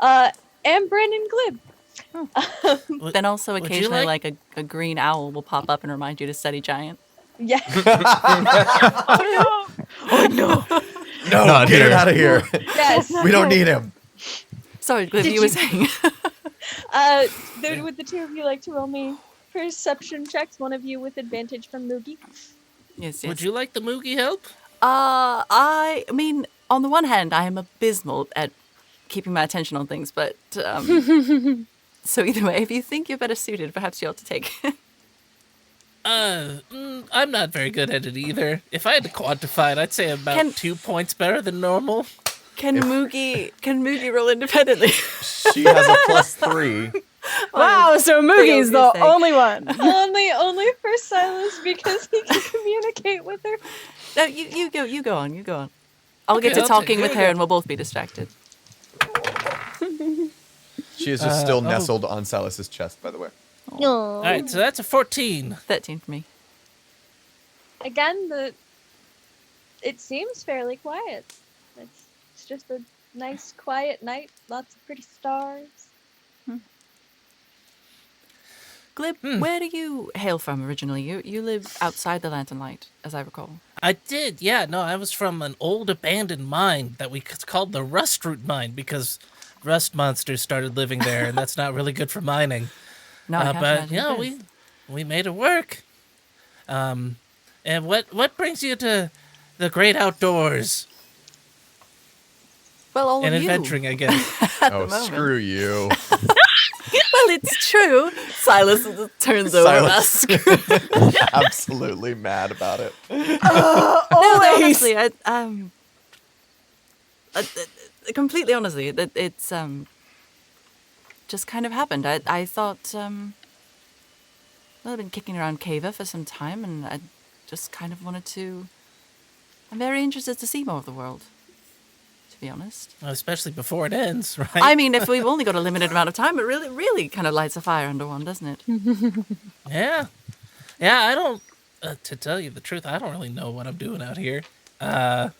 Aym'Bryn and Glib. Then also would you occasionally, like a green owl will pop up and remind you to study giant. Yeah. Oh no! No, Not get here. it out of here. Yes. We don't need him. Sorry, Glib, Did you were you- saying. Would the two of you like to roll me perception checks? One of you with advantage from Moogie. Yes, yes. Would you like the Moogie help? I mean, on the one hand, I am abysmal at keeping my attention on things, but so either way, if you think you're better suited, perhaps you ought to take it. I'm not very good at it either. If I had to quantify it, I'd say about 2 points better than normal. Can Moogie roll independently? She has a +3. Wow, so Moogie's the thing. only one. only for Silus because he can communicate with her. No, you go on. I'll get Okay, to I'll talking take with it. her and we'll both be distracted. She is just still nestled on Silas's chest, by the way. All right, so that's a 14. 13 for me. Again, it seems fairly quiet. It's just a nice, quiet night. Lots of pretty stars. Glib, where do you hail from originally? You live outside the Lantern Light, as I recall. I did, yeah. No, I was from an old abandoned mine that we called the Rust Root Mine because rust monsters started living there, and that's not really good for mining. No, I can't but imagine yeah, it is. we made it work. And what brings you to the great outdoors Well, all and of you. adventuring, I guess? Oh, moment. screw you. Well, it's true. Silas turns over Silas. us. Absolutely mad about it. No, honestly, completely honestly, it's just kind of happened. I thought, well, I've been kicking around Cava for some time, and I just kind of wanted to. I'm very interested to see more of the world, to be honest. Well, especially before it ends, right? I mean, if we've only got a limited amount of time, it really kind of lights a fire under one, doesn't it? Yeah. I don't. To tell you the truth, I don't really know what I'm doing out here. But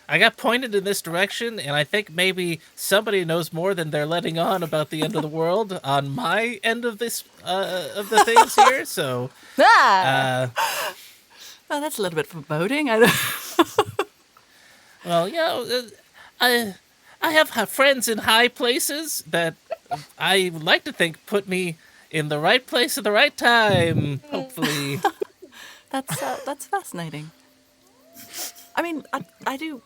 I got pointed in this direction, and I think maybe somebody knows more than they're letting on about the end of the world on my end of this of the things here. So, Well, that's a little bit foreboding. I don't. well, I have friends in high places that I would like to think put me in the right place at the right time. Hopefully, That's fascinating. I mean, I do.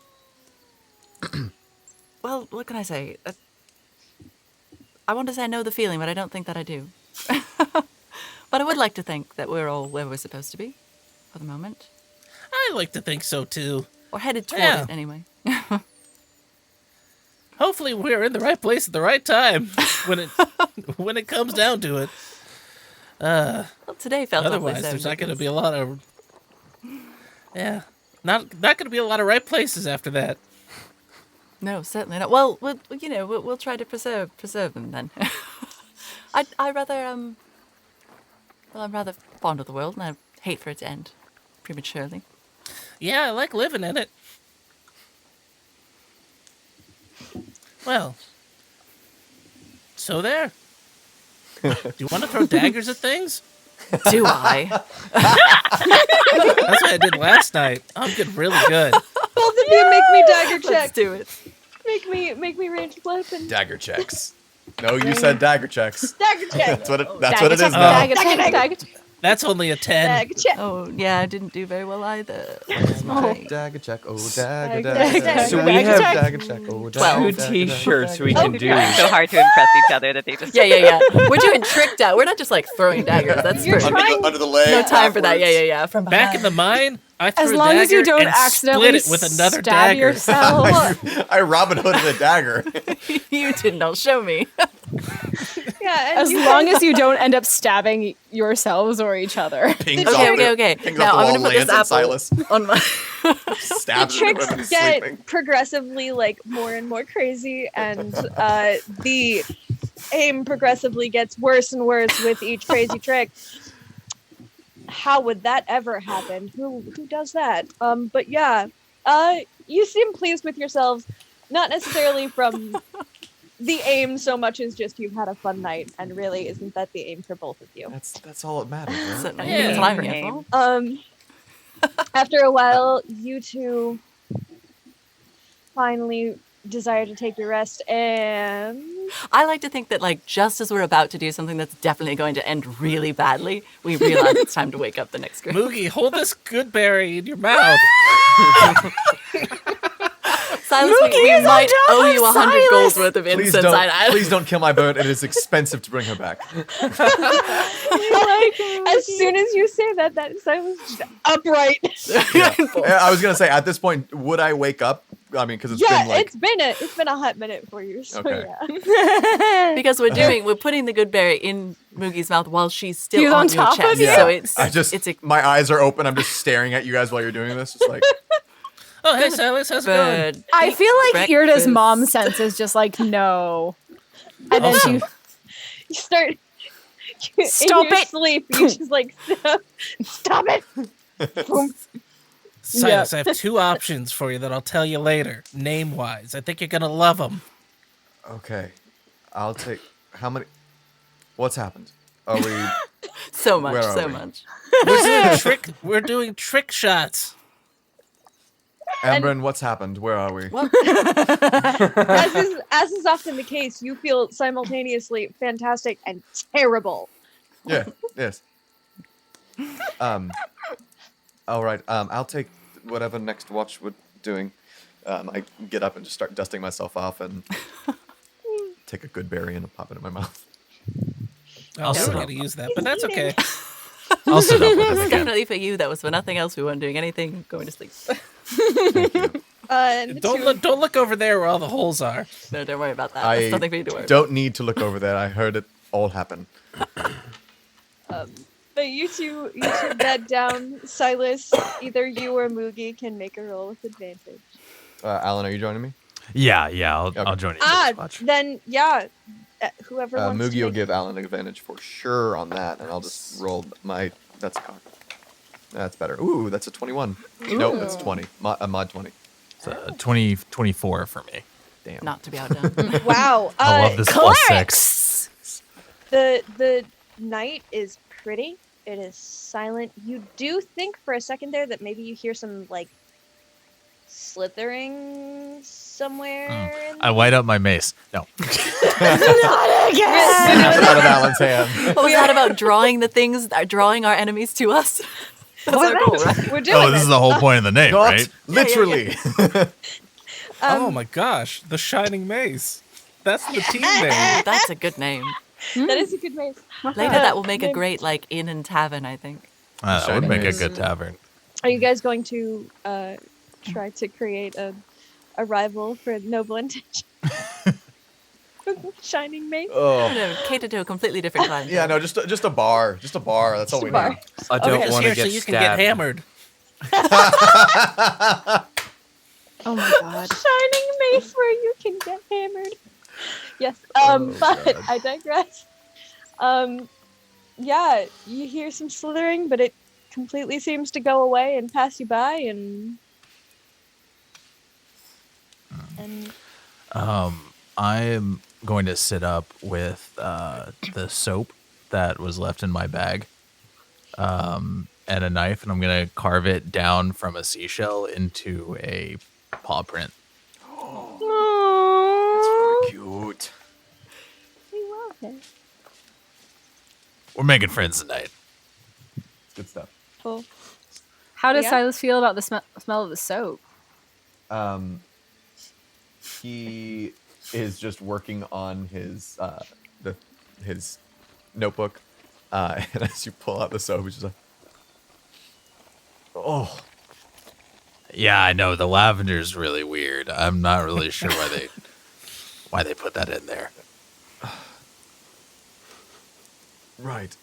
Well, what can I say? I want to say I know the feeling, but I don't think that I do. But I would like to think that we're all where we're supposed to be for the moment. I like to think so too. Or headed toward Yeah. it, anyway. Hopefully, we're in the right place at the right time when it comes down to it. Well, today felt awfully Otherwise, there's not going to serendipitous. be a lot of not going to be a lot of right places after that. No, certainly not. Well, we'll try to preserve them then. I rather well, I'm rather fond of the world, and I hate for it to end prematurely. Yeah, I like living in it. Well, so there. Do you want to throw daggers at things? Do I? That's what I did last night. I'm getting really good. Both of you make me dagger check. Let's do it. Make me ranged weapon. Dagger checks. No, you said dagger checks. Dagger check. That's what it is now. Dagger check. That's only a 10. Dag check. Oh, yeah, I didn't do very well either. Dagger check. Oh, dagger, Dagger dagger. check. So we have Dagger check. Oh, two dagger, dagger, T-shirts we dagger. can do. Trying so hard to impress each other that they just Yeah. We're doing trick dagger. We're not just like throwing daggers. That's You're for trying- Under the leg. no time for that. backwards. Yeah. From Back in the mine, I threw As a long as you dagger don't and accidentally split it with another stab dagger. yourself. I Robin Hooded a dagger. you did not show me. Yeah, and As long as you don't end up stabbing yourselves or each other. Pings Okay. Pings Now off I'm the gonna wall, put this lands on apple Silas. on my. Stabs the him when tricks he's get sleeping. progressively like more and more crazy, and the aim progressively gets worse and worse with each crazy trick. How would that ever happen? Who does that? But yeah, you seem pleased with yourselves, not necessarily from the aim so much as just you've had a fun night, and really isn't that the aim for both of you? That's all that matters, right? That's what I'm here for. After a while, you two finally desire to take your rest, and I like to think that, like, just as we're about to do something that's definitely going to end really badly, we realize it's time to wake up the next group. Moogie, hold this good berry in your mouth. Silas, we might owe you 100 gold worth of Please incense. please don't kill my bird. It is expensive to bring her back. like, as soon as you say that Silas just upright. I was gonna say at this point, would I wake up? I mean, because it's been like it's been a hot minute for you. So Okay. yeah. Because we're putting the good berry in Moogie's mouth while she's still He's on on your top of chest. you? So it's my eyes are open. I'm just staring at you guys while you're doing this. It's like Oh, hey, Silas, how's it going? bird. I feel like Irde's Breakfast. mom sense is just like, no. And then Awesome. You start Stop in your it! sleep. You just like stop it. Boom. Silas, I have two options for you that I'll tell you later, name-wise. I think you're going to love them. okay, I'll take how many? What's happened? Are we? So much, Where are so we? much. We're doing trick shots. Aym'Bryn, what's happened? Where are we? As is often the case, you feel simultaneously fantastic and terrible. Yeah. Yes. All right. I'll take whatever next watch we're doing. I get up and just start dusting myself off and take a good berry and pop it in my mouth. I was going to use that, but that's okay. I'll sit up with That him was again. definitely for you. That was for nothing else. We weren't doing anything. Going to sleep. Thank you. And the two- Don't look over there where all the holes are. No, don't worry about that. I That's nothing for you to worry about. don't need to look over there. I heard it all happen. But you two bed down. Silas, either you or Moogie can make a roll with advantage. Alin, are you joining me? Yeah, I'll Okay. join you. For this watch. Then yeah, whoever wants Moogie to will make- give Alin advantage for sure on that, and I'll just roll my. That's a cock. That's better. Ooh, that's a 21. Nope, that's 20. A mod 20. It's 24 for me. Damn. Not to be outdone. Wow. I love this plus Clerics! 6. The night is pretty. It is silent. You do think for a second there that maybe you hear some like slithering somewhere. in I light up my mace. No. Snap it out of Alan's hand. What was that about drawing the things, drawing our enemies to us? That's our goal, right? We're doing Oh, this is the whole point of the name, Not right? literally. Oh my gosh, the Shining Mace. That's the team name. That's a good name. That is a good maze. Later, that will make a great like inn and tavern. I think. That would Shining make mace. a good tavern. Are you guys going to try to create a rival for noble intention? Shining maze. Oh. No, cater to a completely different clientele. Yeah, no, just a bar. Just a bar. That's all we bar. need. I don't Because want to here, so get you can get stabbed. hammered. Oh my god. Shining mace where you can get hammered. Yes. But I digress. Yeah, you hear some slithering, but it completely seems to go away and pass you by, and I'm going to sit up with the soap that was left in my bag and a knife, and I'm going to carve it down from a seashell into a paw print. Cute. we love it. We're making friends tonight. Good stuff. Cool. How does Yeah. Silas feel about the smell of the soap? He is just working on his his notebook, and as you pull out the soap, he's just like, oh. Yeah, I know the lavender's really weird. I'm not really sure why they put that in there. Right.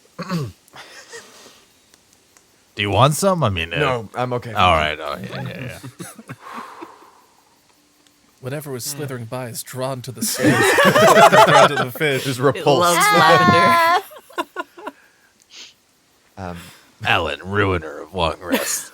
Do you want some? I mean, No, I'm okay. All right. Oh, yeah. Whatever was slithering by is drawn to the snake. Drawn to the fish. Just It repulsed. loves lavender. Alin, ruiner of long rest.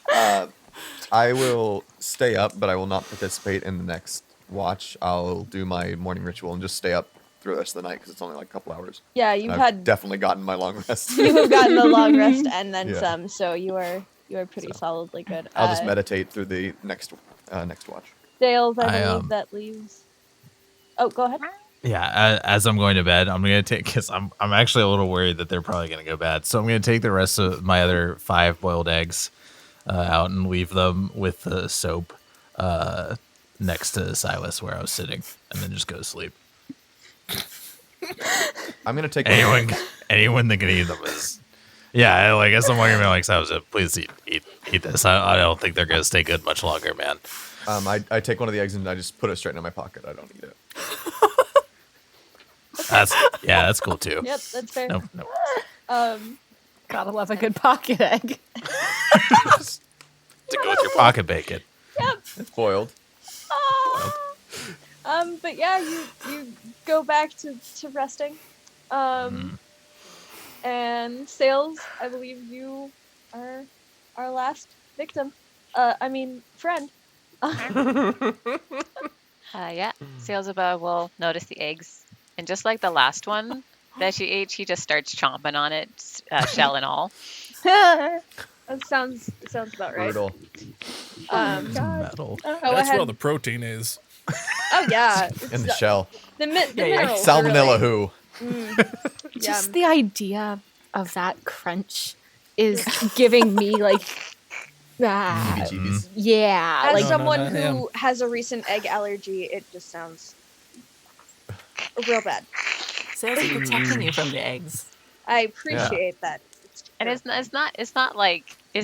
I will stay up, but I will not participate in the next watch. I'll do my morning ritual and just stay up through the rest of the night because it's only like a couple hours. Yeah, And you've I've had definitely gotten my long rest. you have gotten the long rest and then Yeah. some, so you are pretty solidly good. I'll just meditate through the next watch. Dales, I I, believe that leaves. Oh, go ahead. Yeah, as I'm going to bed, I'm going to take, because I'm actually a little worried that they're probably going to go bad. So I'm going to take the rest of my other 5 boiled eggs out and leave them with the soap next to Silas where I was sitting, and then just go to sleep. I'm gonna take Anyone that can eat them is, yeah. I guess I'm wondering, like Silas said, please eat this. I don't think they're going to stay good much longer, man. I take one of the eggs and I just put it straight in my pocket. I don't eat it. That's cool too. Yep, that's fair. No. Gotta love a good pocket egg. To go with your pocket bacon. Yep. It's boiled. But yeah, you go back to resting. And Sails, I believe you are our last victim. Friend. Yeah, Sailsaba will notice the eggs, and just like the last one that she ate, she just starts chomping on it, shell and all. That sounds about right. Brutal. Metal. Go That's ahead. where all the protein is. Oh yeah, In the shell. the minerals. Salmonella who? Just the idea of that crunch is giving me like Heebie-jeebies. yeah, As like someone not him. who has a recent egg allergy, it just sounds real bad. Says he's protecting you from the eggs. I appreciate that. And it's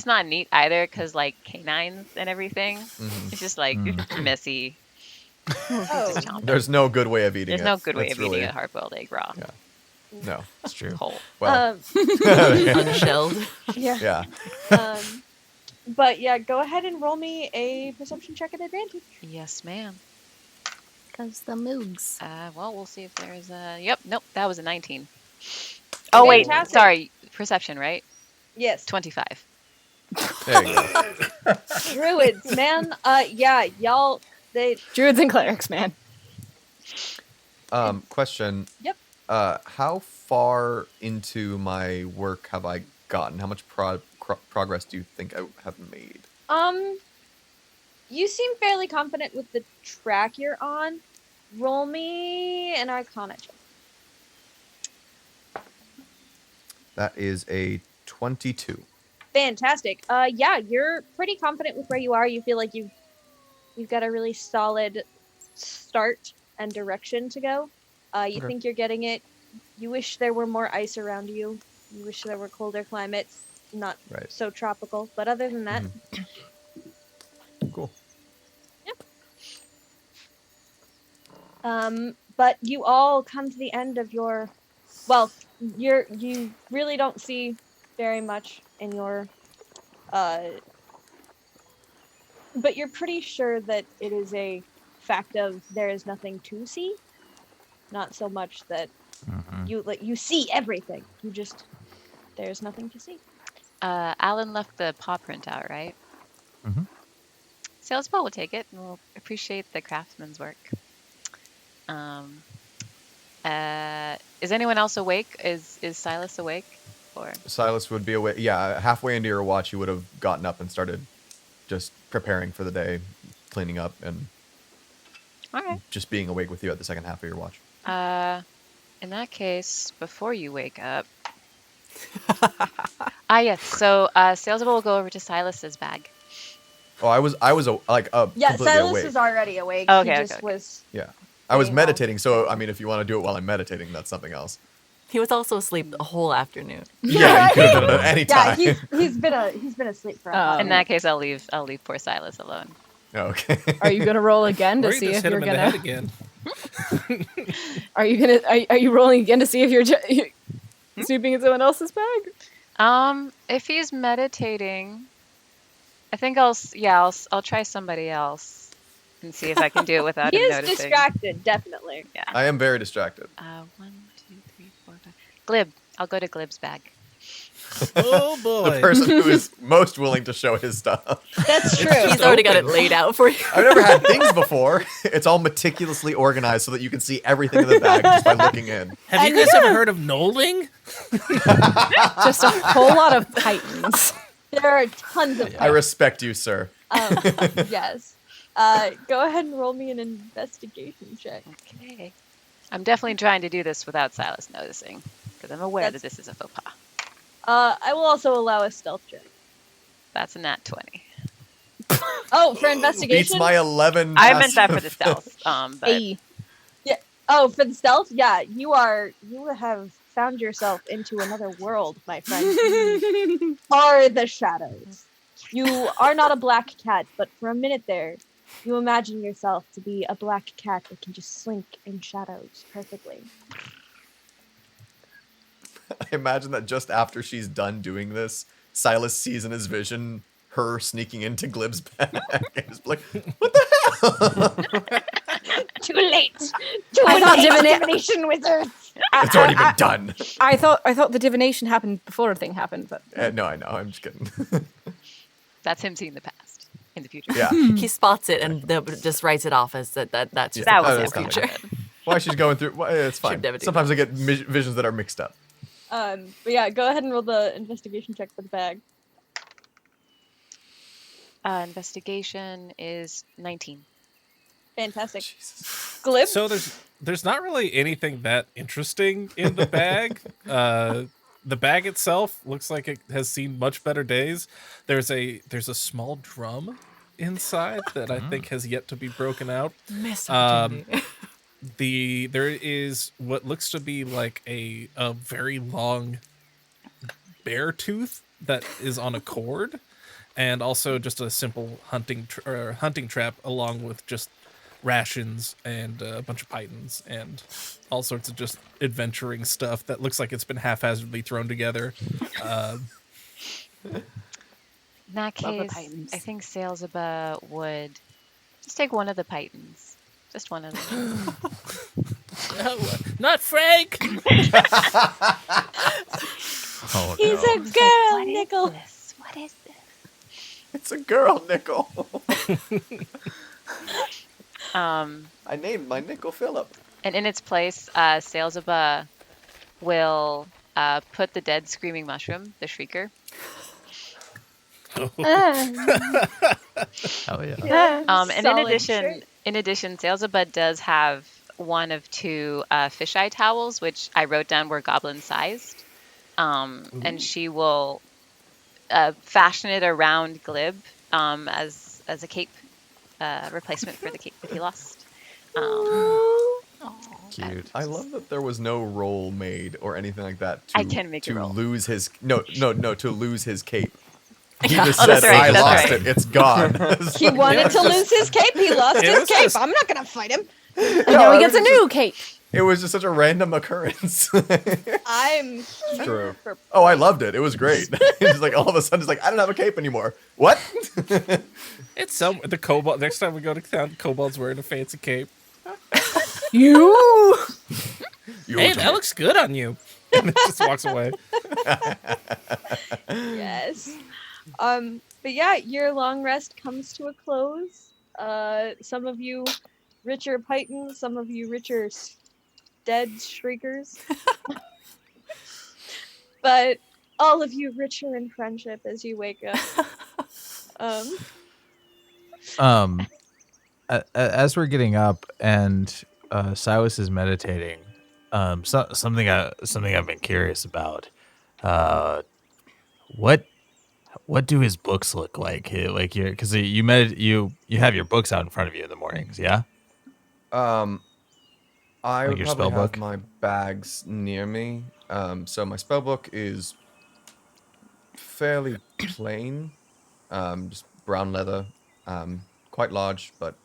not neat either, because like canines and everything, it's just like messy. Oh, Just chomping. There's no good way of eating There's it. no good way That's of eating really- a hard-boiled egg raw. Yeah. No. That's true. Whole. Well, Unshelled. yeah. yeah. But yeah, go ahead and roll me a perception check at advantage. Yes, ma'am. because the moogs. Well, we'll see if there's a. Yep. Nope. That was a 19. Oh wait. Fantastic. Sorry. Perception, right? Yes. 25. There you go. Druids, man. Yeah, y'all. Druids and clerics, man. Question. Yep. How far into my work have I gotten? How much progress do you think I have made? You seem fairly confident with the track you're on. Roll me an Arcana check. That is a 22. Fantastic. Yeah, you're pretty confident with where you are. You feel like you've got a really solid start and direction to go. You Okay. think you're getting it. You wish there were more ice around you. You wish there were colder climates, not Right. so tropical. But other than that, Cool. But you all come to the end of your. Well, you really don't see very much in your. But you're pretty sure that it is a fact of there is nothing to see. Not so much that you see everything. You just there's nothing to see. Alin left the paw print out, right? Mhm. Sailsaba will take it, and we'll appreciate the craftsman's work. Is anyone else awake? Is Silas awake? Or Silas would be away. Yeah, halfway into your watch, you would have gotten up and started just preparing for the day, cleaning up, and all right. just being awake with you at the second half of your watch. In that case, before you wake up, Yes. So Sailsaba will go over to Silas's bag. Oh, I was Yeah, completely Silus awake. was already awake. Okay, He okay, just okay. was. Yeah, I was Getting all meditating. So I excited. mean, if you want to do it while I'm meditating, that's something else. He was also asleep the whole afternoon. Yeah, you could have done it at any Yeah, time. he's been asleep for a hot In that case, I'll leave poor Silas alone. Okay. Are you gonna roll again to Or you see just if hit you're him in the head gonna? again. Are you gonna? Are you rolling again to see if you're snooping in someone else's bag? If he's meditating, I think I'll try somebody else and see if I can do it without He him is noticing. distracted, definitely. Yeah. I am very distracted. 1, 2, 3, 4, 5. Glib. I'll go to Glib's bag. Oh The boy. person who is most willing to show his stuff. That's true. He's already got it laid out for you. I've never had things before. It's all meticulously organized so that you can see everything in the bag just by looking in. Have you guys ever heard of knolling? Just a whole lot of titans. There are tons of. I respect you, sir. Yes. Go ahead and roll me an investigation check. Okay. I'm definitely trying to do this without Silas noticing, because I'm aware that this is a faux pas. I will also allow a stealth check. That's a nat 20. Oh, for investigation. Beats my 11. I meant that for the stealth. But Hey. Yeah. Oh, for the stealth. Yeah, you have found yourself into another world, my friend. You are the shadows. You are not a black cat, but for a minute there, you imagine yourself to be a black cat that can just slink in shadows perfectly. I imagine that just after she's done doing this, Silas sees in his vision her sneaking into Glib's bag. And he's like, what the hell? Too late. Too I thought late, divination wizards. It's already been done. I thought the divination happened before everything happened, but No, I know. I'm just kidding. that's him seeing the past in the future. Yeah. He spots it and just writes it off as that's just That was Oh, his that's not future. Why she's going through. Well, it's fine. never do Sometimes I get visions that are mixed up. But yeah, go ahead and roll the investigation check for the bag. Investigation is 19. Fantastic. Jesus. Glib. So there's not really anything that interesting in the bag. The bag itself looks like it has seen much better days. There's a small drum inside that I think has yet to be broken out. Missed opportunity. There is what looks to be like a very long bear tooth that is on a cord, and also just a simple hunting trap along with just rations and a bunch of pythons and all sorts of just adventuring stuff that looks like it's been haphazardly thrown together. In that case, I think Sailsaba would just take one of the pythons. Just one of them. No, not Frank. Oh, He's no. a girl, Nickel. What is this? It's a girl, Nickel. I named my Nickel Phillip. And in its place, Sailsaba will put the dead screaming mushroom, the shrieker. Hell yeah. And Solid in addition, Sailsaba does have one of 2 fisheye towels, which I wrote down were goblin sized. And she will fashion it around Glib as a cape replacement for the cape that he lost. Cute. I love that there was no roll made or anything like that I can make a roll. lose his to lose his cape. He Yeah. just Oh, said, that's right, I that's lost right. it. It's gone. He wanted to lose his cape. He lost It his was cape. just- I'm not gonna fight him. and now he I gets a was new cape. It was just such a random occurrence. I'm True. for Oh, I loved it. It was great. It's just like all of a sudden, it's like I don't have a cape anymore. What? It's the kobold. Next time we go to town, kobold's wearing a fancy cape. You. Hey, that looks good on you. And it just walks away. yes. But yeah, your long rest comes to a close. Some of you richer pythons, some of you richer dead shriekers. But all of you richer in friendship as you wake up. As we're getting up and Silas is meditating, something I've been curious about. What do his books look like? Like because you have your books out in front of you in the mornings, yeah? I Like would your probably spell have book? my bags near me. So my spell book is fairly plain, just brown leather, quite large, but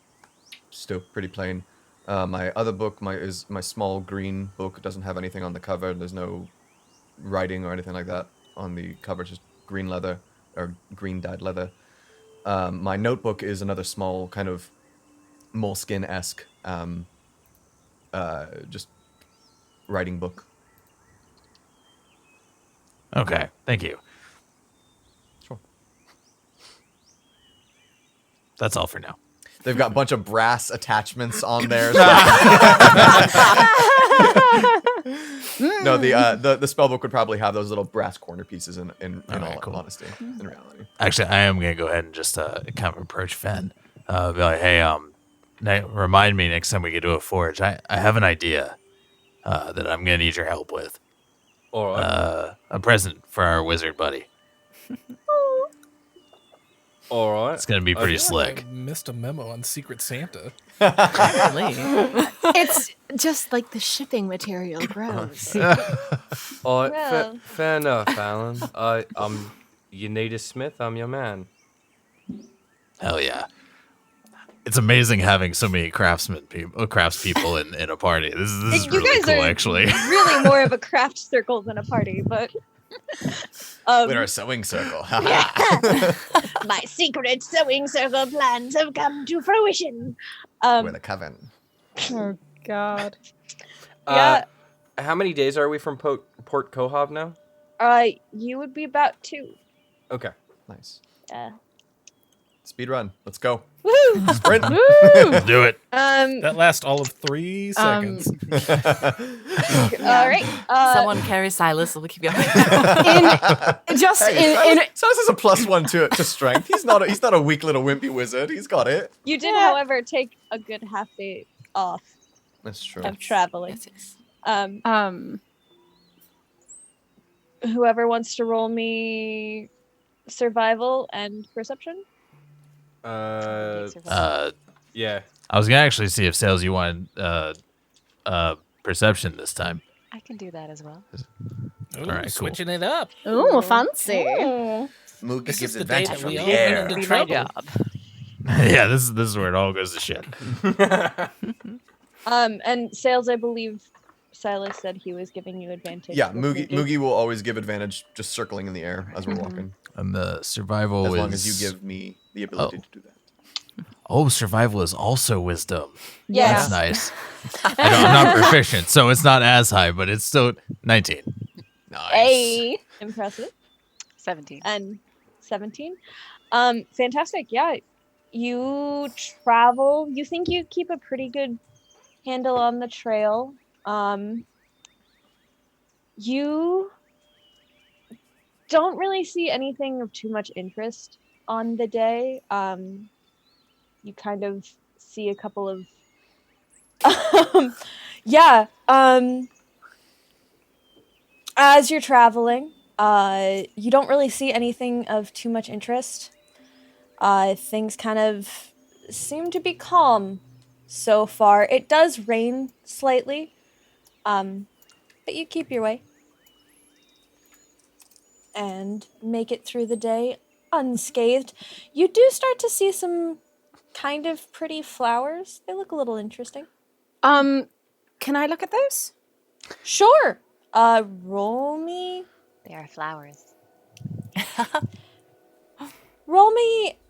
still pretty plain. My other book is my small green book. It doesn't have anything on the cover. There's no writing or anything like that on the cover. It's just green leather or green dyed leather. My notebook is another small kind of moleskin-esque, just writing book. Okay, thank you. Sure. That's all for now. They've got a bunch of brass attachments on there. No, the spellbook would probably have those little brass corner pieces in all cool. honesty, in reality. Actually, I am gonna go ahead and just kind of approach Fen. Be like, hey, remind me next time we get to a forge. I have an idea that I'm gonna need your help with. All right. A present for our wizard buddy. All right. It's gonna be pretty I feel like slick. I missed a memo on Secret Santa. It's just like the shipping material grows. All right. Well. Fair enough, Alan. You need a smith. I'm your man. Hell yeah. It's amazing having so many craftspeople in a party. This is You really guys cool, are actually. really more of a craft circle than a party, but We're a sewing circle. my secret sewing circle plans have come to fruition. We're the coven. Oh God. Yeah. How many days are we from Port Kohav now? You would be about 2. Okay. Nice. Yeah. Speed run. Let's go. Woo! Sprint. Do it. That lasts all of 3 seconds. All right. Someone carry Silus. We'll keep you. Just in Silas is a +1 to strength. He's not a weak little wimpy wizard. He's got it. You did, however, take a good half day off That's true. of traveling. Yes. Whoever wants to roll me survival and perception. Yeah. I was gonna actually see if Sales you wanted perception this time. I can do that as well. Ooh, All right, cool. switching it up. ooh, fancy. Moogie This gives is the day advantage that from we the all air. went into Be my trouble. job. Yeah, this is where it all goes to shit. And Sales, I believe Silas said he was giving you advantage. Yeah, with Moogie will always give advantage just circling in the air as we're walking. And the survival As is long as you give me the ability to do that. Oh, survival is also wisdom. Yeah. That's nice. I'm not proficient, so it's not as high, but it's still 19. Nice. Hey, impressive. 17. And 17. Fantastic. Yeah, you travel. You think you keep a pretty good handle on the trail. You don't really see anything of too much interest on the day. You kind of see a couple of as you're traveling, you don't really see anything of too much interest. Things kind of seem to be calm so far. It does rain slightly, but you keep your way and make it through the day unscathed. You do start to see some kind of pretty flowers. They look a little interesting. Can I look at those? Sure. Roll me They are flowers.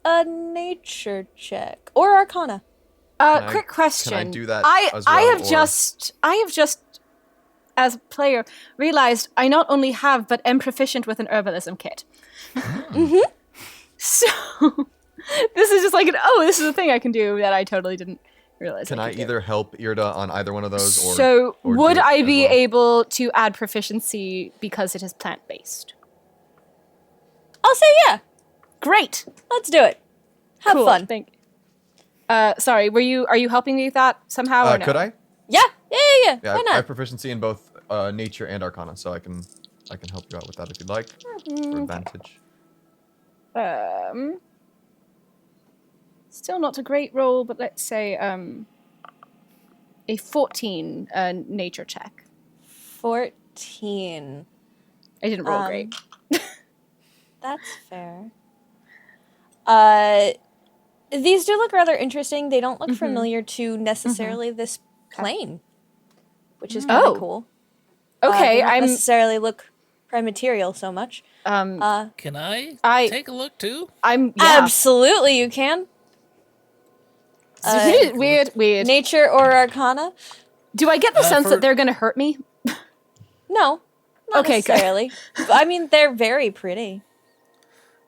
a nature check or arcana. Quick question. Can I do that I as have well, or- just as a player realized I not only have but am proficient with an herbalism kit. So this is just like this is a thing I can do that I totally didn't realize. Can I could do. either help Irde on either one of those, or So or do would it I as be well? able to add proficiency because it is plant based? I'll say yeah. Great. Let's do it. Have Cool. fun. Thank you. Sorry, are you helping me with that somehow or no? Could I? Yeah. Yeah, Why I not? have proficiency in both nature and arcana, so I can I can help you out with that if you'd like, for advantage. Still not a great roll, but let's say a 14 nature check. 14. I didn't roll great. That's fair. These do look rather interesting. They don't look familiar to necessarily this plane, which is kind of cool. Okay, they don't necessarily look prime-material so much. Can I take a look too? Absolutely, you can. Weird. Nature or Arcana? Do I get the sense that they're going to hurt me? No, not necessarily. I mean, they're very pretty.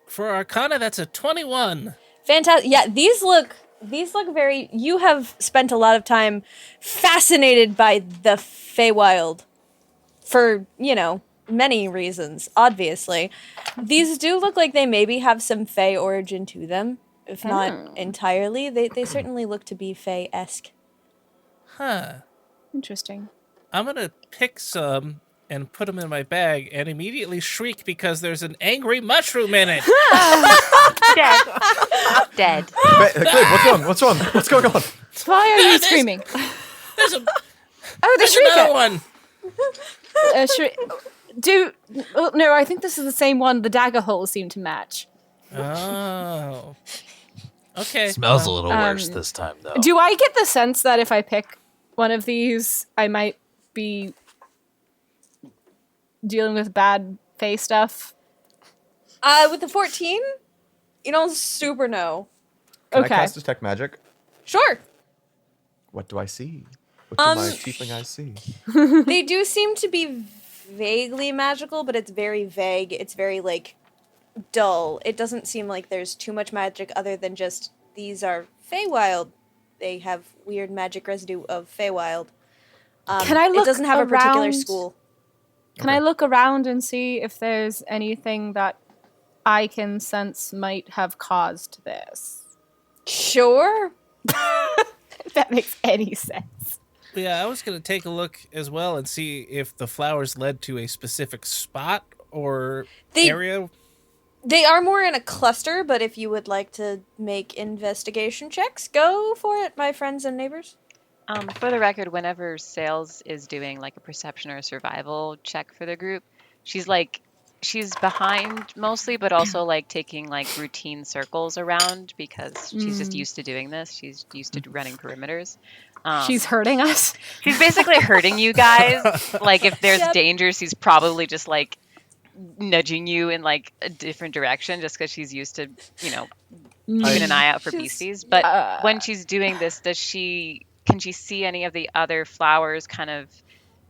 For Arcana, that's a 21. Fantastic. Yeah, these look very... You have spent a lot of time fascinated by the Feywild for, many reasons, obviously. These do look like they maybe have some Fey origin to them, if not entirely. They certainly look to be Fey-esque. Huh. Interesting. I'm going to pick some and put them in my bag and immediately shriek because there's an angry mushroom in it. Dead. Glib, what's wrong? What's going on? Why are you screaming? There's another one. No, I think this is the same one. The dagger holes seem to match. Oh. Okay. Smells a little worse this time, though. Do I get the sense that if I pick one of these, I might be dealing with bad Fey stuff? With the 14, you don't super know. Can I cast Detect Magic? Sure. What do I see? What do my tiefling eyes see? They do seem to be vaguely magical, but it's very vague. It's very, dull. It doesn't seem like there's too much magic other than just, these are Feywild. They have weird magic residue of Feywild. Can I look It doesn't have a particular school. Can I look around and see if there's anything that I can sense might have caused this? Sure. If that makes any sense. Yeah, I was going to take a look as well and see if the flowers led to a specific spot or area. They are more in a cluster, but if you would like to make investigation checks, go for it, my friends and neighbors. For the record, whenever Sails is doing a perception or a survival check for the group, she's behind mostly, but also taking routine circles around because she's just used to doing this. She's used to running perimeters. She's hurting us. She's basically hurting you guys. If there's danger, she's probably just nudging you in a different direction just because she's used to, keeping an eye out for beasties. But when she's doing this, can she see any of the other flowers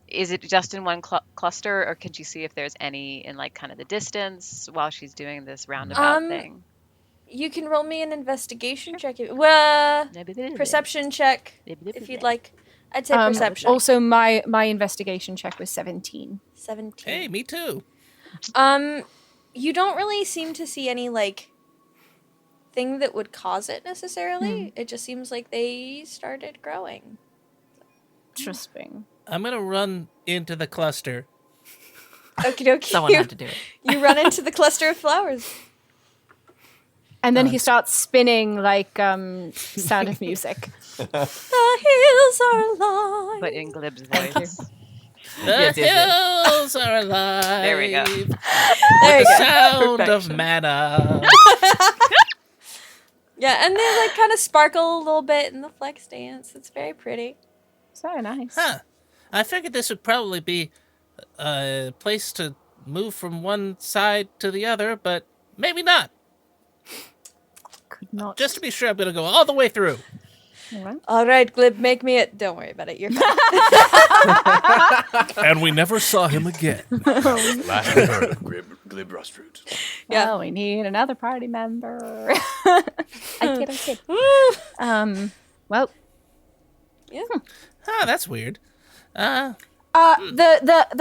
is it just in one cluster, or can she see if there's any in kind of the distance while she's doing this roundabout thing? You can roll me an investigation check. Perception check, if you'd like. I'd say perception. Also, my investigation check was 17. 17. Hey, me too. You don't really seem to see any, thing that would cause it necessarily. It just seems like they started growing. Interesting. I'm going to run into the cluster. Okie dokie. Someone had to do it. You run into the cluster of flowers. And then he starts spinning Sound of Music. The hills are alive. But in Glib's voice. The hills are alive. There we go. There the sound of mana. Yeah, and they kind of sparkle a little bit in the flex dance. It's very pretty. So nice. Huh. I figured this would probably be a place to move from one side to the other, but maybe not. Could not. Just to be sure, I'm going to go all the way through. All right, Glib, make me it. Don't worry about it. You're fine. And we never saw him again. Last I heard of Glib Rustroot. Yeah. Well, we need another party member. I kid. Well. Yeah. Ah, that's weird. The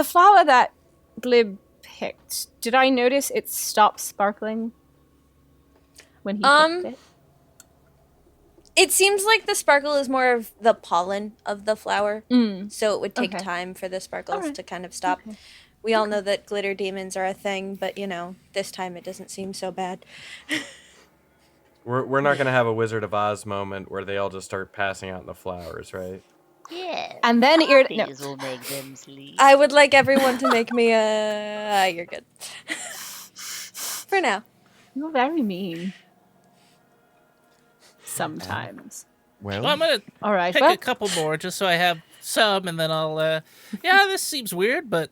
flower that Glib picked, did I notice it stopped sparkling when he picked it? It seems like the sparkle is more of the pollen of the flower, so it would take time for the sparkles to kind of stop. We all know that glitter demons are a thing, but this time it doesn't seem so bad. We're not gonna have a Wizard of Oz moment where they all just start passing out in the flowers, right? Yeah. And then Irde. No. These will make them sleep. I would like everyone to make me a. You're good. For now. You're very mean. Sometimes. Well, Well, I'm gonna All right. pick Well, a couple more just so I have some, and then I'll. Yeah, this seems weird, but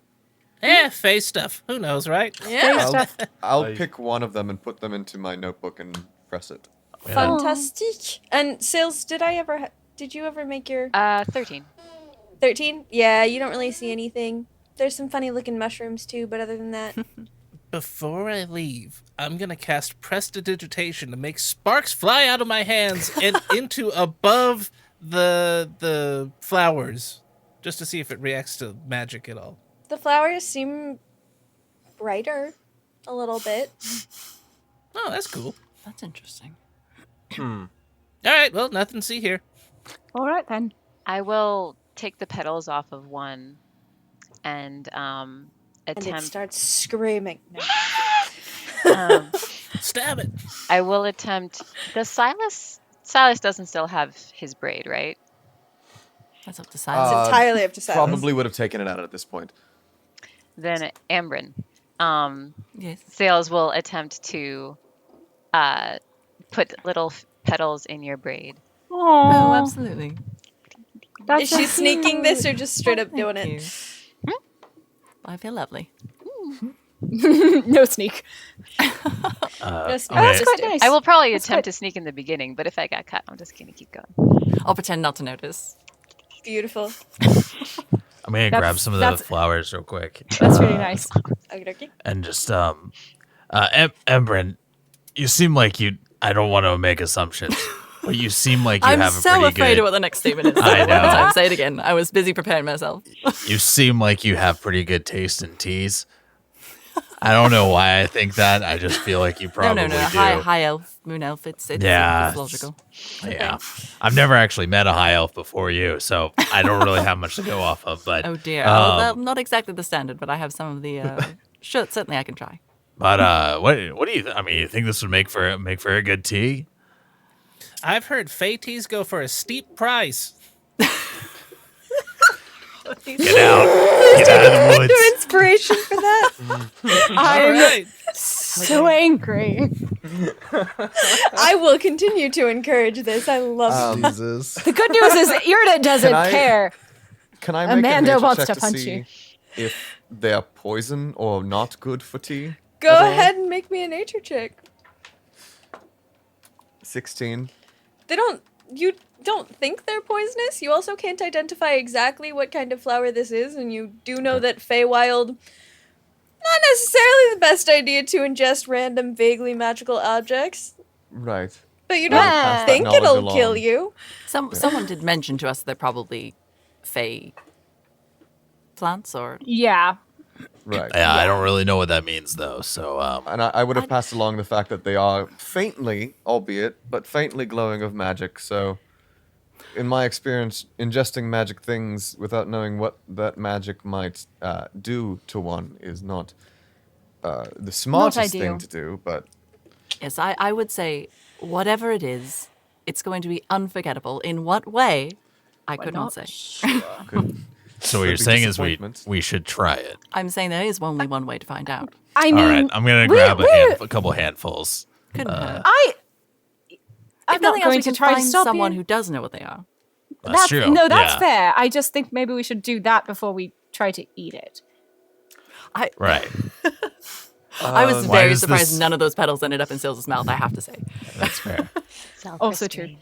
face stuff. Who knows, right? Yeah. I'll I- pick one of them and put them into my notebook and press it. Fantastic. And Sales, did you ever make your 13. 13? Yeah, you don't really see anything. There's some funny looking mushrooms too, but other than that, Before I leave, I'm gonna cast Prestidigitation to make sparks fly out of my hands and into above the flowers, just to see if it reacts to magic at all. the flowers seem brighter a little bit. Oh, that's cool. That's interesting. All right, well, nothing to see here. all right then. I will take the petals off of one and And it attempt. starts screaming. No. Stab it. I will attempt. Does Silas doesn't still have his braid, right? That's up to Silas. It's entirely up to Silas. Probably would have taken it out at this point. Then Aym'Bryn. Yes. Sales will attempt to put little petals in your braid. Oh, absolutely. That's Is she so sneaking this cute. or just straight up doing Thank it? you. I feel lovely. No sneak. Just, okay. That's just quite do. nice. I will probably That's attempt good. to sneak in the beginning, but if I got cut, I'm just gonna keep going. I'll pretend not to notice. Beautiful. I'm gonna That's- grab some of the that's- flowers real quick. That's really nice. Okey-dokey. And just Aym'Bryn, you seem like you. I don't want to make assumptions, but you seem like you I'm have a so pretty afraid good. of what the next statement is. I One know. more time, say it again. I was busy preparing myself. You seem like you have pretty good taste in teas. I don't know why I think that. I just feel like you probably no. do. High elf, moon elf. It's Yeah, logical. Yeah, I've never actually met a high elf before you, so I don't really have much to go off of. But Oh dear. Well, not exactly the standard, but I have some of the. Sure, certainly I can try. but what do you? I mean, you think this would make for a good tea? I've heard Fey teas go for a steep price. Get out of the woods. No inspiration for that. All I'm right. so angry. I will continue to encourage this. I love it. Jesus. The good news is Irde doesn't I- care. Can I make Amanda a nature wants check to punch see you. if they're poison or not good for tea? Go at all? ahead and make me a nature check. 16. You don't think they're poisonous. You also can't identify exactly what kind of flower this is, and you do know that Feywild, not necessarily the best idea to ingest random, vaguely magical objects. Right. But you I'll don't pass that think knowledge it'll kill along. you. Someone did mention to us they're probably Fey plants or. Yeah. Right. Yeah, I don't really know what that means though. So And I would have passed along the fact that they are faintly, albeit, but faintly glowing of magic. So, in my experience, ingesting magic things without knowing what that magic might do to one is not the smartest ideal. thing to do. But Yes, I would say whatever it is, it's going to be unforgettable. In what way? I could not say. could, so what could you're be saying is disappointment. we should try it. I'm saying there is only one way to find out. I mean, All right, I'm gonna grab a couple handfuls. Couldn't hurt. I'm If not nothing else, going we to can try to find stop someone you. who does know what they are. That's true. No, that's yeah. fair. I just think maybe we should do that before we try to eat it. Right. I was Why very is surprised this- none of those petals ended up in Sil's mouth, I have to say. That's fair. Also true.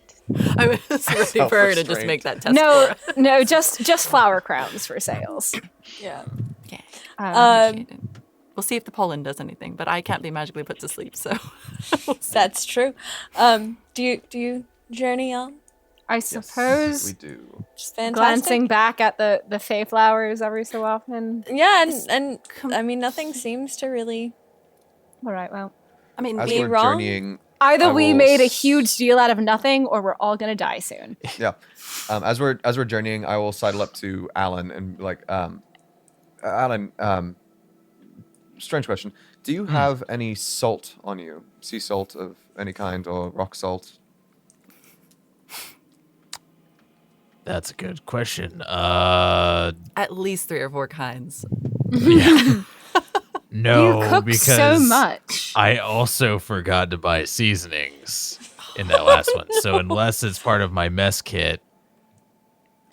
I was ready for her to just Self-restraint. make that test No, for us. no, just flower crowns for sales. Yeah. Yeah. Um, We'll see if the pollen does anything, but I can't be magically put to sleep, so. That's true. Do you journey on? I suppose we do. Just fantastic. glancing back at the fey flowers every so often. Yeah, and I mean, nothing seems to really. All right, well, I mean, As Be we're wrong? journeying, either I we will made a s- huge deal out of nothing, or we're all gonna die soon. yeah. As we're journeying, I will sidle up to Alin and be like, Alin, strange question. Do you have any salt on you? Sea salt of any kind or rock salt? That's a good question. At least 3 or 4 kinds. Yeah. No, You cook because so much. I also forgot to buy seasonings in that last one. So unless it's part of my mess kit,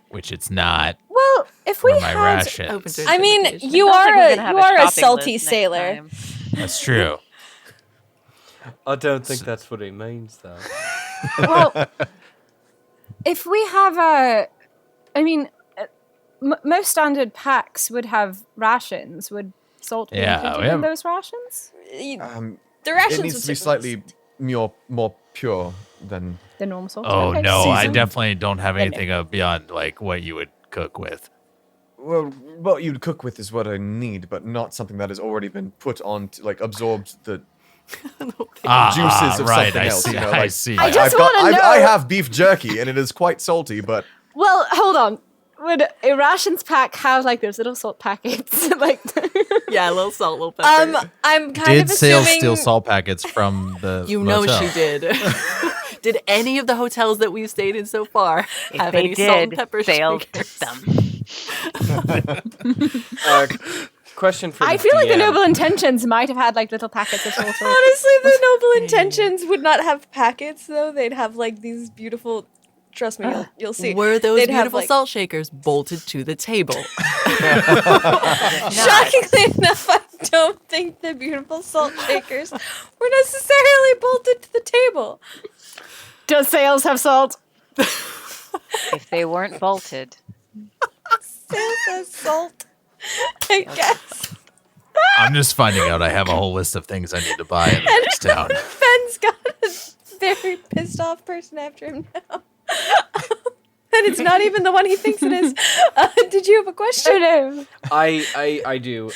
which it's not, Well, if we or my had, rations. Open to I mean, interpretation. you Sounds like are we're a gonna have you are a shopping salty list next sailor. time. That's true. I don't think that's what he means, though. well, if we have most standard packs would have rations. Would salt be Yeah, included we in have- those rations? The It rations needs would to be take slightly more pure than. The normal salt? Oh Okay. no, I Seasoned. definitely don't have Then no. anything beyond like what you would cook with. Well, what you'd cook with is what I need, but not something that has already been put on, absorbed the juices of right, something I else. see, You know, I like, see. I just I've got- wanna I know- have beef jerky, and it is quite salty, but Well, hold on. Would a rations pack have like those little salt packets? like, Yeah, a little salt, a little pepper. I'm kind Did of Sales assuming. steal salt packets from the You know motel? she did. Did any of the hotels that we've stayed in so far If have they any salt and did, pepper Sales shakers? took them. Question for I the feel like the DM. noble intentions might have had like little packets of salt. Honestly, the noble intentions would not have packets, though. They'd have like these beautiful. Trust me, you'll see. Were those They'd have, beautiful like- salt shakers bolted to the table? Shockingly enough, I don't think the beautiful salt shakers were necessarily bolted to the table. Does Sales have salt? If they weren't bolted, Sales has salt, I guess. I'm just finding out I have a whole list of things I need to buy in the next town. Ben's got a very pissed off person after him now. And it's not even the one he thinks it is. Did you have a question? No. I do.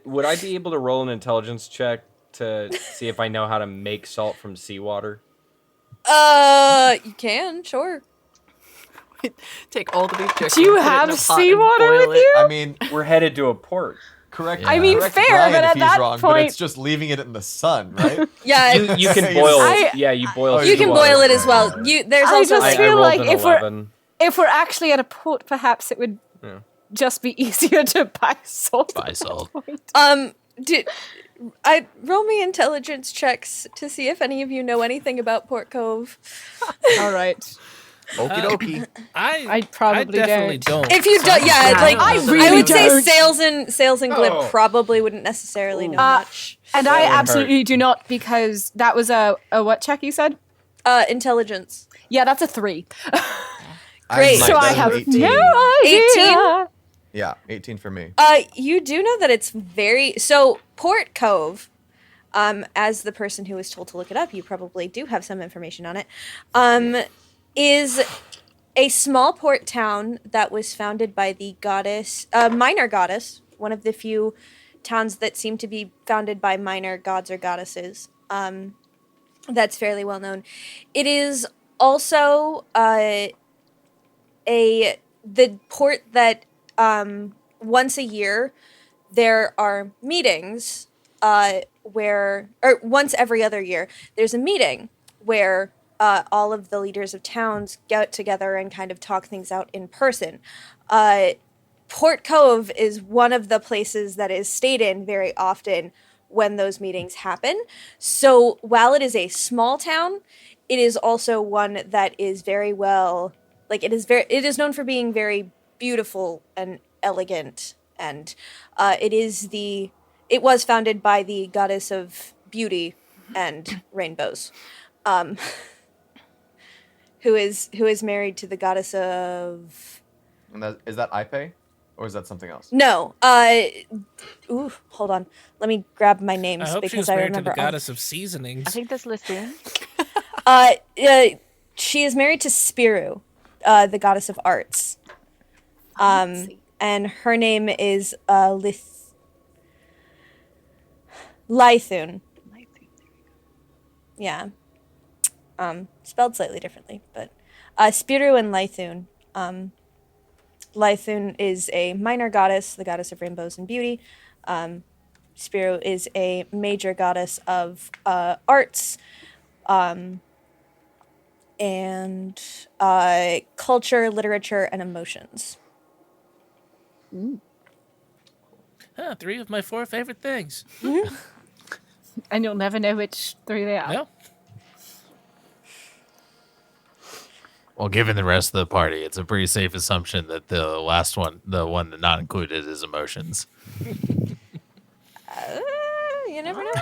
Would I be able to roll an intelligence check to see if I know how to make salt from seawater? You can, sure. Take all the beef jerky. Do you and put it in have a pot and seawater boil with it. you? I mean, We're headed to a port. correct. I mean, correct fair, Brian but if at he's that wrong, but point- it's just leaving it in the sun, right? Yeah, You can Yes. boil. I- You boil. you can seawater. boil it as well. There's I also just I feel rolled like an if 11. we're actually at a port, perhaps it would Yeah. just be easier to buy salt. Buy salt. roll me intelligence checks to see if any of you know anything about Port Cove. All right. Okie dokie. I probably definitely don't. don't. If you don't, yeah, Yeah, like I I really would don't. say Sales and Glib Oh. probably wouldn't necessarily know Uh, much. And I That would absolutely do not, because that was a what check you said? Intelligence. Yeah, that's a 3. Great. So I have 18. no idea. 18? Yeah, 18 for me. You do know that it's so Port Cove, as the person who was told to look it up, you probably do have some information on it, is a small port town that was founded by the goddess, minor goddess, one of the few towns that seem to be founded by minor gods or goddesses. That's fairly well known. It is also the port that once a year there are meetings or once every other year there's a meeting where all of the leaders of towns get together and kind of talk things out in person. Port Cove is one of the places that is stayed in very often when those meetings happen. So while it is a small town, it is also one that is very well, like it is known for being very beautiful and elegant, and it was founded by the goddess of beauty and rainbows, who is married to the goddess of. And is that Ipe? Or is that something else? No. Hold on. Let me grab my names I hope she was because I married to remember the all. goddess of seasonings. I think that's listed. She is married to Spiru, the goddess of arts. And her name is Lythun. Yeah. Spelled slightly differently, but Spiru and Lythun. Lythun is a minor goddess, the goddess of rainbows and beauty. Spiro is a major goddess of arts and culture, literature, and emotions. Ah, 3 of my 4 favorite things. And you'll never know which 3 they are. No. Well, given the rest of the party, it's a pretty safe assumption that the last one, the one that not included, is emotions. You never know.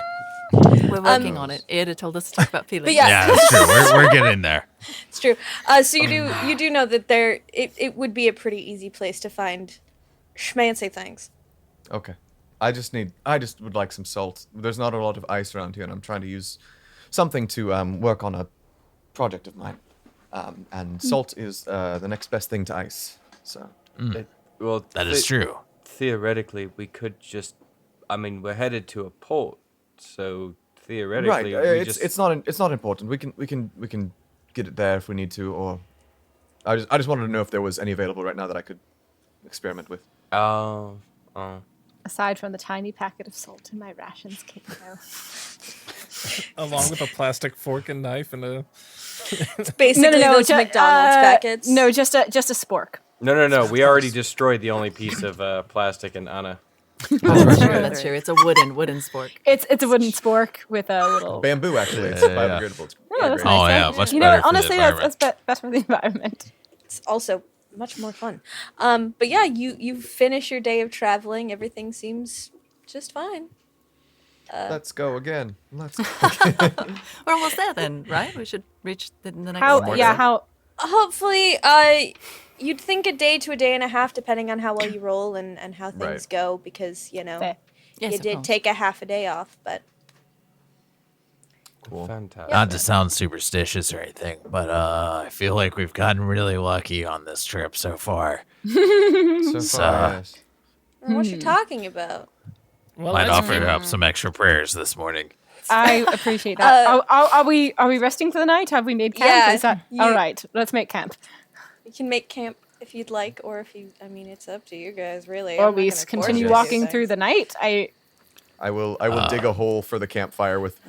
We're working on it. Irde told us to talk about feelings. But yeah. Yeah, that's true. We're getting there. It's true. So you do know that it would be a pretty easy place to find schmancy things. Okay. I just would like some salt. There's not a lot of ice around here, and I'm trying to use something to work on a project of mine. And salt is the next best thing to ice. So Well, That is true. Theoretically, we could just. I mean, we're headed to a port, so theoretically, right. It's not important. We can get it there if we need to. Or I just wanted to know if there was any available right now that I could experiment with. Oh. Aside from the tiny packet of salt in my rations kit, though. Along with a plastic fork and knife and a. It's basically those McDonald's packets. No, just a spork. No. We already destroyed the only piece of plastic in Anna. That's true. It's a wooden spork. It's a wooden spork with a little Bamboo, actually. It's Yeah. biodegradable. It's that's great. nice. Oh, yeah, much you better know, for the honestly, that's better for the environment. It's also much more fun. But yeah, you finish your day of traveling. Everything seems just fine. Let's go again. Let's go. We're almost there then, right? We should reach the next How? one. Yeah. How? Hopefully, you'd think a day to a day and a half, depending on how well you roll and how things Right. go, because Fair. Yes, you of did course. take a half a day off, but Cool. Fantastic. Not to sound superstitious or anything, but I feel like we've gotten really lucky on this trip so far. So So- far, yes. what you talking about? Well, Might that's offer up some extra prayers this morning. I appreciate that. Are we resting for the night? Have we made camp? Yeah, Is that all right? Let's make camp. You can make camp if you'd like, or if you. I mean, it's up to you guys, really. Or I'm not we gonna force continue you to do walking through things. the night. I will dig a hole for the campfire with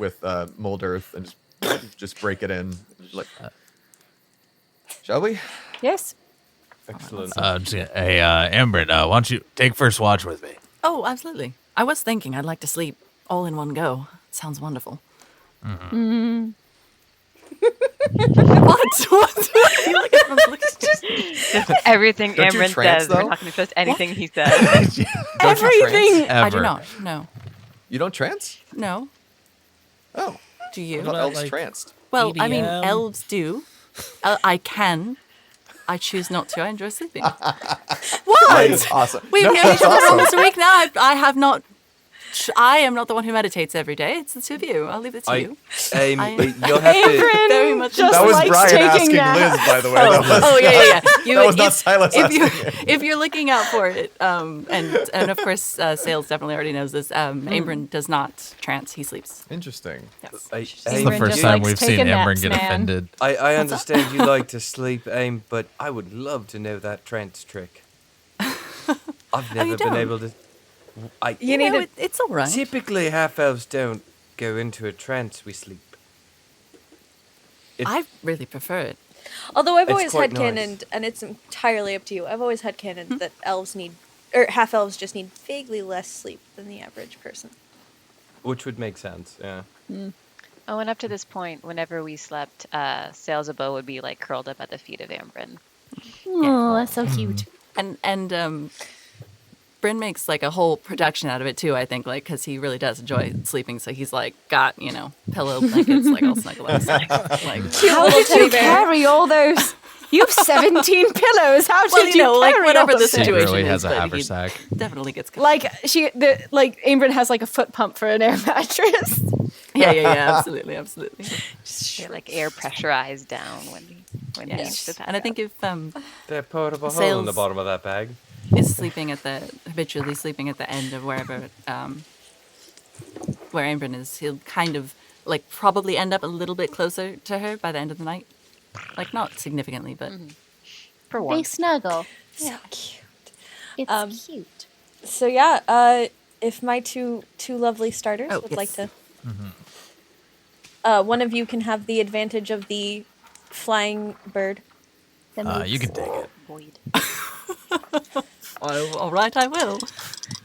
mold earth and just break it in. Like, shall we? Yes. Excellent. Hey, Aym'Bryn, why don't you take first watch with me? Oh, absolutely. I was thinking I'd like to sleep all in one go. Sounds wonderful. Mm-hmm. What? You look at them, look at Everything Don't you Aym'Bryn trance, says, we're though? not going to trust anything he says. Don't you trance? Everything. I do Ever. not. No. You don't trance? No. Oh, Do I you? thought Well, elves like- tranced. Well, I mean, EDM. elves do. I can. I choose not to. I enjoy sleeping. That is awesome. We've No, known that's each other for awesome. almost a week now. I have not. I am not the one who meditates every day. It's the two of you. I'll leave it to you. You'll have to. Very much. just That was likes Brion taking asking naps. Liz, by the way. That was, Oh yeah. You, that was not Silas asking. if you're looking out for it, and of course, Sales definitely already knows this. Aym'Bryn does not trance; he sleeps. Interesting. Yes. It's the Aym'Bryn first just time likes we've seen taking Aym'Bryn naps, get man. offended. I understand you like to sleep, Aim, but I would love to know that trance trick. I've never you been don't? able to. You need to. It's all right. Typically, half elves don't go into a trance. We sleep. I really prefer it. Although I've It's always quite had nice. canon, and it's entirely up to you. I've always had canon that elves need, or half elves just need vaguely less sleep than the average person. Which would make sense, yeah. Oh, and up to this point, whenever we slept, Sailsaba would be like curled up at the feet of Aym'Bryn. Oh, that's so cute. And Bryn makes like a whole production out of it too. I think like because he really does enjoy sleeping, so he's like got pillow blankets like all snuggled up. Like How little did teddy you bear. carry all those? You have 17 pillows. How well, did you like carry whatever all the those? situation Secretly is, has a but he haversack. definitely gets Like Aym'Bryn has like a foot pump for an air mattress. yeah, absolutely. They're like air pressurized down when he Yes. needs to pass And I think out. if They're portable hole in the Sails- bottom of that bag. is habitually sleeping at the end of wherever where Aym'Bryn is, he'll kind of like probably end up a little bit closer to her by the end of the night. Like not significantly, but For They one. snuggle. So cute. It's Um, cute. So yeah, if my two lovely starters would like to, Mm-hmm. one of you can have the advantage of the flying bird. You can take it. Void. Oh, all right, I will.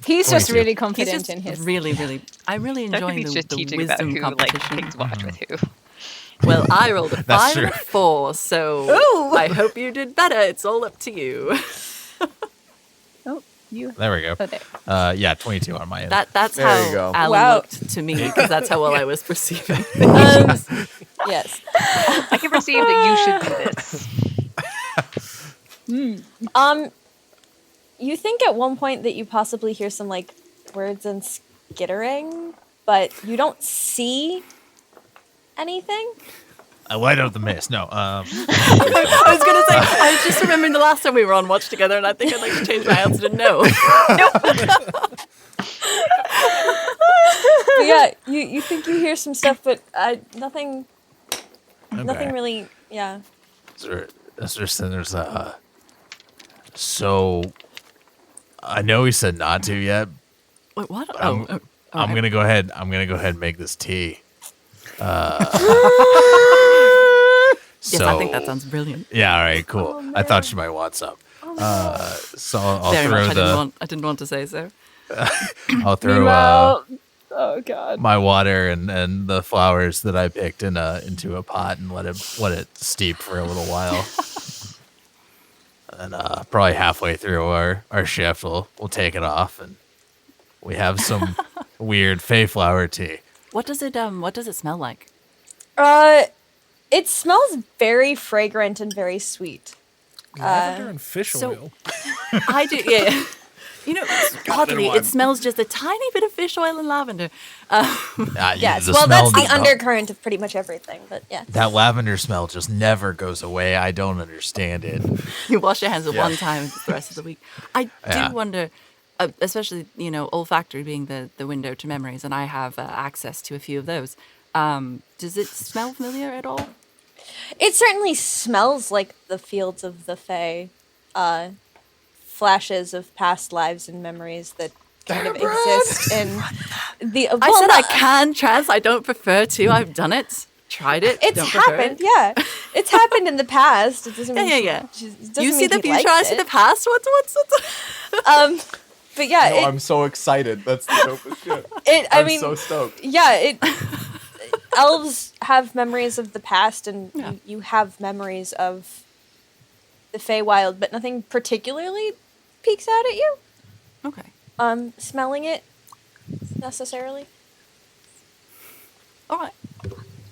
He's just 22. really He's confident just in his. really. I'm really enjoying He's just the teaching about wisdom who like competition. things watch with who. Well, I rolled a That's 5 and a true. 4, so Ooh. I hope you did better. It's all up to you. There we go. Oh, there. Yeah, 22 on my end. That's There you how go. Alan Wow. looked to me, because that's how well I was perceiving. Yes. I can perceive that you should do this. You think at one point that you possibly hear some like words and skittering, but you don't see anything. I light up the mist. No. I was going to say, I was just remembering the last time we were on watch together, and I think I'd like to change my answer to no. But yeah, you think you hear some stuff, but nothing. Nothing really. Yeah. There's so I know he said not to yet. Wait, what? I'm okay. gonna go ahead. I'm gonna go ahead and make this tea. Yes, I think that sounds brilliant. Yeah. All right. Cool. I thought you might want some. So I'll Very throw much. the. I didn't want to say so. I'll throw Meanwhile, oh god. my water and the flowers that I picked into a pot and let it steep for a little while. And probably halfway through our shift, we'll take it off and we have some weird Feyflower tea. What does it smell like? It smells very fragrant and very sweet. Lavender and fish so- oil. I do, yeah. You know, oddly, it smells just a tiny bit of fish oil and lavender. Yes. The Well, smell- that's the undercurrent of pretty much everything. But yeah. That lavender smell just never goes away. I don't understand it. You wash your hands at one time the rest of the week. I Yeah. do wonder, especially, olfactory being the window to memories, and I have access to a few of those. Does it smell familiar at all? It certainly smells like the fields of the Fae. Flashes of past lives and memories that kind of exist in the. I said I can trans. I don't prefer to. I've done it. Tried it. It's don't prefer happened, it. yeah. It's happened in the past. It doesn't mean Yeah. it doesn't You see mean the he future. likes I see it. the past. What's But yeah, No, I'm so excited. That's the dopest shit. I I'm mean, so stoked. yeah, elves have memories of the past, and Yeah. you have memories of the Feywild, but nothing particularly peeks out at you. Okay. Smelling it necessarily. All right.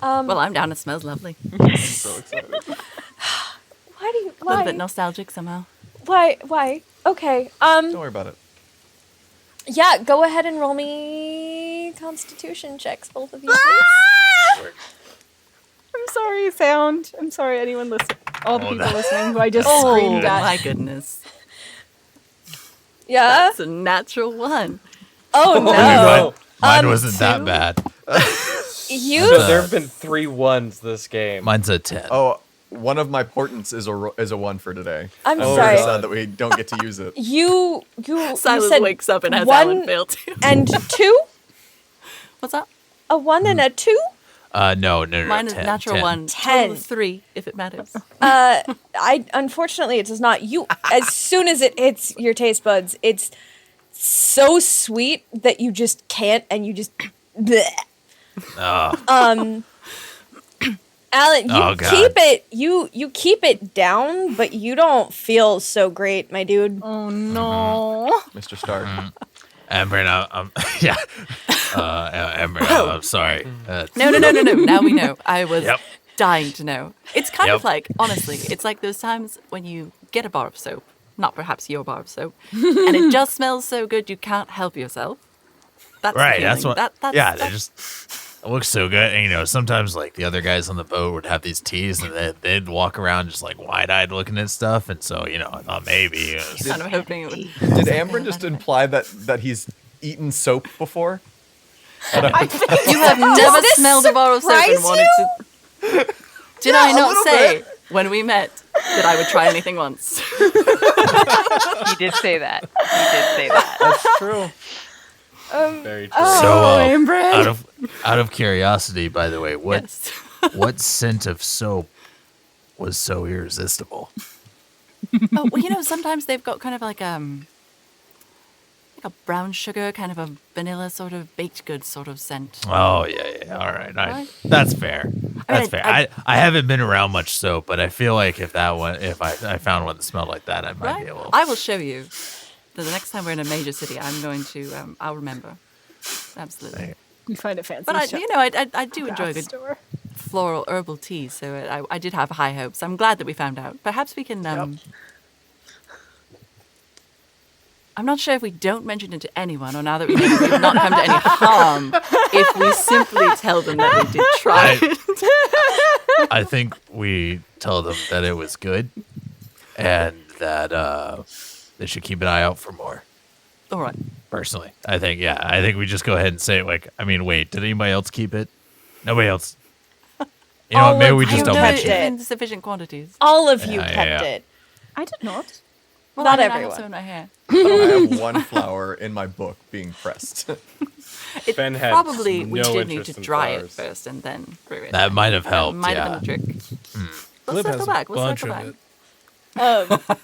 Well, Well, I'm down. It smells lovely. I'm so excited. why do you? A little bit Why? nostalgic somehow. Why? Okay. Don't worry about it. Yeah. Go ahead and roll me Constitution checks, both of you. Ah! Please. I'm sorry, sound. I'm sorry, anyone listening. All the people no. listening who I just Oh screamed at. my goodness. Yeah. That's a natural one. Oh no. Mine wasn't that two. bad. You. So there have been 3 1s this game. Mine's a 10. Oh, one of my portents is a 1 for today. I'm I'm sorry. very sad that we don't get to use it. You Silas said wakes up and has 1 Alan fail too. and 2. What's that? A 1 and a 2. No. Mine is 10, natural 10. 1. 10. Total of 3, if it matters. I unfortunately it does not. You as soon as it hits your taste buds, it's so sweet that you just can't, and you just. Bleh. Alan, you Oh, God. keep it. You keep it down, but you don't feel so great, my dude. Oh no. Mr. Stark. Aym'Bryn, yeah. Aym'Bryn, I'm sorry. No. Now we know. I was Yep. dying to know. It's kind of Yep. like, honestly, it's like those times when you get a bar of soap, not perhaps your bar of soap, and it just smells so good you can't help yourself. That's the Right, feeling. that's what. That's, yeah, they just it looks so good. And, sometimes like the other guys on the boat would have these teas, and they'd walk around just like wide-eyed looking at stuff. And so, I thought maybe. kind of hoping it would. Did Aym'Bryn just imply that he's eaten soap before? You have never this smelled a bar of soap and surprise wanted to. Did I a not little say when we met that I would try anything once? He did say that. That's true. Very true. So, Aym'Bryn. out of curiosity, by the way, what Yes. what scent of soap was so irresistible? Oh, well, sometimes they've got kind of like a brown sugar, kind of a vanilla sort of baked goods sort of scent. Oh yeah. All right, Right. that's fair. That's fair. I- I haven't been around much soap, but I feel like if I found one that smelled like that, I might Right? be able. I will show you. So the next time we're in a major city, I'm going to. I'll remember. Absolutely. You find it fancy. But I do enjoy a good store. floral herbal tea, so I did have high hopes. I'm glad that we found out. Perhaps we can. I'm not sure if we don't mention it to anyone, or now that we know that we've not come to any harm, if we simply tell them that we did try it. I think we tell them that it was good, and that they should keep an eye out for more. All right. Personally, I think we just go ahead and say it. Like, I mean, wait, did anybody else keep it? Nobody else. You know, All maybe of we you just don't kept mention it. it. In sufficient quantities. All of you Yeah, kept yeah. it. I did not. Well, Not I have everyone. some in my hair. I have one flower in my book being pressed. Fen had Probably we no did need interest to in dry it flowers. first and then brew it. That might have helped. Might Yeah. have been the trick. Glib We'll has circle a back. We'll bunch circle of back. it.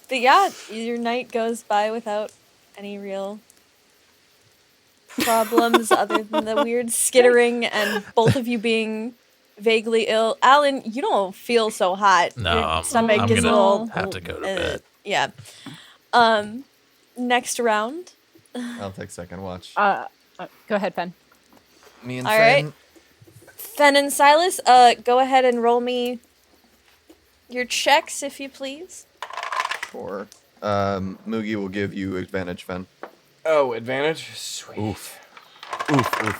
But yeah, your night goes by without any real problems other than the weird skittering and both of you being vaguely ill. Alin, you don't feel so hot. No, Your I'm stomach gonna is a little have to go to uh, bed. Yeah. Next round. I'll take second watch. Go ahead, Pen. Me and All right. Fen and Silus, go ahead and roll me your checks, if you please. Sure. Moogie will give you advantage, Fen. Oh, advantage? Sweet. Oof.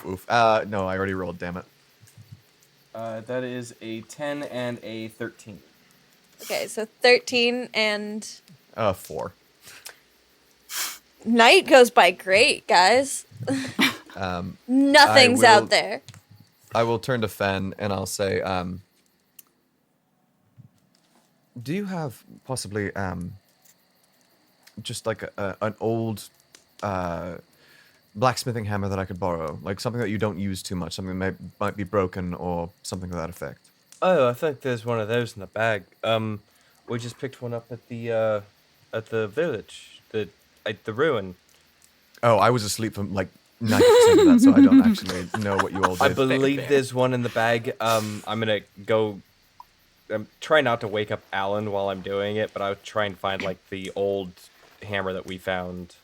Oof. No, I already rolled, damn it. That is a 10 and a 13. Okay, so 13 and 4. night goes by great, guys. Nothing's I will- out there. I will turn to Fen and I'll say, do you have possibly just like an old blacksmithing hammer that I could borrow? Like something that you don't use too much, something that might be broken or something to that effect. Oh, I think there's one of those in the bag. We just picked one up at the village, at the ruin. Oh, I was asleep for like 90% of that, so I don't actually know what you all did. I believe there's one in the bag. I'm gonna go. I'm trying not to wake up Alin while I'm doing it, but I'll try and find like the old hammer that we found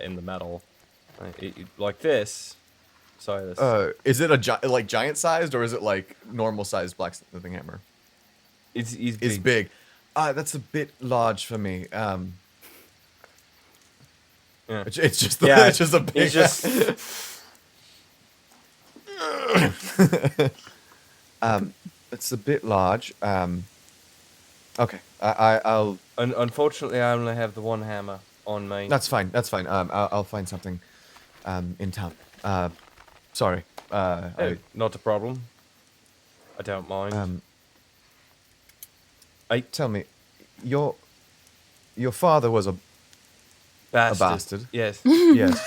in the metal, like this. Sorry, this. Is it like giant sized or is it like normal sized blacksmithing hammer? It's It's big. That's a bit large for me. Yeah. It's just Yeah, it's just a big. It's just It's a bit large. Okay. I'll. unfortunately I only have the one hammer on me. That's fine. That's fine. I'll find something, in town. Sorry. Not a problem. I don't mind. Tell me, your father was a bastard. Yes. Yes.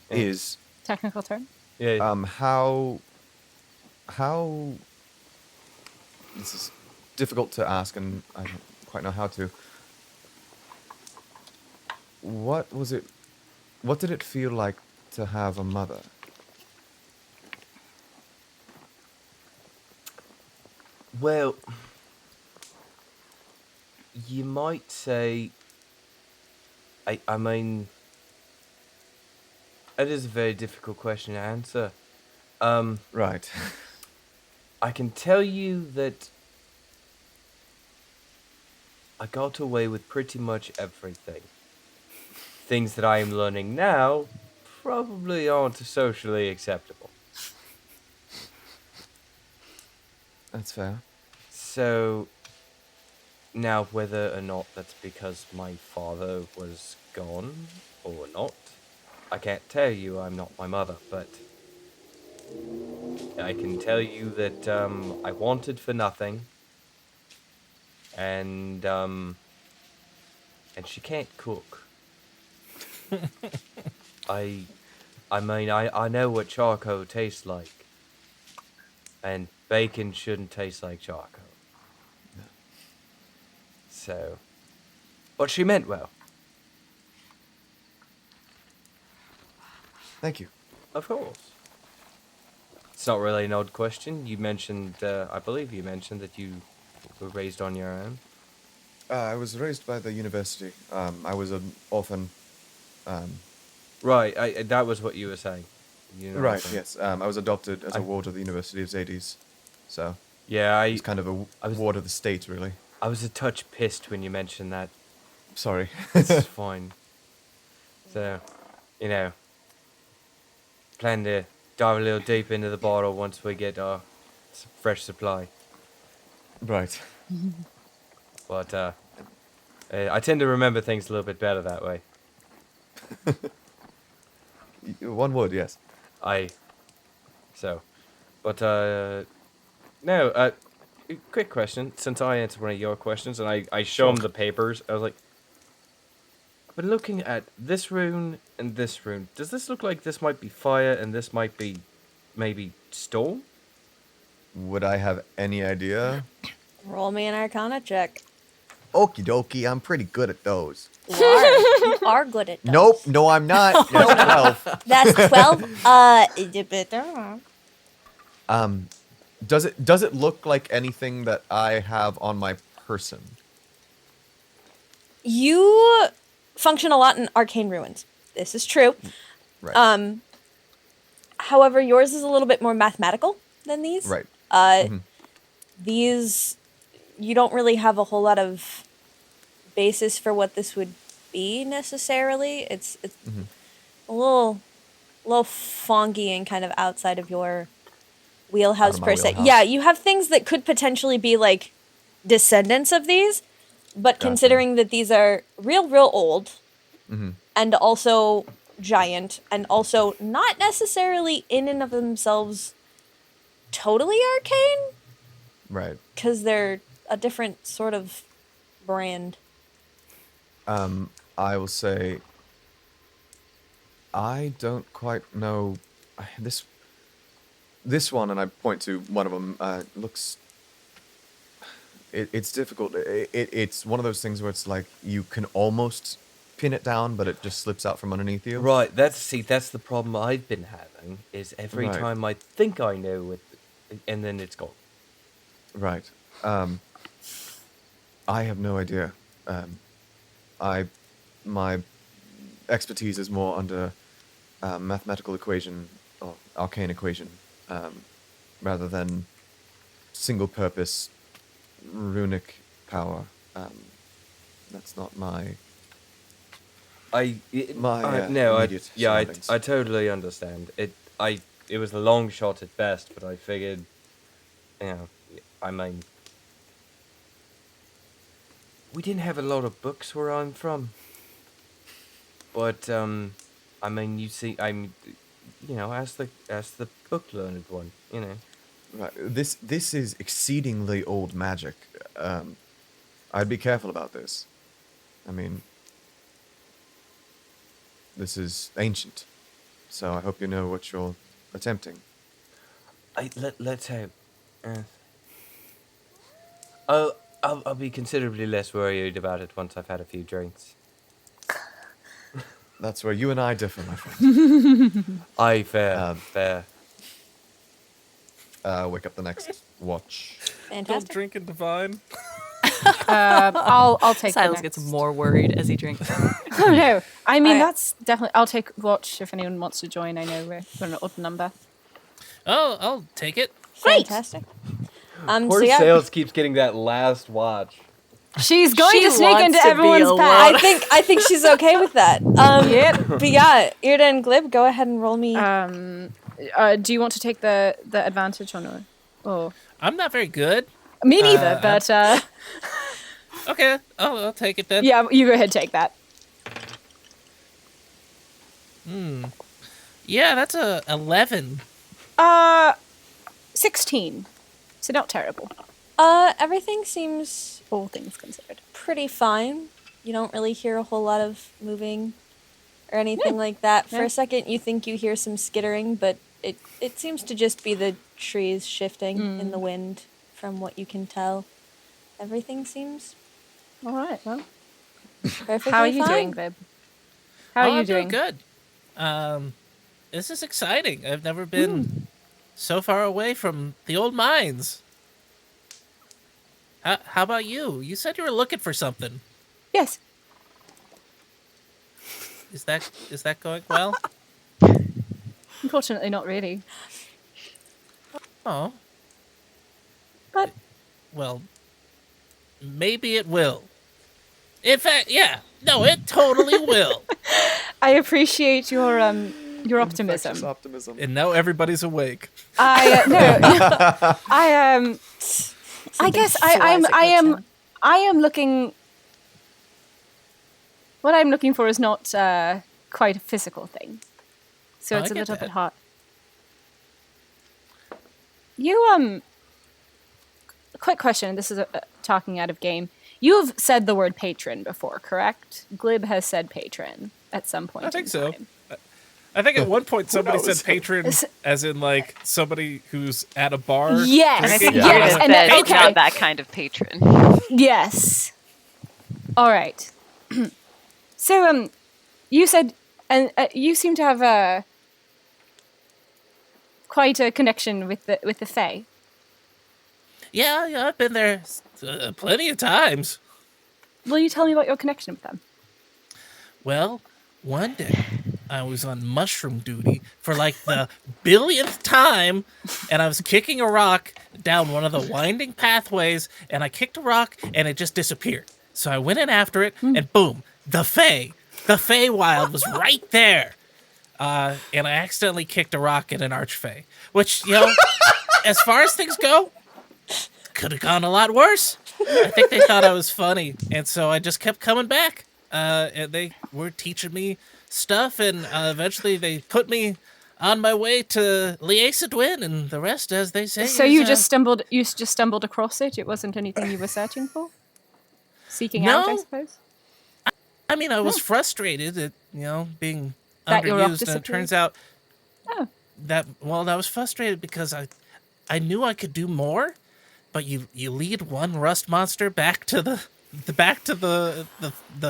Is. Technical term. Yeah. How this is difficult to ask and I don't quite know how to. What did it feel like to have a mother? Well, you might say. I mean, it is a very difficult question to answer. Right. I can tell you that I got away with pretty much everything. Things that I am learning now probably aren't socially acceptable. That's fair. So, now whether or not that's because my father was gone or not, I can't tell you. I'm not my mother, but I can tell you that I wanted for nothing, and she can't cook. I mean, I know what charcoal tastes like. And bacon shouldn't taste like charcoal. So, but she meant well. Thank you. Of course. It's not really an odd question. You mentioned, I believe you mentioned that you were raised on your own. I was raised by the university. I was an orphan. Right, that was what you were saying. You know Right, what I'm yes. I was adopted as a ward of the University of Zades. So, Yeah, it's kind of a ward of the state, really. I was a touch pissed when you mentioned that. Sorry. It's fine. So, plan to dive a little deep into the bottle once we get our fresh supply. Right. But I tend to remember things a little bit better that way. One would, yes. No, quick question. Since I answered one of your questions and I show him the papers, I was like, I've been looking at this rune and this rune. Does this look like this might be fire and this might be maybe stone? Would I have any idea? Roll me an Arcana check. Okie dokie, I'm pretty good at those. You are good at those. Nope, no, I'm not. That's 12. That's 12. Does it look like anything that I have on my person? You function a lot in arcane ruins. This is true. Right. However, yours is a little bit more mathematical than these. Right. These, you don't really have a whole lot of basis for what this would be necessarily. It's a little funky and kind of outside of your wheelhouse per se. Yeah, you have things that could potentially be like descendants of these, but considering that these are real old and also giant and also not necessarily in and of themselves totally arcane, Right. because they're a different sort of brand. I will say I don't quite know this one, and I point to one of them. Looks. It's difficult. It's one of those things where it's like you can almost pin it down, but it just slips out from underneath you. Right, that's the problem I've been having, is every Right. time I think I know it, and then it's gone. Right. I have no idea. My expertise is more under mathematical equation or arcane equation, rather than single-purpose runic power. That's not my immediate surroundings. I totally understand. It was a long shot at best, but I figured, I mean, we didn't have a lot of books where I'm from. But I mean, you see, ask the book learned one, Right. This is exceedingly old magic. I'd be careful about this. I mean, this is ancient, so I hope you know what you're attempting. Let's hope. I'll be considerably less worried about it once I've had a few drinks. That's where you and I differ, my friend. Fair. Wake up the next watch. Don't Fantastic. drink and divine. I'll take Silas the gets next. more worried as he drinks. Oh no! I mean, Alright. that's definitely. I'll take watch if anyone wants to join. I know we're an odd number. Oh, I'll take it. Fantastic. Poor So yeah, Sales keeps getting that last watch. She's going She to sneak wants into to be everyone's alone. pack. I think she's okay with that. Yep. But yeah, Irde and Glib, go ahead and roll me. Do you want to take the advantage or no? Oh, I'm not very good. me neither. But Okay, I'll take it then. yeah, you go ahead, take that. Yeah, that's a 11. 16. So not terrible, Everything seems all things considered. pretty fine. You don't really hear a whole lot of moving or anything like that. For Yeah. a second, you think you hear some skittering, but it seems to just be the trees shifting in the wind from what you can tell. Everything seems All right. Well, perfectly how are you fine. doing, Glib? How are you I'm doing? good. This is exciting. I've never been so far away from the old mines. How about you? You said you were looking for something. Yes. Is that going well? Unfortunately, not really. Oh, But well, maybe it will. In fact, yeah. No, it totally will. I appreciate your Infectious optimism. optimism. And now everybody's awake. I guess I am looking. What I'm looking for is not quite a physical thing, so Oh, it's I a get little that. bit hard. You quick question. This is talking out of game. You've said the word patron before, correct? Glib has said patron at some point. I think in so. time. I think at one point somebody knows? said patron, as in like somebody who's at a bar. Yes, And I think drinking. Irde yes, said and then, okay. not that kind of patron. Yes. All right. So, you said, and you seem to have quite a connection with the Fae. Yeah, I've been there plenty of times. Will you tell me about your connection with them? Well, one day I was on mushroom duty for like the billionth time, and I was kicking a rock down one of the winding pathways, and I kicked a rock, and it just disappeared. So I went in after it, and boom, the Feywild was right there. And I accidentally kicked a rock at an archfey, which, as far as things go, could have gone a lot worse. I think they thought I was funny, and so I just kept coming back. And they were teaching me stuff, and eventually they put me on my way to Liasadwin, and the rest, as they say. So is, you just stumbled across it. It wasn't anything you were searching for, seeking out, I No. suppose. I mean, I was frustrated at being That your rock underused, and it turns disappeared? out Oh. that I was frustrated because I knew I could do more, but you lead one rust monster back to the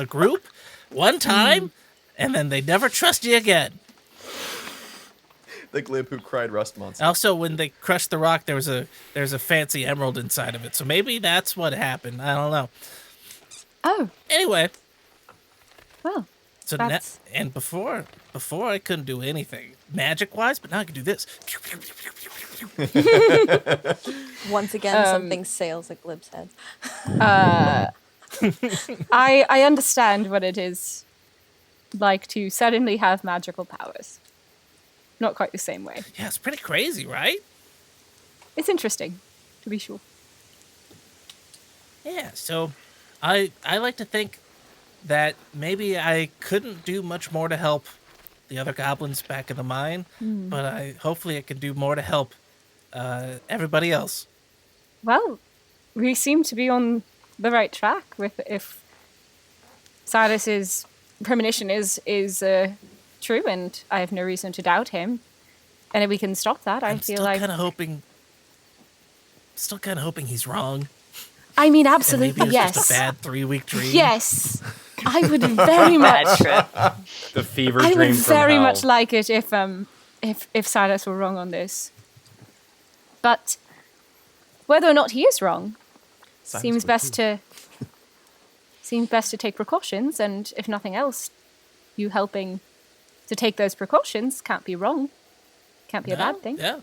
group one time, and then they never trust you again. The Glib who cried rust monster. Also, when they crushed the rock, there's a fancy emerald inside of it, so maybe that's what happened. I don't know. Oh, Anyway, well. so That's- and before I couldn't do anything magic wise, but now I can do this. Once again, something sails at Glib's head. I understand what it is like to suddenly have magical powers. Not quite the same way. Yeah, it's pretty crazy, right? It's interesting, to be sure. Yeah, so I like to think that maybe I couldn't do much more to help the other goblins back in the mine, but hopefully I can do more to help everybody else. Well, we seem to be on the right track with if Silas's premonition is true, and I have no reason to doubt him. And if we can stop that, I I'm feel still like kind of hoping he's wrong. I mean, And absolutely, maybe it's yes. just a bad 3-week dream. Yes, I would very much. Bad trip. The fever I dream would from very hell. much like it if Silas were wrong on this. But whether or not he is wrong, seems best to take precautions, and if nothing else, you helping to take those precautions can't be wrong. Can't be a bad thing. Yeah.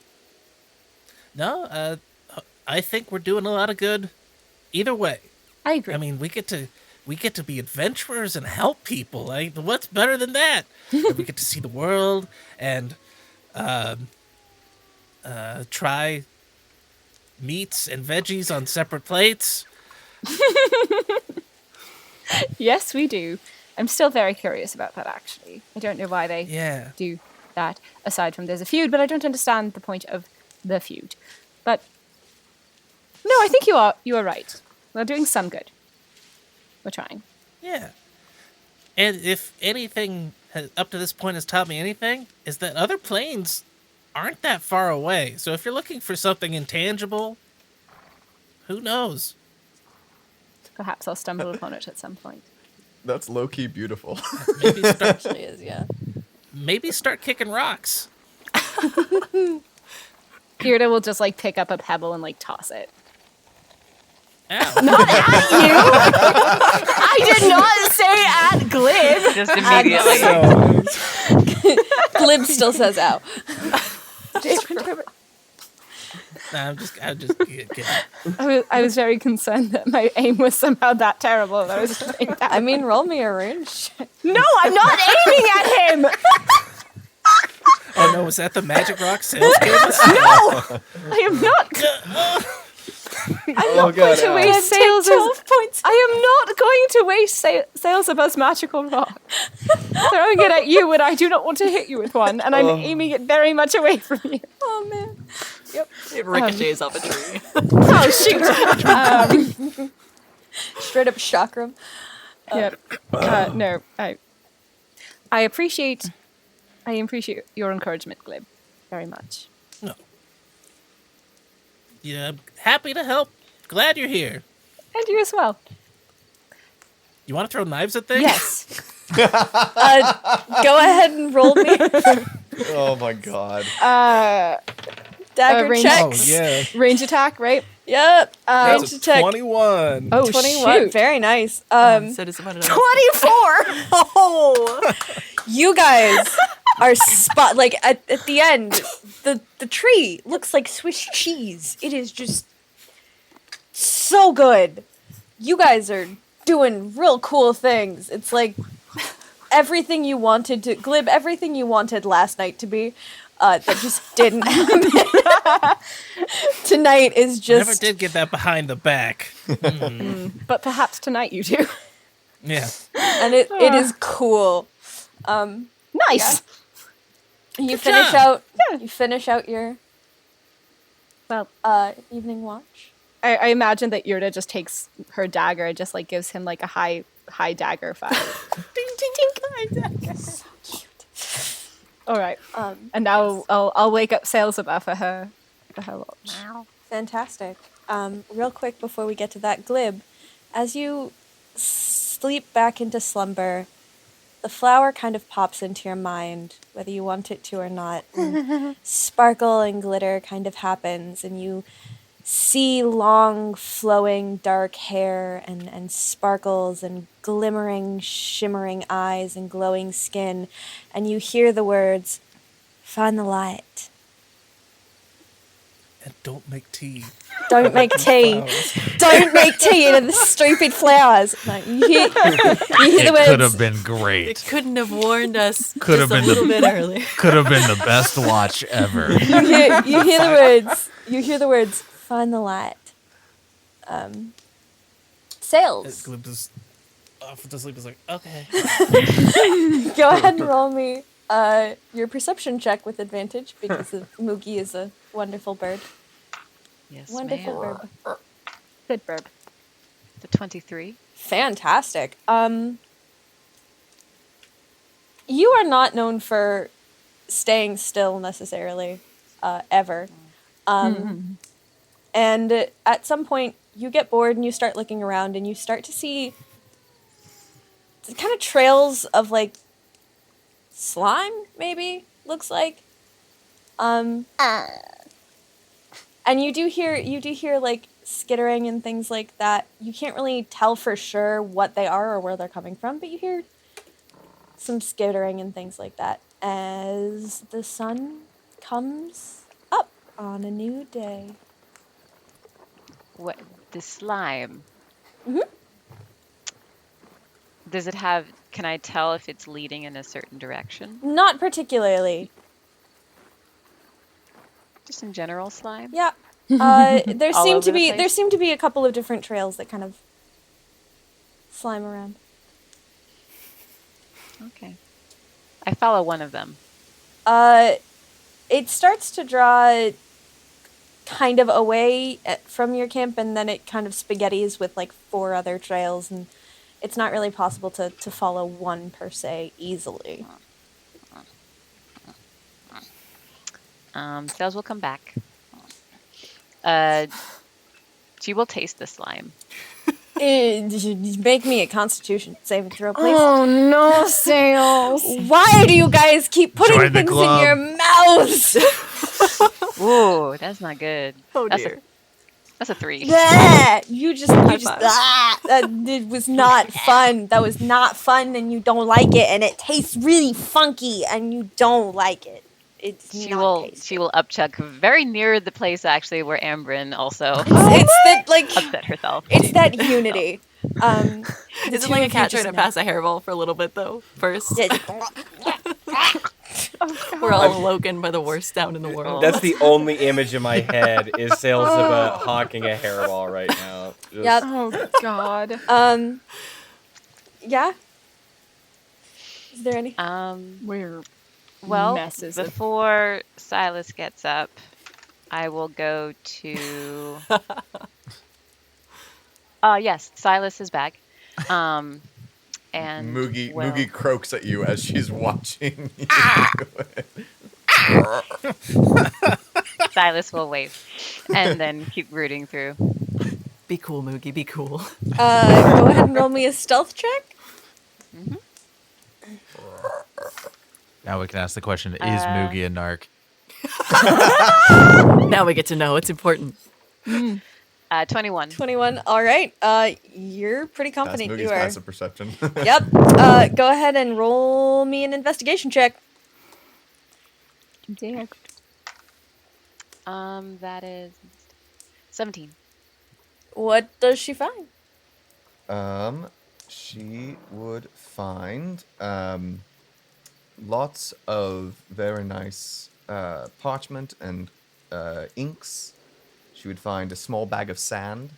No, I think we're doing a lot of good either way. I agree. I mean, we get to be adventurers and help people. Like, what's better than that? We get to see the world and try meats and veggies on separate plates. Yes, we do. I'm still very curious about that, actually. I don't know why they Yeah. do that, aside from there's a feud, but I don't understand the point of the feud. But no, I think you are right. We're doing some good. We're trying. Yeah. And if anything up to this point has taught me anything is that other planes aren't that far away. So if you're looking for something intangible, who knows? Perhaps I'll stumble upon it at some point. That's low key beautiful. Maybe start, Actually is, yeah. maybe start kicking rocks. Irde will just like pick up a pebble and like toss it. Ow. Not at you! I did not say at Glib! Just immediately. Glib still says ow. Nah, I'm just kidding. I was very concerned that my aim was somehow that terrible. That I was just saying that. I mean, roll me a range. No, I'm not aiming at him! Oh no, was that the magic rock sales gave us? No! I am not. I'm not going to waste sales. 12 points. I am not going to waste Sailsaba's magical rock. Throwing it at you when I do not want to hit you with one, and I'm aiming it very much away from you. Oh, man. Yep. It ricochets off a tree. Oh shoot! Straight up chakram. Yep. No, I appreciate your encouragement, Glib, very much. No. Yeah, I'm happy to help. Glad you're here. And you as well. You want to throw knives at things? Yes. Go ahead and roll me Oh my god. dagger range- Oh, checks. yeah. Range attack, right? Yep. That's Range a attack. 21. Oh 21. shoot! Very nice. So does someone else. 24. Oh. You guys are spot like at the end. The tree looks like Swiss cheese. It is just so good. You guys are doing real cool things. It's like everything you wanted to Glib, everything you wanted last night to be. That just didn't happen. Tonight is just Never did get that behind the back. But perhaps tonight you do. Yeah. and it is cool. Nice. You Good finish job. out you finish out your Well, evening watch. I imagine that Irde just takes her dagger and just like gives him like a high dagger fire. Ding ding ding, high dagger. So cute. All right. And now I'll wake up Sailsaba for her watch. Fantastic. Real quick before we get to that, Glib, as you sleep back into slumber, the flower kind of pops into your mind, whether you want it to or not. And sparkle and glitter kind of happens, and you see long, flowing, dark hair and sparkles and glimmering, shimmering eyes and glowing skin, and you hear the words, "Find the light. And don't make tea. Don't make tea. Don't make tea out of the stupid flowers." No, you hear the It words. could have been It great. couldn't have warned us Could have just been a little the- bit earlier. Could have been the best watch ever. You hear the words. You hear the words. Find the light. Sales. Glib is off to sleep. Is like, okay. Go ahead and roll me your perception check with advantage because Moogie is a wonderful bird. Yes, Wonderful ma'am. bird. Good bird. The 23. Fantastic. You are not known for staying still necessarily, ever. And at some point, you get bored and you start looking around and you start to see kind of trails of like slime, maybe looks like. And you do hear like skittering and things like that. You can't really tell for sure what they are or where they're coming from, but you hear some skittering and things like that as the sun comes up on a new day. What the slime? Mhm. Does it have? Can I tell if it's leading in a certain direction? Not particularly. Just in general, slime. Yeah. There All seem over to the be place? a couple of different trails that kind of slime around. Okay. I follow one of them. It starts to draw kind of away from your camp, and then it kind of spaghettis with like 4 other trails, and it's not really possible to follow one per se easily. Sales will come back. She will taste the slime. Make me a Constitution saving throw, please. Oh no, Sales. Why do you guys keep putting Join the things in club. your mouths? Ooh, that's not good. Oh That's dear. That's a 3. Bleh. You just five. that it was not fun. That was not fun, and you don't like it, and it tastes really funky, and you don't like it. It's She not will tasty. upchuck very near the place actually where Aym'Bryn also It's that like upset herself. it's that unity. The Is it two like a of cat you trying just to know. pass a hairball for a little bit though? First, Yeah. we're all awoken by the worst sound in the world. That's the only image in my head is Sailsaba hawking a hairball right now. Just- Yep. Oh God. Yeah. Is there any? We're Well, messes of- before Silas gets up, I will go to. Yes, Silas is back. And Moogie will- Moogie croaks at you as she's watching you. Silas will wave, and then keep rooting through. Be cool, Moogie. Be cool. Go ahead and roll me a stealth check. Now we can ask the question: is Moogie a narc? Now we get to know. It's important. 21. 21. All right. You're pretty That's confident. Moogie's You are. passive perception. Yep. Go ahead and roll me an investigation check. That is 17. What does she find? She would find lots of very nice parchment and inks. She would find a small bag of sand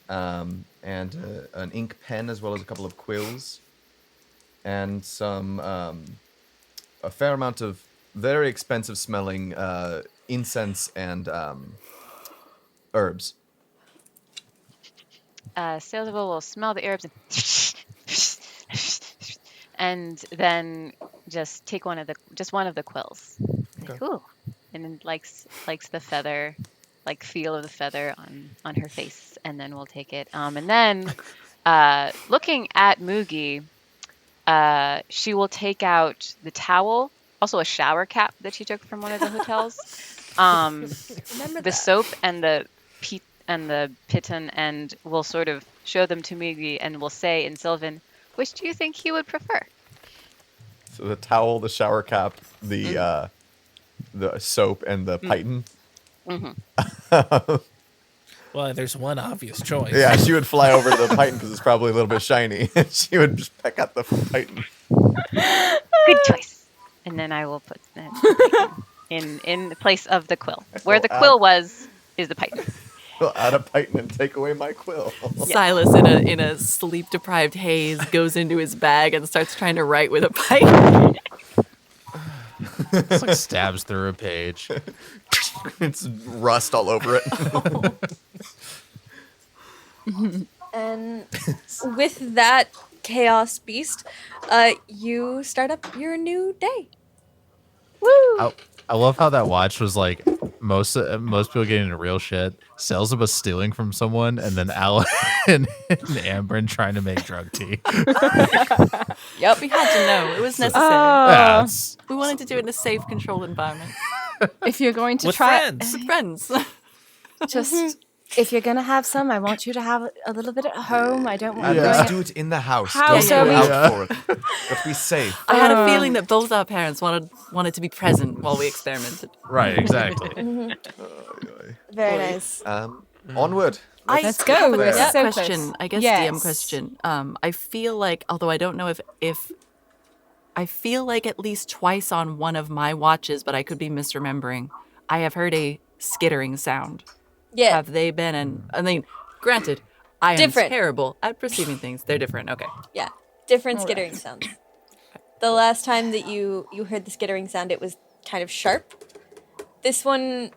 and an ink pen, as well as a couple of quills, and some a fair amount of very expensive smelling incense and herbs. Sailsaba will smell the herbs and then just take one of the quills. Like, ooh, and then likes the feather, like feel of the feather on her face, and then we'll take it. And then looking at Moogie, she will take out the towel, also a shower cap that she took from one of the hotels, Remember the that. soap and the piton, and we'll sort of show them to Moogie, and we'll say in Sylvan, which do you think he would prefer? So the towel, the shower cap, the soap, and the python. Well, there's one obvious choice. Yeah, she would fly over to the python because it's probably a little bit shiny. And she would just peck at the python. Good choice. And then I will put that in the place of the quill. Where the quill was is the python. We'll add a python and take away my quill. Silas, in a sleep deprived haze, goes into his bag and starts trying to write with a pipe. It's like stabs through a page. It's rust all over it. And with that chaos beast, you start up your new day. I love how that watch was like most people getting into real shit. Sailsaba stealing from someone, and then Alin and Aym'Bryn trying to make drug tea. Yep. We had to know. It was necessary. Yeah, it's- We wanted to do it in a safe, controlled environment. If you're going to With try friends. With friends. just if you're gonna have some, I want you to have a little bit at home. I don't want At you least going do it in the house. How Don't so go we- out for it. Let's be safe. I had a feeling that both our parents wanted to be present while we experimented. right, exactly. Very nice. Onward. Let's go. have a We're so question. close. I guess Yes. DM question. I feel like, although I don't know if I feel like at least twice on one of my watches, but I could be misremembering, I have heard a skittering sound. Yeah. Have they been? And I mean, granted, I am Different. terrible at perceiving things. They're different. Okay. Yeah. Different skittering sounds. The last time that you heard the skittering sound, it was kind of sharp. This one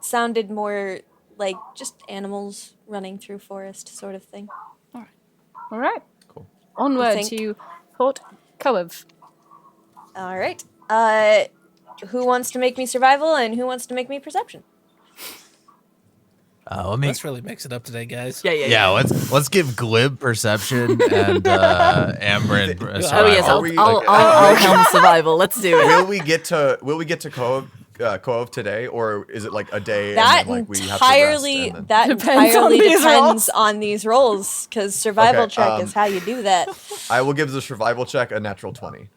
sounded more like just animals running through forest sort of thing. All right. Cool. Onward think- to Port Kohav. All right. Who wants to make me survival and who wants to make me perception? Let me. Let's really mix it up today, guys. Yeah, let's give Glib perception and Aym'Bryn Oh survival. yes, Are I'll we, I'll, like, I'll helm survival. Let's do it. Will we get to Kohav today, or is it like a day? That and then, like, we have entirely to rest and then... Depends on these depends rolls. on these rolls, because survival Okay, check is how you do that. I will give the survival check a natural 20.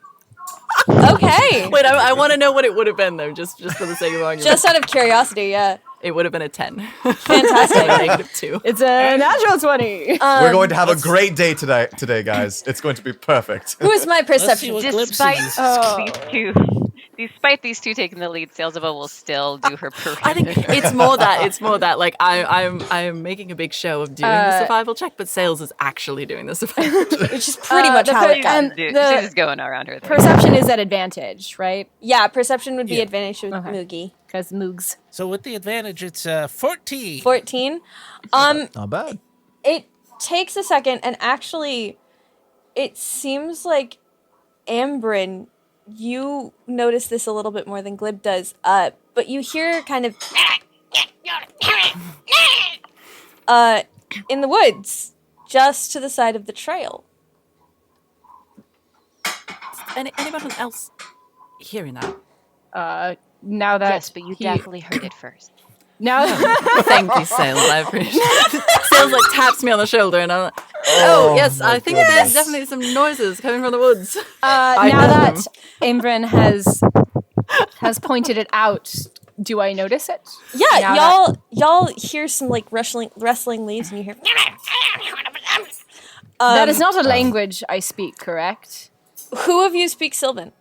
Okay. Wait, I want to know what it would have been though, just for the sake of argument. Just out of curiosity, yeah. It would have been a 10. Fantastic. -2. It's a natural 20. We're going to have a great day today, guys. It's going to be perfect. Who is my Let's see perception? what Glib Despite sees. these two taking the lead, Sailsaba will still do her perimeter. I think it's more that. Like I'm making a big show of doing the survival check, but Sales is actually doing the survival check. Which is pretty much how it and goes. She's the just going around her. perception is at advantage, right? Yeah, perception would be Yeah. advantage with Okay. Moogie. Because Moogs. So with the advantage, it's 14. 14. Not bad. It takes a second, and actually, it seems like Aym'Bryn, you notice this a little bit more than Glib does, but you hear kind of in the woods, just to the side of the trail. Anyone else hearing that? Now that Yes, but you definitely heard it first. now Thank you, Sales. I appreciate it. Sales like taps me on the shoulder, and I'm like, oh yes, I think there's definitely some noises coming from the woods. now know that them. Aym'Bryn has pointed it out, do I notice it? Yeah, Now y'all hear some like rustling leaves, and you hear. That is not a language I speak, correct? Who of you speaks Sylvan?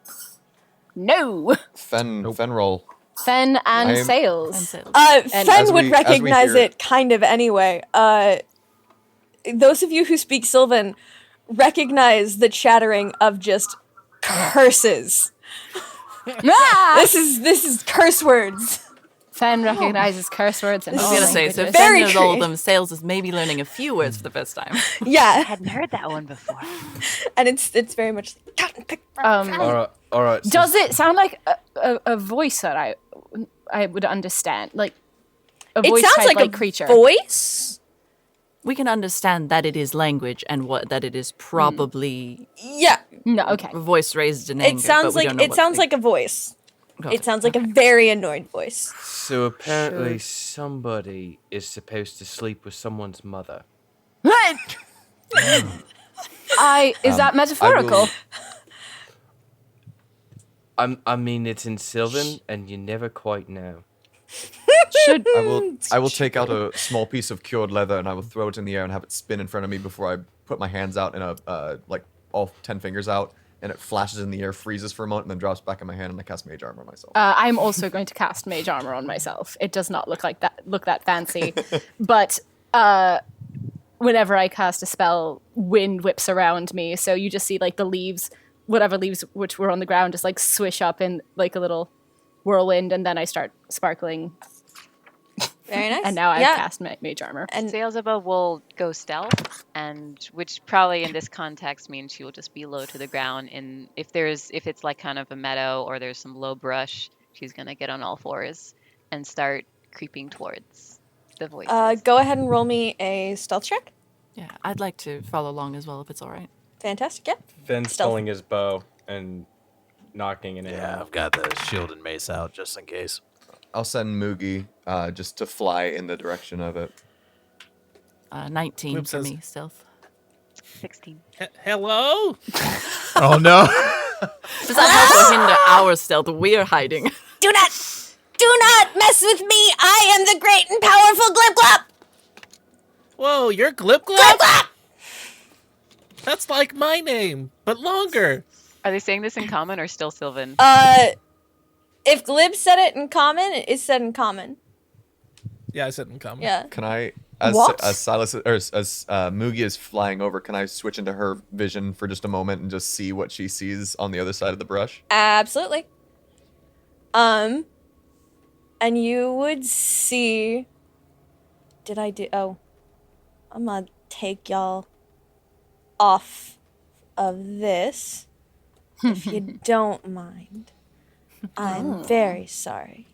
No. Fen'rahl. Fen and I am- Sales. And Sales. Fen As would we recognize hear it kind of anyway. Those of you who speak Sylvan recognize the chattering of just curses. Ah! This is curse words. Fen recognizes curse words and I was all gonna say, so languages. Very Fen knows all of true. them. Sales is maybe learning a few words for the first time. I Yeah, hadn't heard that one before. and it's very much. All right. Does it sound like a voice that I would understand? Like a It voice sounds type, like a creature. voice. We can understand that it is language and that it is probably Yeah, No, okay. a voice raised in anger. it sounds but we like don't know what like a voice. Got It sounds like a very annoyed voice. So apparently somebody is supposed to sleep with someone's mother. Is that metaphorical? I mean, it's in Sylvan, and you never quite know. Should I will take out a small piece of cured leather and I will throw it in the air and have it spin in front of me before I put my hands out and like all 10 fingers out, and it flashes in the air, freezes for a moment, and then drops back in my hand, and I cast Mage Armor on myself. I'm also going to cast Mage Armor on myself. It does not look that fancy, but whenever I cast a spell, wind whips around me, so you just see like the leaves, whatever leaves which were on the ground, just like swish up in like a little whirlwind, and then I start sparkling. Very nice. And now I've Yeah. cast Mage Armor. And Sailsaba will go stealth, and which probably in this context means she will just be low to the ground. And if it's like kind of a meadow or there's some low brush, she's gonna get on all fours and start creeping towards the voices. go ahead and roll me a stealth check. Yeah, I'd like to follow along as well if it's all right. Fantastic. Yeah. Finn's Stealth. pulling his bow and knocking it in. Yeah, I've got the shield and mace out just in case. I'll send Moogie just to fly in the direction of it. 19 Glib for says- me, stealth. 16. Hello? Oh no! Does that also hinder our stealth? We're hiding. Do not mess with me. I am the great and powerful Glib Glop. Whoa, you're Glib Glib Glib? Glop. That's like my name, but longer. Are they saying this in common or still Sylvan? If Glib said it in common, it is said in common. Yeah, I said in common. Yeah. Can I, as What? Silas or as Moogie is flying over, can I switch into her vision for just a moment and just see what she sees on the other side of the brush? Absolutely. And you would see. Did I do? Oh, I'm gonna take y'all off of this, if you don't mind. I'm very sorry.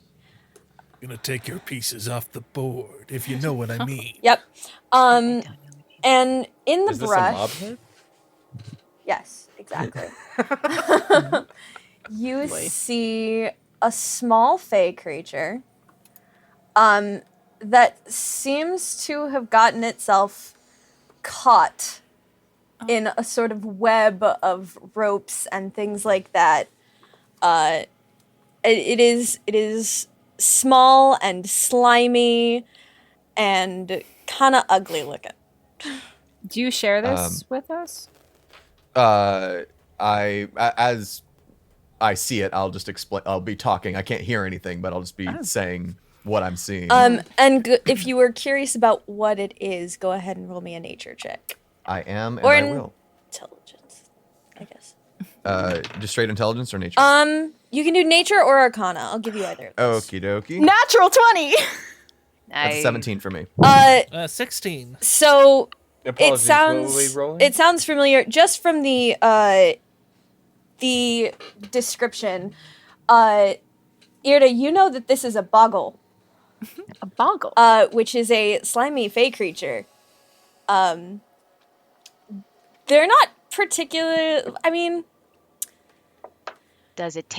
Gonna take your pieces off the board, if you know what I mean. Yep. And in the Is this a brush, mob head? yes, exactly. You see a small fey creature that seems to have gotten itself caught in a sort of web of ropes and things like that. It is small and slimy and kind of ugly looking. Do you share this with us? As I see it, I'll just explain. I'll be talking. I can't hear anything, but I'll just be saying what I'm seeing. If you were curious about what it is, go ahead and roll me a nature check. I am, and Or I will. intelligence, I guess. Just straight intelligence or nature? You can do nature or arcana. I'll give you either of those. Okie dokie. Natural 20. That's a 17 for me. 16. So Apologies, what were we rolling? it sounds familiar just from the description. Irde, you know that this is a boggle. A boggle? Which is a slimy fey creature. They're not particular. I mean, Does it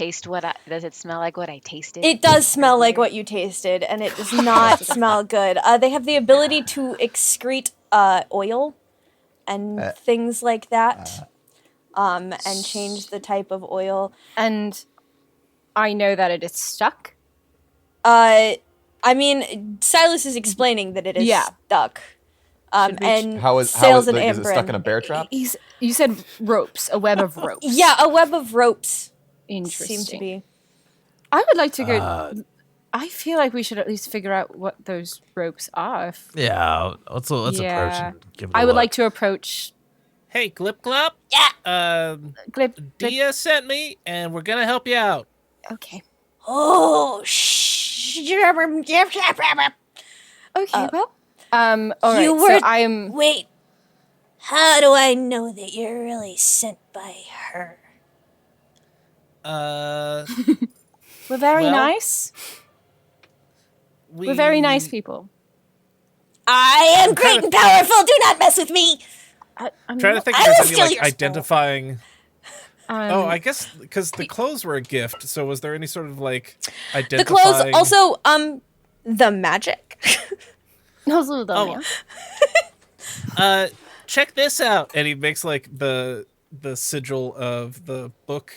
smell like what I tasted? it does smell like what you tasted, and it does not smell good. They have the ability to excrete oil and things like that, and change the type of oil. And I know that it is stuck. I mean, Silus is explaining that it is stuck. And How is Sails it, and is it stuck Aym'Bryn. in a bear trap? You said ropes, a web of ropes. Yeah, a web of ropes Interesting. seem to be. I would like to go. I feel like we should at least figure out what those ropes are. Yeah, let's approach and give it a I would look. like to approach. Hey, Glip Glop. Yeah. Glib. Dia sent me, and we're gonna help you out. Okay. Oh, Okay. Well. All right. you were. So I'm. Wait. How do I know that you're really sent by her? We're very well, nice. We're very nice people. I am great and powerful. Do not mess with me. I'm trying to think I if will there's any steal like your identifying. Oh, I guess because the clothes were a gift. So was there any sort of like The identifying? clothes also the magic. Check this out, and he makes like the sigil of the book.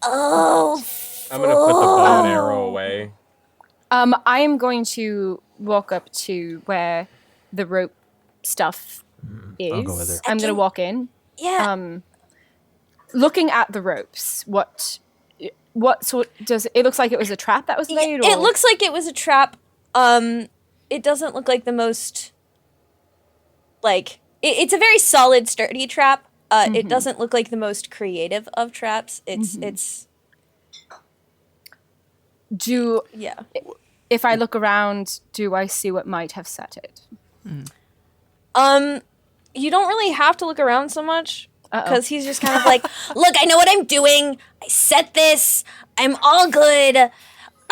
Oh. I'm gonna put the bow and arrow away. I am going to walk up to where the rope stuff is. I'll go with her. I'm going to walk in. Yeah. Looking at the ropes, what sort does it looks like? It was a trap that was made. It looks like it was a trap. It doesn't look like the most. Like it's a very solid, sturdy trap. It doesn't look like the most creative of traps. It's. If I look around, do I see what might have set it? You don't really have to look around so much because he's just kind of like, look, I know what I'm doing. I set this. I'm all good.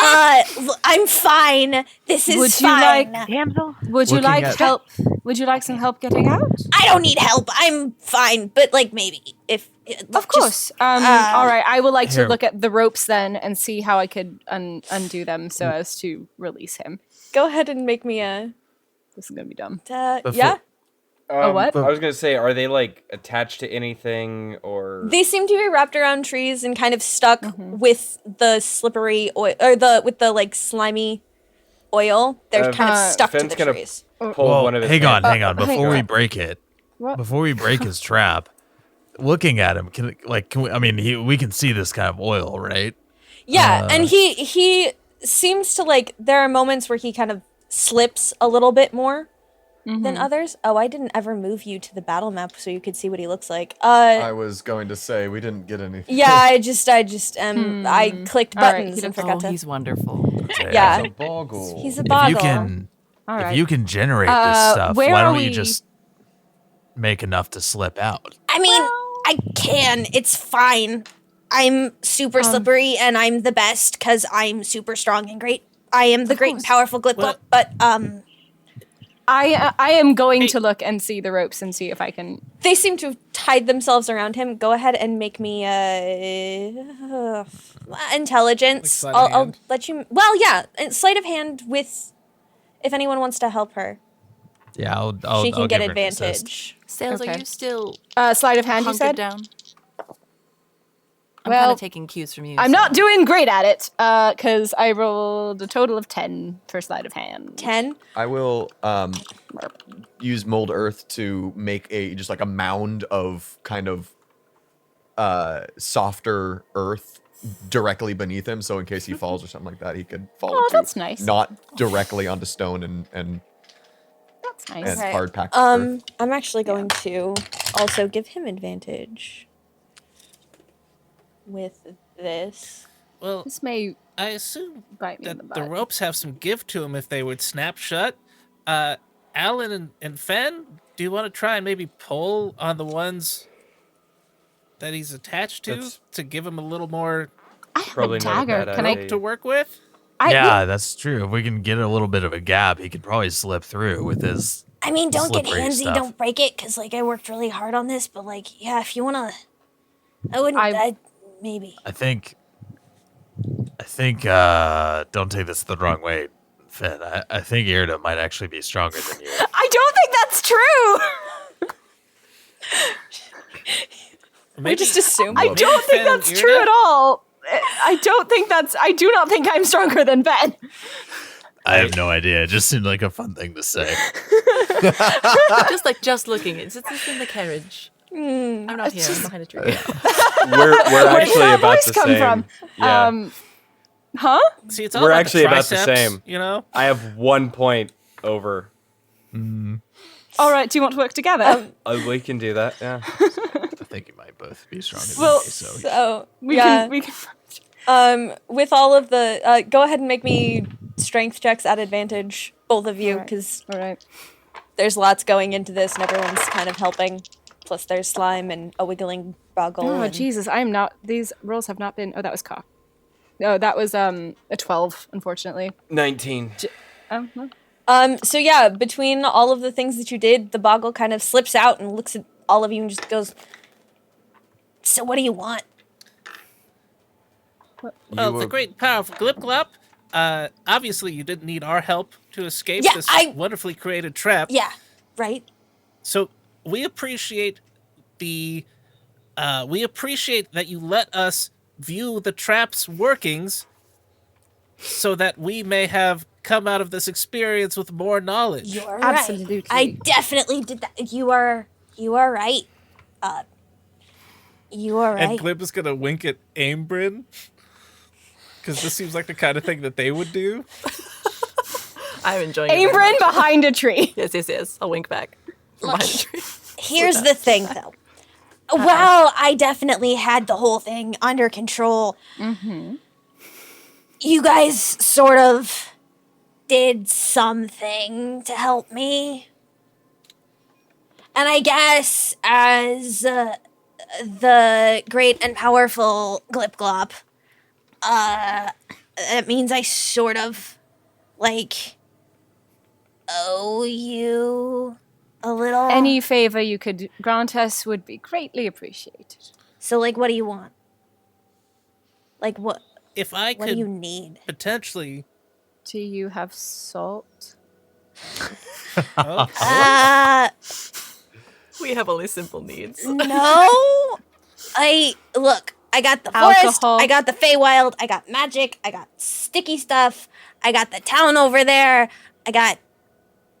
I'm fine. This is fine. Damsel? Would you like help? Would you like some help getting out? I don't need help. I'm fine. But like maybe if of course. All right. I would like to look at the ropes then and see how I could undo them so as to release him. Go ahead and make me a. This is gonna be dumb. Yeah. What? I was gonna say, are they like attached to anything or? They seem to be wrapped around trees and kind of stuck with the slippery oil or with the like slimy oil. They're kind of stuck to Fenn's the gonna trees. pull one of his hang on. hands. Before we break it, What? before we break his trap, looking at him, can we? I mean, we can see this kind of oil, right? Yeah, and he seems to like. There are moments where he kind of slips a little bit more than others. Oh, I didn't ever move you to the battle map so you could see what he looks like. I was going to say we didn't get anything. Yeah, I clicked buttons and forgot to. He's wonderful. Yeah. He's a boggle. He's a If boggle. you can All right. If you can generate this stuff, where why are don't we? you just make enough to slip out? I mean, I can. It's fine. I'm super slippery, and I'm the best because I'm super strong and great. I am the great and powerful Glip Glop, but I am going to look and see the ropes and see if I can. they seem to have tied themselves around him. Go ahead and make me intelligence. Like sleight of I'll hand? let you. Well, yeah, and sleight of hand with if anyone wants to help her, Yeah, I'll she can I'll get give her an assist. advantage. Sales, Okay. are you still Sleight of hand, you hunkered said? down? I'm Well, kind of taking cues from you. I'm so- not doing great at it because I rolled a total of 10 for sleight of hand. 10. I will use mold earth to make just like a mound of kind of softer earth directly beneath him, so in case he falls or something like that, he could fall Oh, into that's nice. not directly onto stone and That's nice. Okay. hard packed earth. I'm actually going to also give him advantage with this. Well, This may I assume bite me in that the the butt. ropes have some give to them if they would snap shut. Alin and Fen, do you want to try and maybe pull on the ones that he's attached to That's- to give him a little more I have Probably a not a dagger. bad Can I? idea. to work with? Yeah, that's true. If we can get a little bit of a gap, he could probably slip through with his. I mean, don't get Slippery handsy, stuff. don't break it, because, like, I worked really hard on this, but, like, yeah, if you want to... I wouldn't... maybe. I think. Don't take this the wrong way, Finn. I think Irde might actually be stronger than you. I don't think that's true. We just assume. I don't think Fen and that's true Irde? at all. I do not think I'm stronger than Ben. I have no idea. It just seemed like a fun thing to say. just looking. It's in the carriage. I'm not here. I'm behind a tree. We're Where'd actually that about voice the come same. from? Yeah. Huh? See, it's all We're about actually the about the triceps, same. You know? I have 1 point over. All right. Do you want to work together? We can do that. Yeah. I think you might both be stronger than Well, me. So So, we yeah. can. With all of the... go ahead and make me strength checks at advantage, both of you, Alright. because All right. there's lots going into this, and everyone's kind of helping. Plus, there's slime and a wiggling boggle. Oh and- Jesus! I am not. These rolls have not been. Oh, that was cock. No, that was a 12. Unfortunately. 19. No. So yeah, between all of the things that you did, the boggle kind of slips out and looks at all of you and just goes, "So what do you want?" Well, the great powerful Glip Glop. Obviously, you didn't need our help to escape Yeah, this I- wonderfully created trap. Yeah, right? So we appreciate we appreciate that you let us view the trap's workings so that we may have come out of this experience with more knowledge. You're Absolutely. right. I definitely did that. You are right. You are And right. Glib is gonna wink at Aym'Bryn because this seems like the kind of thing that they would do. I'm enjoying it. very Aym'Bryn much. behind a tree. Yes. I'll wink back from behind a tree. Here's the thing, though. Well, I definitely had the whole thing under control. You guys sort of did something to help me. And I guess as the great and powerful Glip Glop, it means I sort of, like, owe you a little. Any favor you could grant us would be greatly appreciated. So, like, what do you want? Like, what If I do could you need? potentially Do you have salt? We have only simple needs. No. I got the forest, Alcohol. I got the Feywild, I got magic, I got sticky stuff, I got the town over there, I got...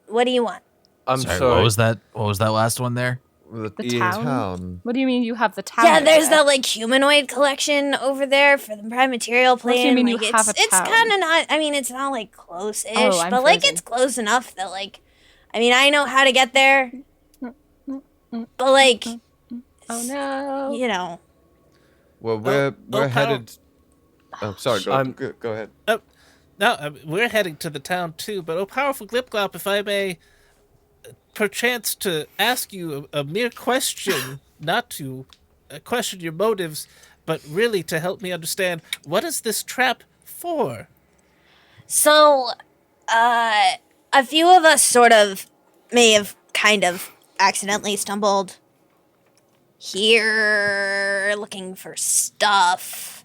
What do you want? I'm sorry, sorry. what was that? What was that last one there? The town? What do you mean you have the town? Yeah, over there's there? that, like, humanoid collection over there for the Prime Material What do you plane. mean you like, have a it's town? kind of not... I mean, it's not, like, close-ish, Oh, I'm but, like, frozen. it's close enough that, like... I mean, I know how to get there. But, like, Oh no. you know... Well, we're power- headed. Oh, sorry. Go I'm- ahead. No, we're heading to the town too, but powerful Glipglop, if I may, perchance to ask you a mere question, not to question your motives, but really to help me understand, what is this trap for? So, a few of us sort of may have kind of accidentally stumbled here looking for stuff,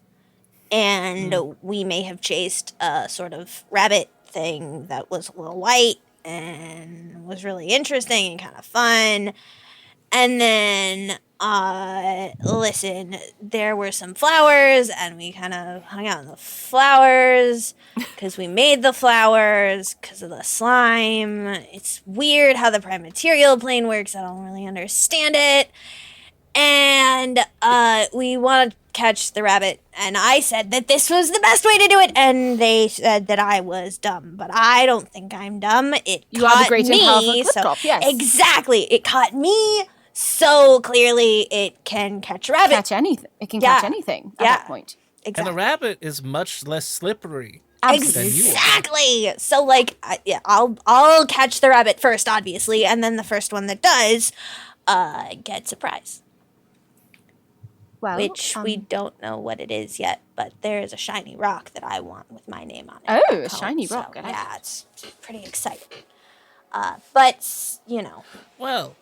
and we may have chased a sort of rabbit thing that was a little white and was really interesting and kind of fun. And then, listen, there were some flowers, and we kind of hung out in the flowers because we made the flowers because of the slime. It's weird how the prime material plane works. I don't really understand it. And, we want to catch the rabbit, and I said that this was the best way to do it, and they said that I was dumb, but I don't think I'm dumb. You are the great and powerful Glipglop, yes. Exactly. It caught me, so clearly it can catch a rabbit. Catch anything. It can catch anything at that point. Exactly. And a rabbit is much less slippery. Exactly. So, like, I'll catch the rabbit first, obviously, and then the first one that does, gets a prize. Well, which we don't know what it is yet, but there is a shiny rock that I want with my name on it. Oh, a shiny rock. So, yeah, it's pretty exciting. But, you know. Well,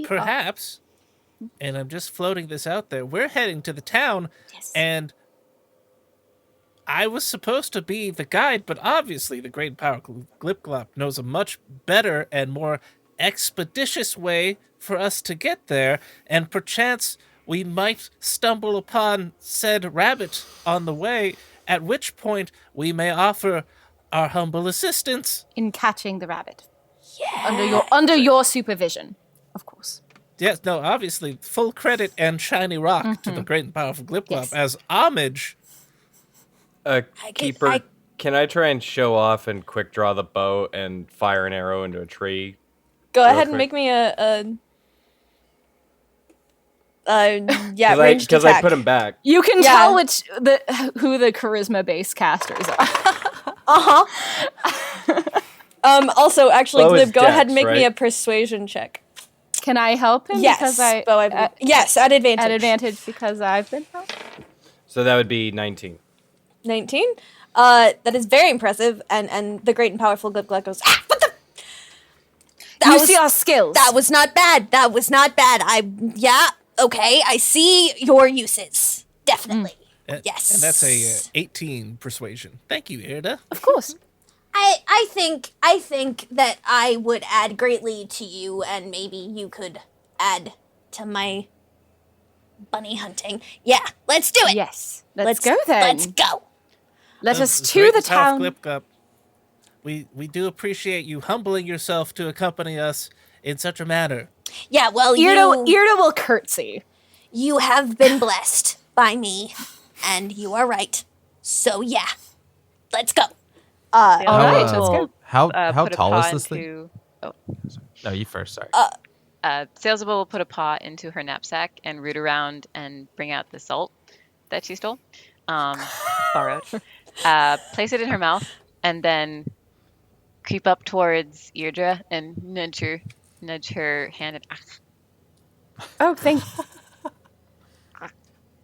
perhaps, and I'm just floating this out there, we're heading to the town, and I was supposed to be the guide, but obviously the great and powerful Glipglop knows a much better and more expeditious way for us to get there, and perchance we might stumble upon said rabbit on the way, at which point we may offer our humble assistance in catching the rabbit. Yeah. Under your supervision, of course. Yes, no, obviously full credit and shiny rock to the great and powerful Glipglop as homage. Keeper, can I try and show off and quick draw the bow and fire an arrow into a tree? Go ahead and make me a ranged because attack. I put him back. You can tell who the charisma-based casters are. Also, actually, Bow is Glib, go ahead and dex, make me right? a persuasion check. Can I help him? Yes, Because yes, at advantage. At advantage because I've been helped. So that would be 19. 19? That is very impressive, and the great and powerful Glib goes, what the? You see our skills. That was not bad. Okay, I see your uses. Definitely. Yes. And that's a 18 persuasion. Thank you, Irde. Of course. I think that I would add greatly to you, and maybe you could add to my bunny hunting. Yeah, let's do it. Yes. Let's go then. Let's go. Let us to the town. Glipglop, we do appreciate you humbling yourself to accompany us in such a manner. Yeah, well, Irde will curtsy. You have been blessed by me, and you are right. So yeah, let's go. All right, let's go. How put a tall is paw this thing? into- Oh, No, you first. Sorry. Sailsaba will put a paw into her knapsack and root around and bring out the salt that she stole, borrowed. Place it in her mouth, and then creep up towards Irde and nudge her hand. And, Oh, thank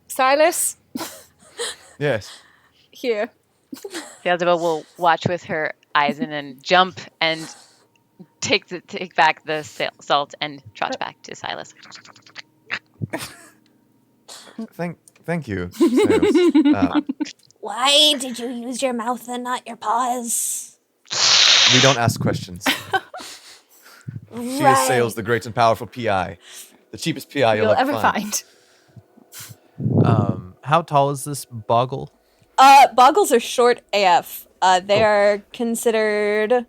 Silas. Yes. Here. Sailsaba will watch with her eyes and then jump and take back the salt and trot back to Silas. Thank you. Sails. Why did you use your mouth and not your paws? We don't ask questions. She is Sails, the great and powerful PI. The cheapest PI you'll ever find. How tall is this boggle? Boggles are short AF. They are considered,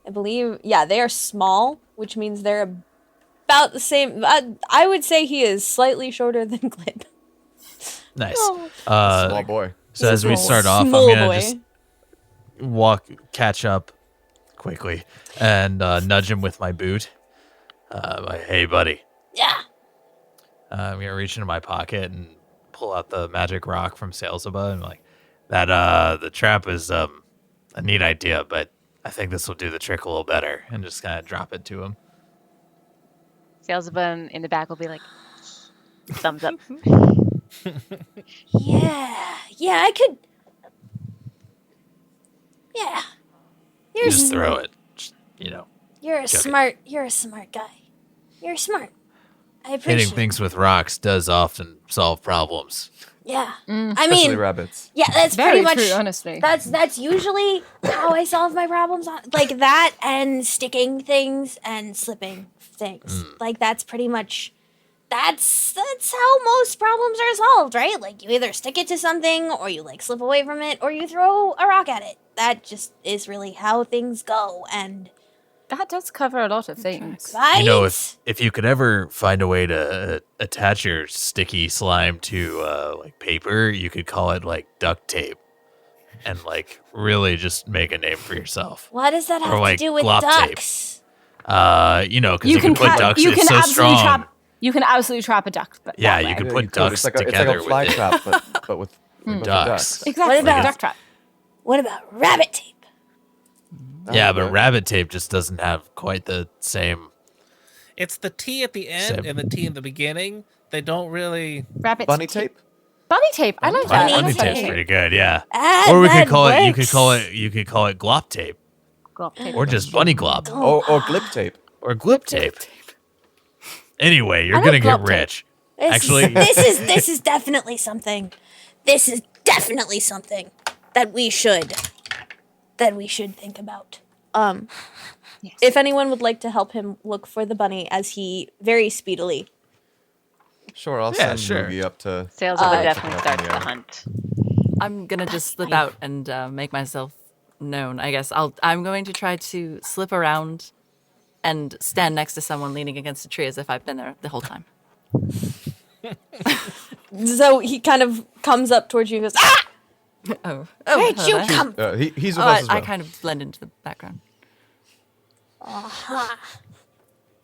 I believe, they are small, which means they're about the same. I would say he is slightly shorter than Glib. Nice. Small boy. So as we start off, I'm gonna just catch up quickly and nudge him with my boot. Like, hey, buddy. Yeah. I'm gonna reach into my pocket and pull out the magic rock from Sailsaba and like, that the trap is a neat idea, but I think this will do the trick a little better, and just kind of drop it to him. Sailsaba in the back will be like, thumbs up. Yeah, I could. Yeah, You just throw it, just, You're a chuck it. smart. You're a smart guy. You're smart. I appreciate. Hitting things with rocks does often solve problems. Yeah, I Especially mean, rabbits. yeah, that's Very pretty much. true, honestly. That's usually how I solve my problems. Like that, and sticking things and slipping things. Like that's pretty much. That's how most problems are solved, right? Like you either stick it to something, or you like slip away from it, or you throw a rock at it. That just is really how things go. And That does cover a lot of things. right, If you could ever find a way to attach your sticky slime to like paper, you could call it like duct tape, and like really just make a name for yourself. what does that have Or, like, to do with glop tape. ducks? Because you can put ducks. You It's can so absolutely strong. trap. You can absolutely trap a duck. But Yeah, that you way. could Yeah, put you could. ducks It's like a together fly with it. trap, but with Ducks. Exactly. What Like a about- duck trap. What about rabbit tape? Yeah, but rabbit tape just doesn't have quite the same. It's the T at the end and the T in the beginning. They don't really. Rabbit bunny tape. Bunny tape. I like Bunny that. Bunny tape. tape's pretty good, yeah. Ah, Or we that could call it. You could works. call it. You could call it glop tape, Glop tape. or just bunny glop, Or glip tape. or glip tape. Anyway, you're I like gonna get glop tape. rich. This Actually- is, this is definitely something. This is definitely something that we should think about. If anyone would like to help him look for the bunny, as he very speedily. Sure, I'll Yeah, send sure. Moogie up to. Sailsaba Uh, definitely check it out starts in the the hunt. I'm gonna just slip out and make myself known. I guess I'm going to try to slip around and stand next to someone leaning against a tree as if I've been there the whole time. So he kind of comes up towards you and goes, "Ah! Oh, Where'd hello you there. come?" He's with Oh, us as I well. kind of blend into the background.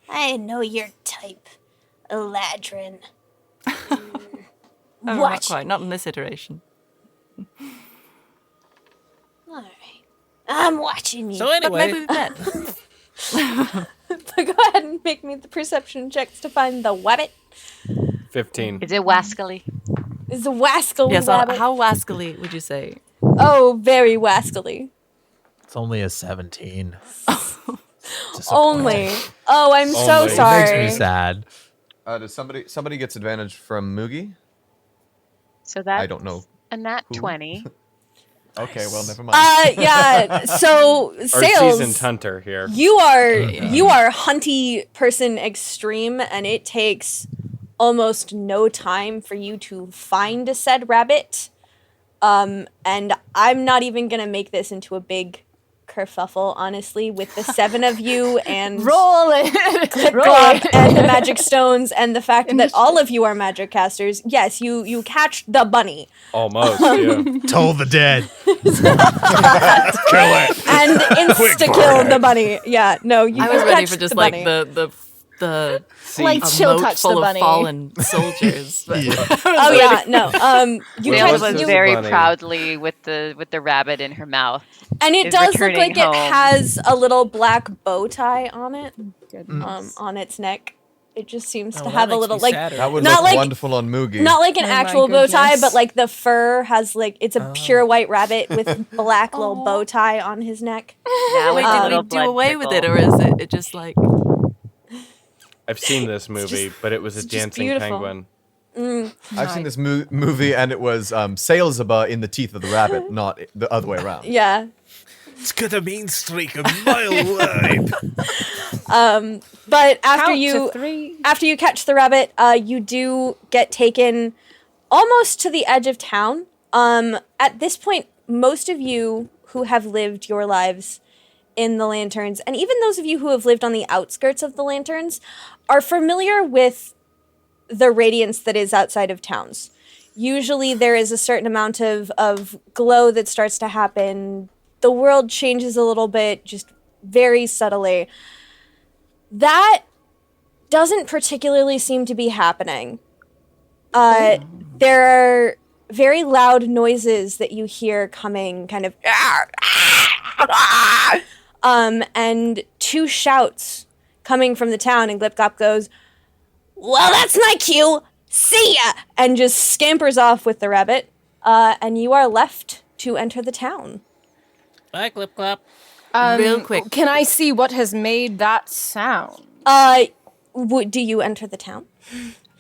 I know your type, Eladrin. Oh, not Watch. quite. Not in this iteration. All right, I'm watching you. So But maybe anyway, we've met. So go ahead and make me the perception checks to find the wabbit. 15. Is it wascally? Is a wascally Yes. wabbit. How wascally would you say? Oh, very wascally. It's only a 17. Only. Oh, I'm so Only. It makes It makes sorry. me sad. Does somebody gets advantage from Moogie? So that's I don't know. a nat who. 20. Okay, well, never mind. Yeah. So Our sales. seasoned hunter here. You are hunty person extreme, and it takes almost no time for you to find a said rabbit. And I'm not even gonna make this into a big kerfuffle, honestly, with the 7 of you and Roll it. Roll Glib it. and the magic stones, and the fact that all of you are magic casters. Yes, you catch the bunny Almost, yeah. Toll the dead. and insta kill the bunny. Yeah, no, you I was ready catch for just the like bunny. the Like a chill moat touch the full bunny. of fallen soldiers. But Oh yeah, no. You Well, catch Sailsaba let's was do- very bunny. proudly with the rabbit in her mouth. and it is does look returning like it home. has a little black bow tie on it, Goodness. on its neck. It just seems Oh, to that have a makes little me like sadder. That would not look like- wonderful on Moogie. not like an Oh my actual bow tie, goodness. but like the fur has like it's a pure white rabbit with black little bow tie on his neck. Now wait, it's a did we little do blood away with it, trickle. or is it just like? I've seen this movie, but it was a it's just dancing beautiful. penguin. I've seen this movie, and it was Sailsaba in the teeth of the rabbit, not the other way around. Yeah. it's got a mean streak a mile wide. But after Count you to 3. after you catch the rabbit, you do get taken almost to the edge of town. At this point, most of you who have lived your lives in the lanterns, and even those of you who have lived on the outskirts of the lanterns, are familiar with the radiance that is outside of towns. Usually there is a certain amount of glow that starts to happen. The world changes a little bit, just very subtly. That doesn't particularly seem to be happening. there are very loud noises that you hear coming, kind of, and 2 shouts coming from the town, and Glip Glop goes, "Well, that's my cue. See ya!" and just scampers off with the rabbit, and you are left to enter the town. Bye, Clip Clop. Real quick. Can I see what has made that sound? Do you enter the town?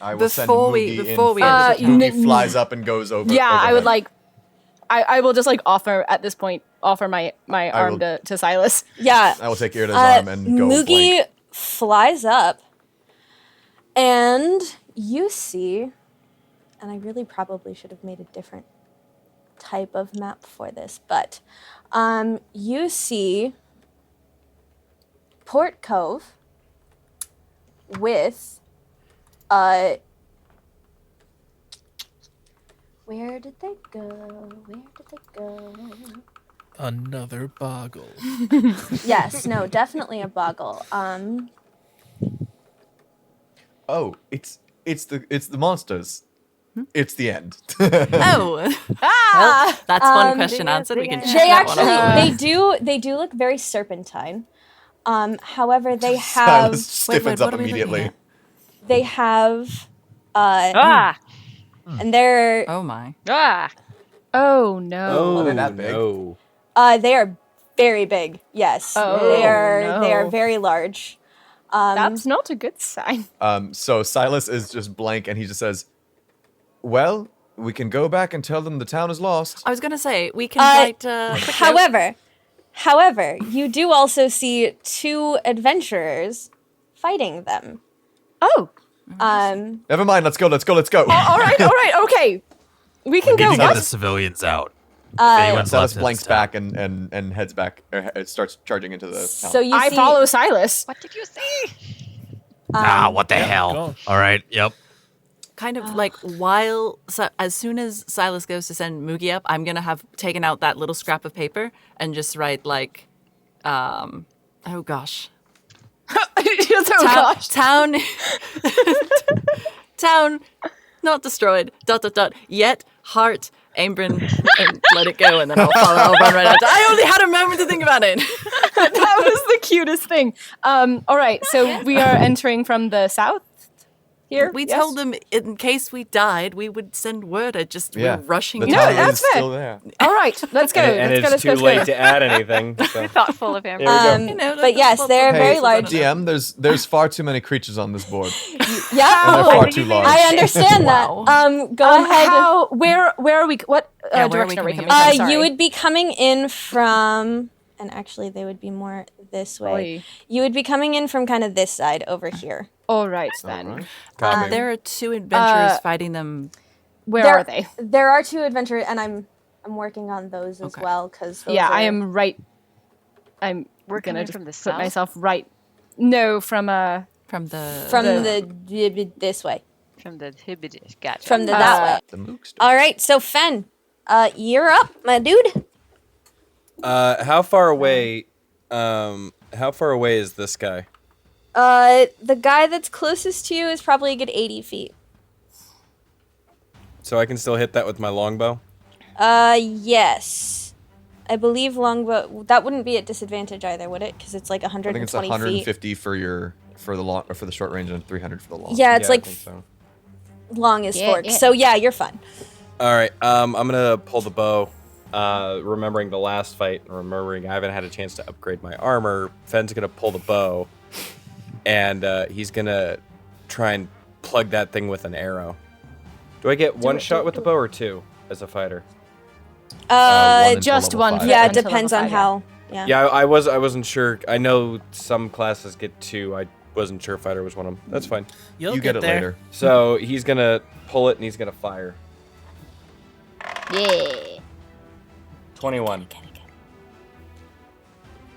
I will Before send we- Moogie before in we first. enter the Moogie town. flies up and goes over. Yeah, I would overhead. I will just like offer at this point, offer my arm will- to Silus. Yeah. I will take Irde's arm and go Moogie flank. flies up, and you see, and I really probably should have made a different type of map for this, but you see Port Cove with where did they go? Another boggle. Yes, no, definitely a boggle. Oh, it's the monsters. It's the end. Oh. Well, that's one question answered. We can check They that one off. actually they do look very serpentine. However, they have Silas stiffens what up are we looking immediately. at? they have Ah! and they're Oh my. Ah! Oh no. they're that big? No. they are very big. Yes, Oh, they are no. very large. That's not a good sign. So Silas is just blank, and he just says, "Well, we can go back and tell them the town is lost." I was gonna say we can write. Quick note. However, you do also see 2 adventurers fighting them. Oh. Never mind. Let's go. All right. Okay. We can We need go. to get What? the civilians out. If anyone's Silas left in blanks this town. back and heads back. Starts charging into the town. So you I see, follow Silas. What did you say? What the hell? go. All right. Yep. Kind of like while, as soon as Silas goes to send Moogie up, I'm gonna have taken out that little scrap of paper and just write like, oh gosh, Oh gosh. town, town, not destroyed. ... Yet heart, Aym'Bryn, and let it go, and then I'll run right after. I only had a moment to think about it. That was the cutest thing. All right, so we are entering from the south here. We yes? told them in case we died, we would send word. Yeah, we're rushing. the in. town that's is fair. still there. All right, let's go. And let's go. it's too late to add anything. So. Thoughtful of him. Here we go. You know, but yes, they're Hey, very Hey, large. DM, there's far too many creatures on this board, Yeah, and they're far too large. I understand Wow. that. Go ahead. Where are we? What Yeah, where are direction are we coming coming in? from? Sorry. You would be coming in from, and actually they would be more this way. Oi. You would be coming in from kind of this side over here. All right then. Alright. Copy. There are 2 adventurers fighting them. Where There- are they? There are 2 adventurers, and I'm working on those as Okay. well because Yeah, I am right. I'm We're gonna coming just from the put south? myself right. No, from From the from the this way, From the Hibbidish. Gotcha. from the that way. The mooks. All right, so Fen, you're up, my dude. How far away? How far away is this guy? The guy that's closest to you is probably a good 80 feet. So I can still hit that with my longbow. Yes. I believe longbow. That wouldn't be at disadvantage either, would it? Because it's like I think 120 it's feet. 150 for the long or for the short range and 300 for the long. Yeah, it's I like think so. long as Yeah, fork. yeah. So yeah, you're fine. All right. I'm gonna pull the bow. Remembering the last fight, and remembering I haven't had a chance to upgrade my armor. Fenn's gonna pull the bow, and he's gonna try and plug that thing with an arrow. Do I get one shot with the bow or 2 as a fighter? One until just level one. 5. Yeah, it until depends level on 5, how. Yeah. Yeah, I wasn't sure. I know some classes get 2. I wasn't sure fighter was one of them. That's fine. You'll You get it there. later. So he's gonna pull it and he's gonna fire. Yeah. 21.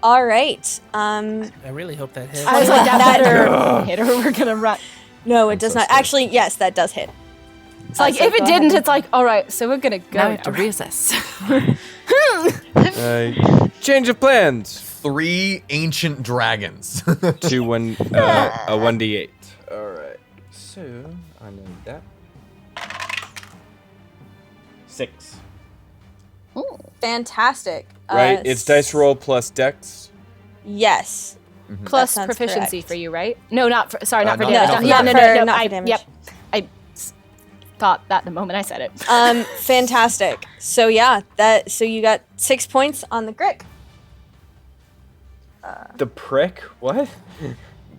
All right. I really hope that hits. I was like, that better hit or we're gonna run. No, it does so not. scared. Actually, yes, that does hit. It's like so if it go didn't, ahead. it's like all right. So we're gonna go. now we have to now. reassess. Change of plans. 3 ancient dragons. A 1d8. All right. So I need that. 6. Fantastic. Right? It's dice roll plus dex. Yes. Plus That sounds proficiency correct. for you, right? No, not for. Sorry, not for not- damage. not for Yeah, damage. no. Not for damage. Yep. I thought that the moment I said it. Fantastic. So yeah, so you got 6 points on the Grick. The prick? What?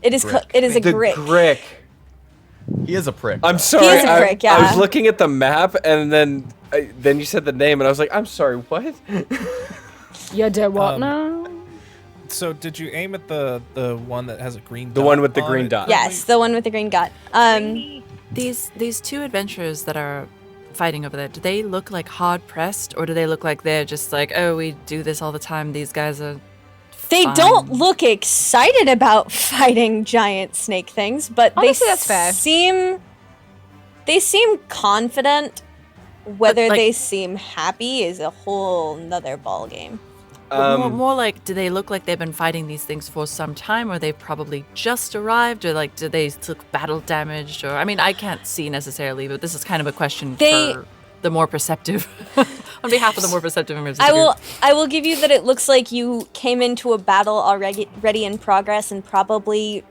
It is Grick. it is a The Grick. Grick. He is a prick. I'm though. sorry. He is a prick, I yeah. was looking at the map, and then you said the name, and I was like, I'm sorry, what? You did what now? So did you aim at the one that has a green dot? The one with the on green it? dot. Yes, the one with the green dot. These two adventurers that are fighting over there, do they look like hard pressed, or do they look like they're just like, oh, we do this all the time? These guys are. They fine. don't look excited about fighting giant snake things, but Honestly, that's fair. they seem confident. Whether like- they seem happy is a whole nother ball game. But more like, do they look like they've been fighting these things for some time, or they probably just arrived, or like, do they look battle damaged? Or I mean, I can't see necessarily, but this is kind of a question for the more perceptive. On behalf of the more perceptive members of the group. I will give you that it looks like you came into a battle already in progress and probably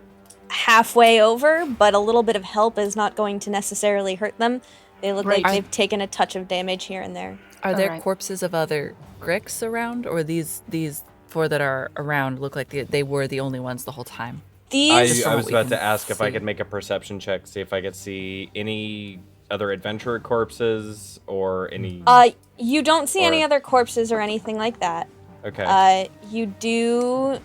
halfway over, but a little bit of help is not going to necessarily hurt them. They look Right. like they've taken a touch of damage here and there. Are there Alright. corpses of other Gricks around, or these 4 that are around look like they were the only ones the whole time? These from I what was we about can to ask if I see. could make a perception check, see if I could see any other adventurer corpses or any. you don't see any Or- other corpses or anything like that. Okay. You do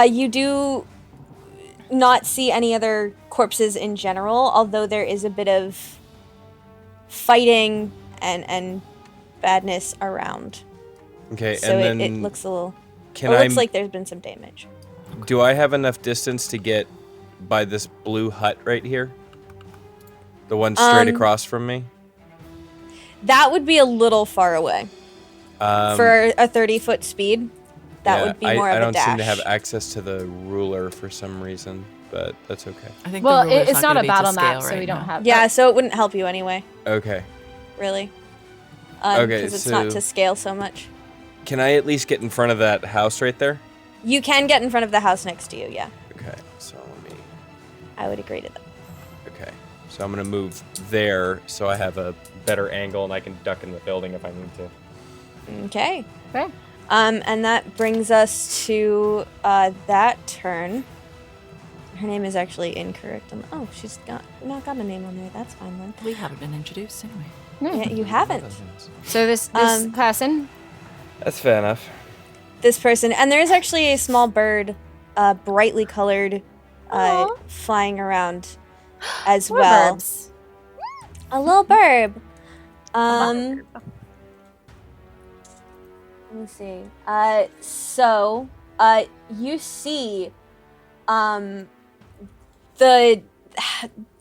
you do not see any other corpses in general, although there is a bit of fighting and badness around. Okay, So and it then looks a little can it I? looks like there's been some damage. Do I have enough distance to get by this blue hut right here? The one straight across from me. That would be a little far away. For a 30-foot speed. That would be more I of a don't dash. seem to have access to the ruler for some reason, but that's okay. I think Well, the ruler's it's not gonna a be to battle scale map, so right we don't now. have. Yeah, so it wouldn't help you anyway, Okay. really. Okay, Because it's not so- to scale so much. Can I at least get in front of that house right there? You can get in front of the house next to you, yeah. Okay, so let me. I would agree to that. Okay, so I'm gonna move there so I have a better angle and I can duck in the building if I need to. Okay. Okay. And that brings us to that turn. Her name is actually incorrect. She's not got a name on there. That's fine then. We haven't been introduced anyway. Yeah, you haven't. So this person. That's fair enough. This person, and there's actually a small bird, brightly colored, flying around as What well. birds? A little burb. Let me see. So you see, the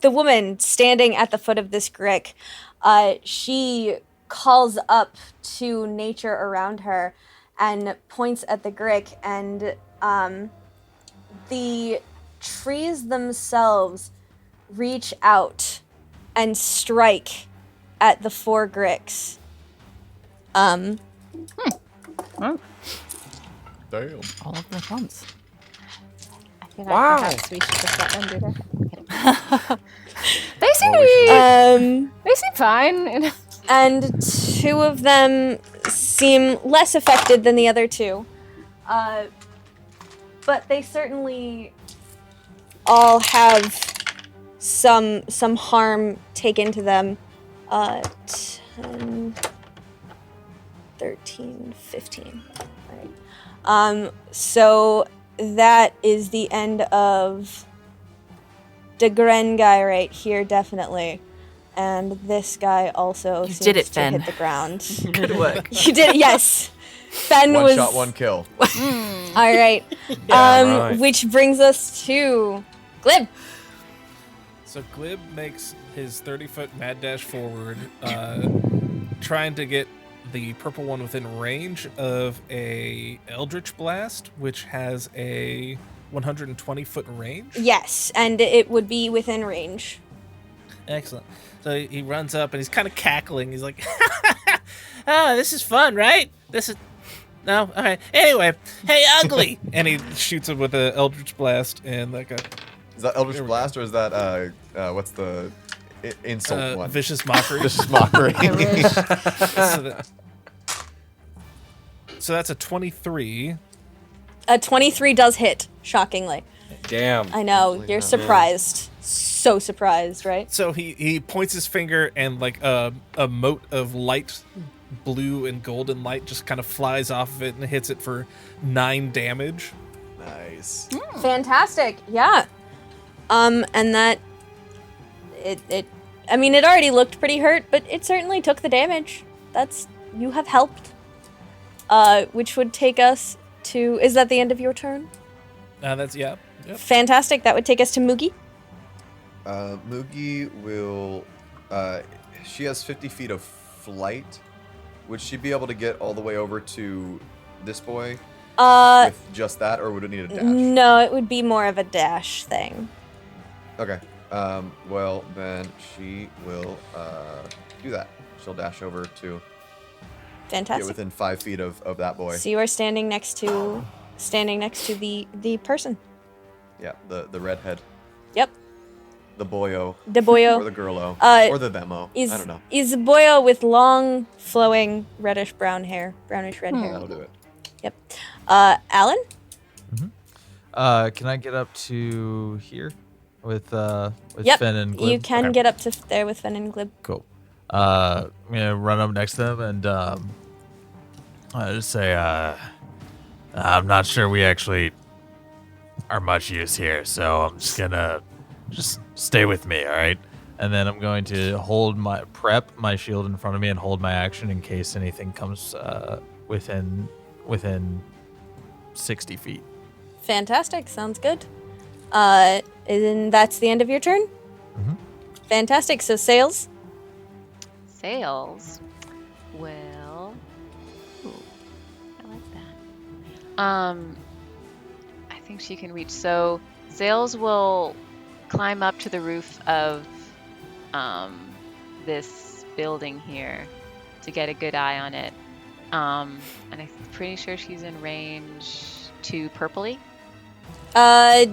woman standing at the foot of this grick. She calls up to nature around her and points at the grick, and the trees themselves reach out and strike at the 4 gricks. Damn. All of them at once. I feel Wow. like perhaps we should just let them do that. They seem to be. They seem fine. And 2 of them seem less affected than the other 2. But they certainly all have some harm taken to them. 10, 13, 15. All right. So that is the end of the Gren guy right here, definitely. And this guy also You seems did it, to Fen. hit the ground. Good work. You did it, yes. Fen One was shot, one kill. all right. right. Which brings us to Glib. So Glib makes his 30-foot mad dash forward, trying to get the purple one within range of a Eldritch Blast, which has a 120-foot range. Yes, and it would be within range. Excellent. So he runs up and he's kind of cackling. He's like, "Oh, this is fun, right? This is no, all right. Anyway, hey, ugly!" And he shoots him with an Eldritch Blast, and like a Is that Eldritch Blast or is that what's the insult one? Vicious Mockery. Vicious Mockery. So that's a 23. A 23 does hit, shockingly. Damn. I know, you're surprised. So surprised, right? So he points his finger, and like a mote of light blue and golden light just kind of flies off of it and hits it for 9 damage. Nice. Fantastic, yeah. And that it I mean, it already looked pretty hurt, but it certainly took the damage. You have helped. Which would take us to, is that the end of your turn? That's Yep. Fantastic, that would take us to Moogie. Moogie will, she has 50 feet of flight. Would she be able to get all the way over to this boy with just that, or would it need a dash? No, it would be more of a dash thing. Okay. Well, then she will do that. She'll dash over to Fantastic. get within 5 feet of that boy. So you are standing next to the person. Yeah, the redhead. Yep. The boyo. The boyo. Or the girlo. Or the themo. I don't know. Is a boyo with long, flowing, reddish-brown hair. Brownish red hair. That'll do it. Yep. Alin? Can I get up to here with Yep. Fen and Glib? You can get up to there with Fen and Glib. Cool. I'm gonna run up next to them and I just say, I'm not sure we actually are much use here, so I'm just gonna stay with me, all right? And then I'm going to prep my shield in front of me and hold my action in case anything comes within 60 feet. Fantastic. Sounds good. And that's the end of your turn? Mm-hmm. Fantastic. So Sails? Sails will. Ooh, I like that. I think she can reach. So Sails will climb up to the roof of this building here to get a good eye on it. And I'm pretty sure she's in range to Purpley.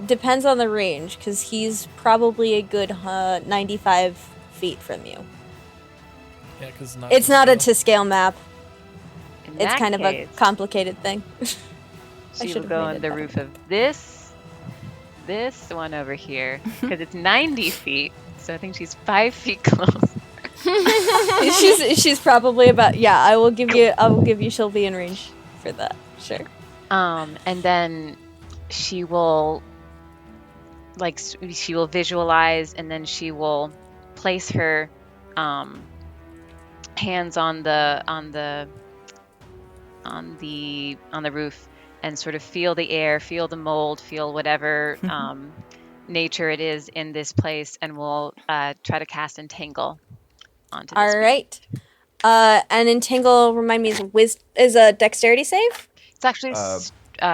Depends on the range, because he's probably a good 95 feet from you. Yeah, because It's not a to scale map. In It's that kind of a case, complicated thing. She will should've go made on it the better. roof of this one over here because it's 90 feet. So I think she's 5 feet close. she's probably about, yeah, I will give you she'll be in range for that. Sure. And then she will visualize, and then she will place her hands on the roof and sort of feel the air, feel the mold, feel whatever nature it is in this place, and we'll try to cast Entangle onto this. All right. And Entangle, remind me, is a dexterity save? It's actually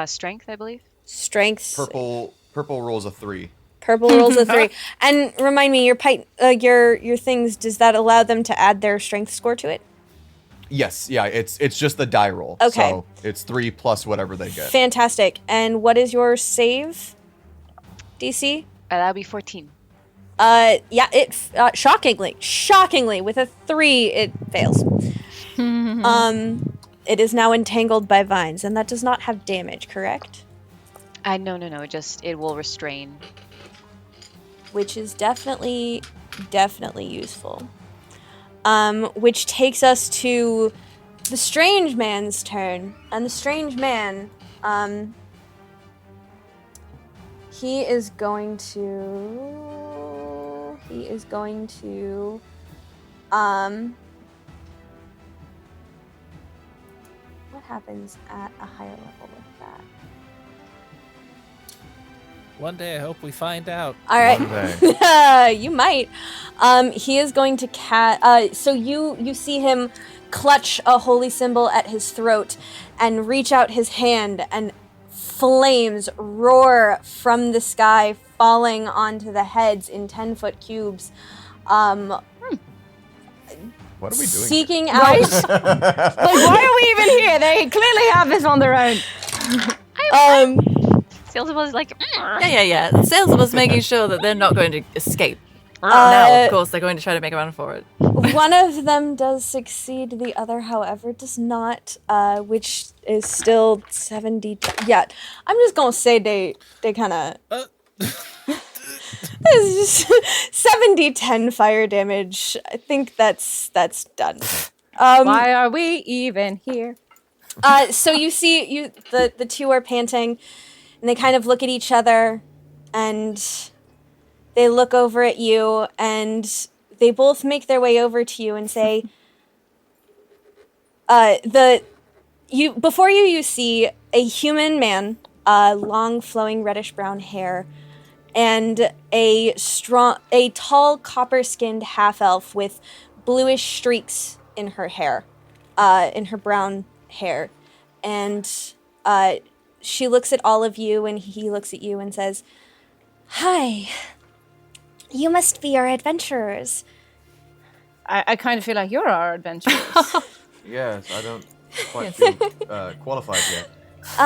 strength, I believe. Strength. Purple rolls a 3. Purple rolls a 3. And remind me, your things, does that allow them to add their strength score to it? Yes, yeah, it's just the die roll. Okay. So it's 3 plus whatever they get. Fantastic. And what is your save DC? That would be 14. Yeah, it shockingly, with a 3, it fails. It is now entangled by vines, and that does not have damage, correct? No. It will restrain. Which is definitely useful. Which takes us to the strange man's turn, and the strange man, he is going to, what happens at a higher level with that? One day I hope we find out. All right. One You might. He is going to so you see him clutch a holy symbol at his throat and reach out his hand, and flames roar from the sky, falling onto the heads in 10-foot cubes What are we doing? Seeking out. Right? Like, why are we even here? They clearly have this on their own. Sailsaba is like, Yeah. Sailsaba's making sure that they're not going to escape. Now, of course, they're going to try to make a run for it. One of them does succeed, the other, however, does not, which is still 70. Yeah, I'm just gonna say they kind of. It's just 70-10 fire damage. I think that's done. Why are we even here? So you see, the two are panting, and they kind of look at each other, and they look over at you, and they both make their way over to you and say, before you see a human man, long flowing reddish brown hair, and a tall copper-skinned half-elf with bluish streaks in her hair, in her brown hair. And she looks at all of you, and he looks at you and says, "Hi, you must be our adventurers." I kind of feel like you're our adventurers. Yes, I don't quite feel qualified yet.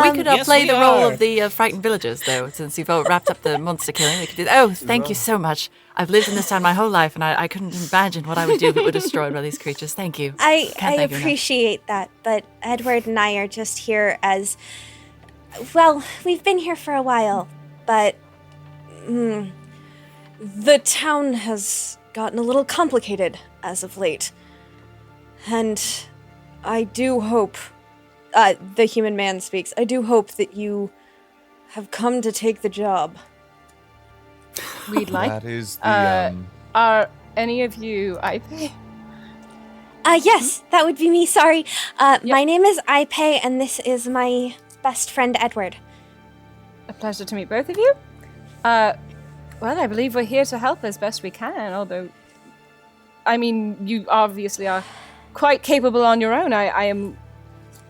We could Yes, play we the role are. of the frightened villagers, though, since you've all wrapped up the monster killing. We could do. Oh, thank you so much. I've lived in this town my whole life, and I couldn't imagine what I would do if it were destroyed by these creatures. Thank you. I Can't thank you enough. appreciate that, but Edward and I are just here as... Well, we've been here for a while, but... the town has gotten a little complicated as of late. And I do hope... the human man speaks. I do hope that you have come to take the job. We'd like. That is the Are any of you Ipe? Yes, that would be me, sorry. My name is Ipe, and this is my best friend, Edward. A pleasure to meet both of you. Well, I believe we're here to help as best we can, although, I mean, you obviously are quite capable on your own. I am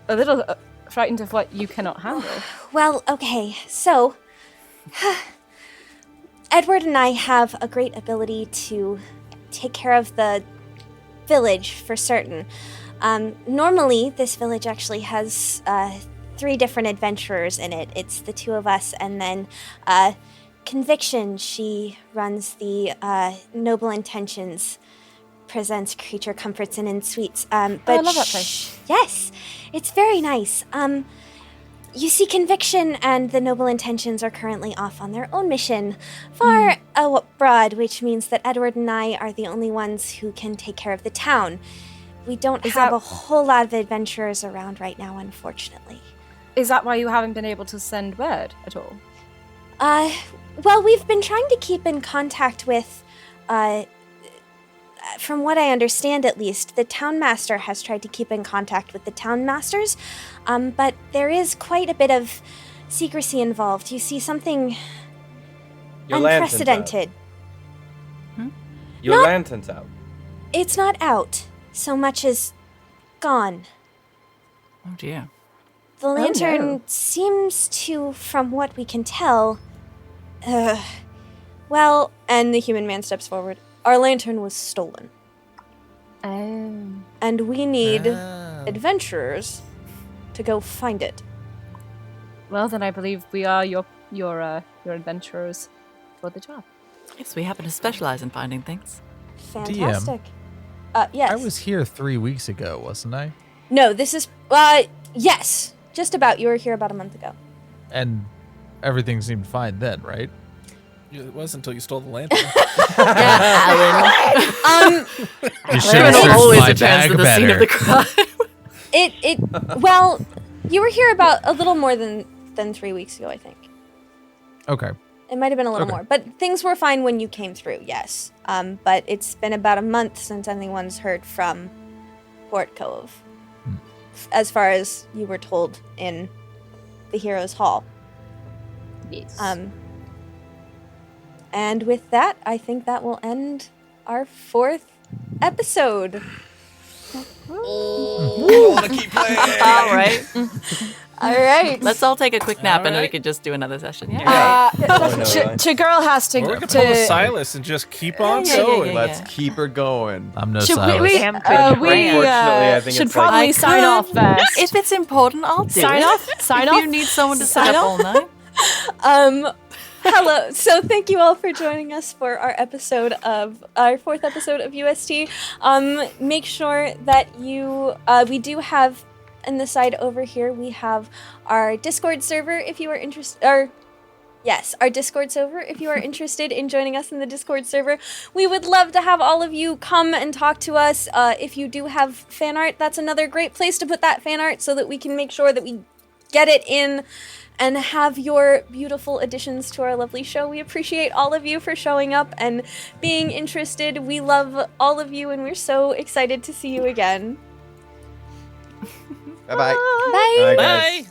a little frightened of what you cannot handle. Well, okay, so... Edward and I have a great ability to take care of the village, for certain. Normally, this village actually has 3 different adventurers in it. It's the 2 of us, and then Conviction, she runs the Noble Intentions, presents creature comforts and in sweets. But I love that place. Yes, it's very nice. You see, Conviction and the Noble Intentions are currently off on their own mission far abroad, which means that Edward and I are the only ones who can take care of the town. We don't have a whole lot of adventurers around right now, unfortunately. Is that why you haven't been able to send word at all? Well, we've been trying to keep in contact with, from what I understand at least, the town master has tried to keep in contact with the town masters, but there is quite a bit of secrecy involved. You see, something Your lantern's unprecedented. out. Your lantern's out. It's not out so much as gone. Oh dear. The lantern no. seems to, from what we can tell, well, and the human man steps forward. Our lantern was stolen. And we need adventurers to go find it. Well, then I believe we are your adventurers for the job. Yes, we happen to specialize in finding things. Fantastic. Yes. I was here 3 weeks ago, wasn't I? No, this is, yes. Just about. You were here about a month ago. And everything seemed fine then, right? It was until you stole the lantern. Alan. You should Everyone have searched always my returns to bag the scene of better. the crime. Well, you were here about a little more than 3 weeks ago, I think. Okay. It might have been a little Okay. more, but things were fine when you came through, yes. But it's been about a month since anyone's heard from Port Kohav, as far as you were told in the Heroes' Hall. Yes. And with that, I think that will end our 4th episode. I want to keep playing. All right. All right. Let's all take a quick nap and then we Alright. could just do another session. Yeah. Girl has to. Or we could pull a Silas and just keep on Yeah, going. Let's keep her going. I'm no Should Silas. we, Damn good Unfortunately, I think should it's like- probably I sign off could- first. If it's important, I'll do Sign it. off. Sign if off. you need someone to Sign sit up off. all night. Hello. So thank you all for joining us for our fourth episode of UST. Make sure that you we do have in the side over here we have our Discord server if you are interested our Discord server if you are interested in joining us in the Discord server. We would love to have all of you come and talk to us. If you do have fan art, that's another great place to put that fan art so that we can make sure that we get it in and have your beautiful additions to our lovely show. We appreciate all of you for showing up and being interested. We love all of you and we're so excited to see you again. Bye-bye. Bye. Bye, guys. Bye.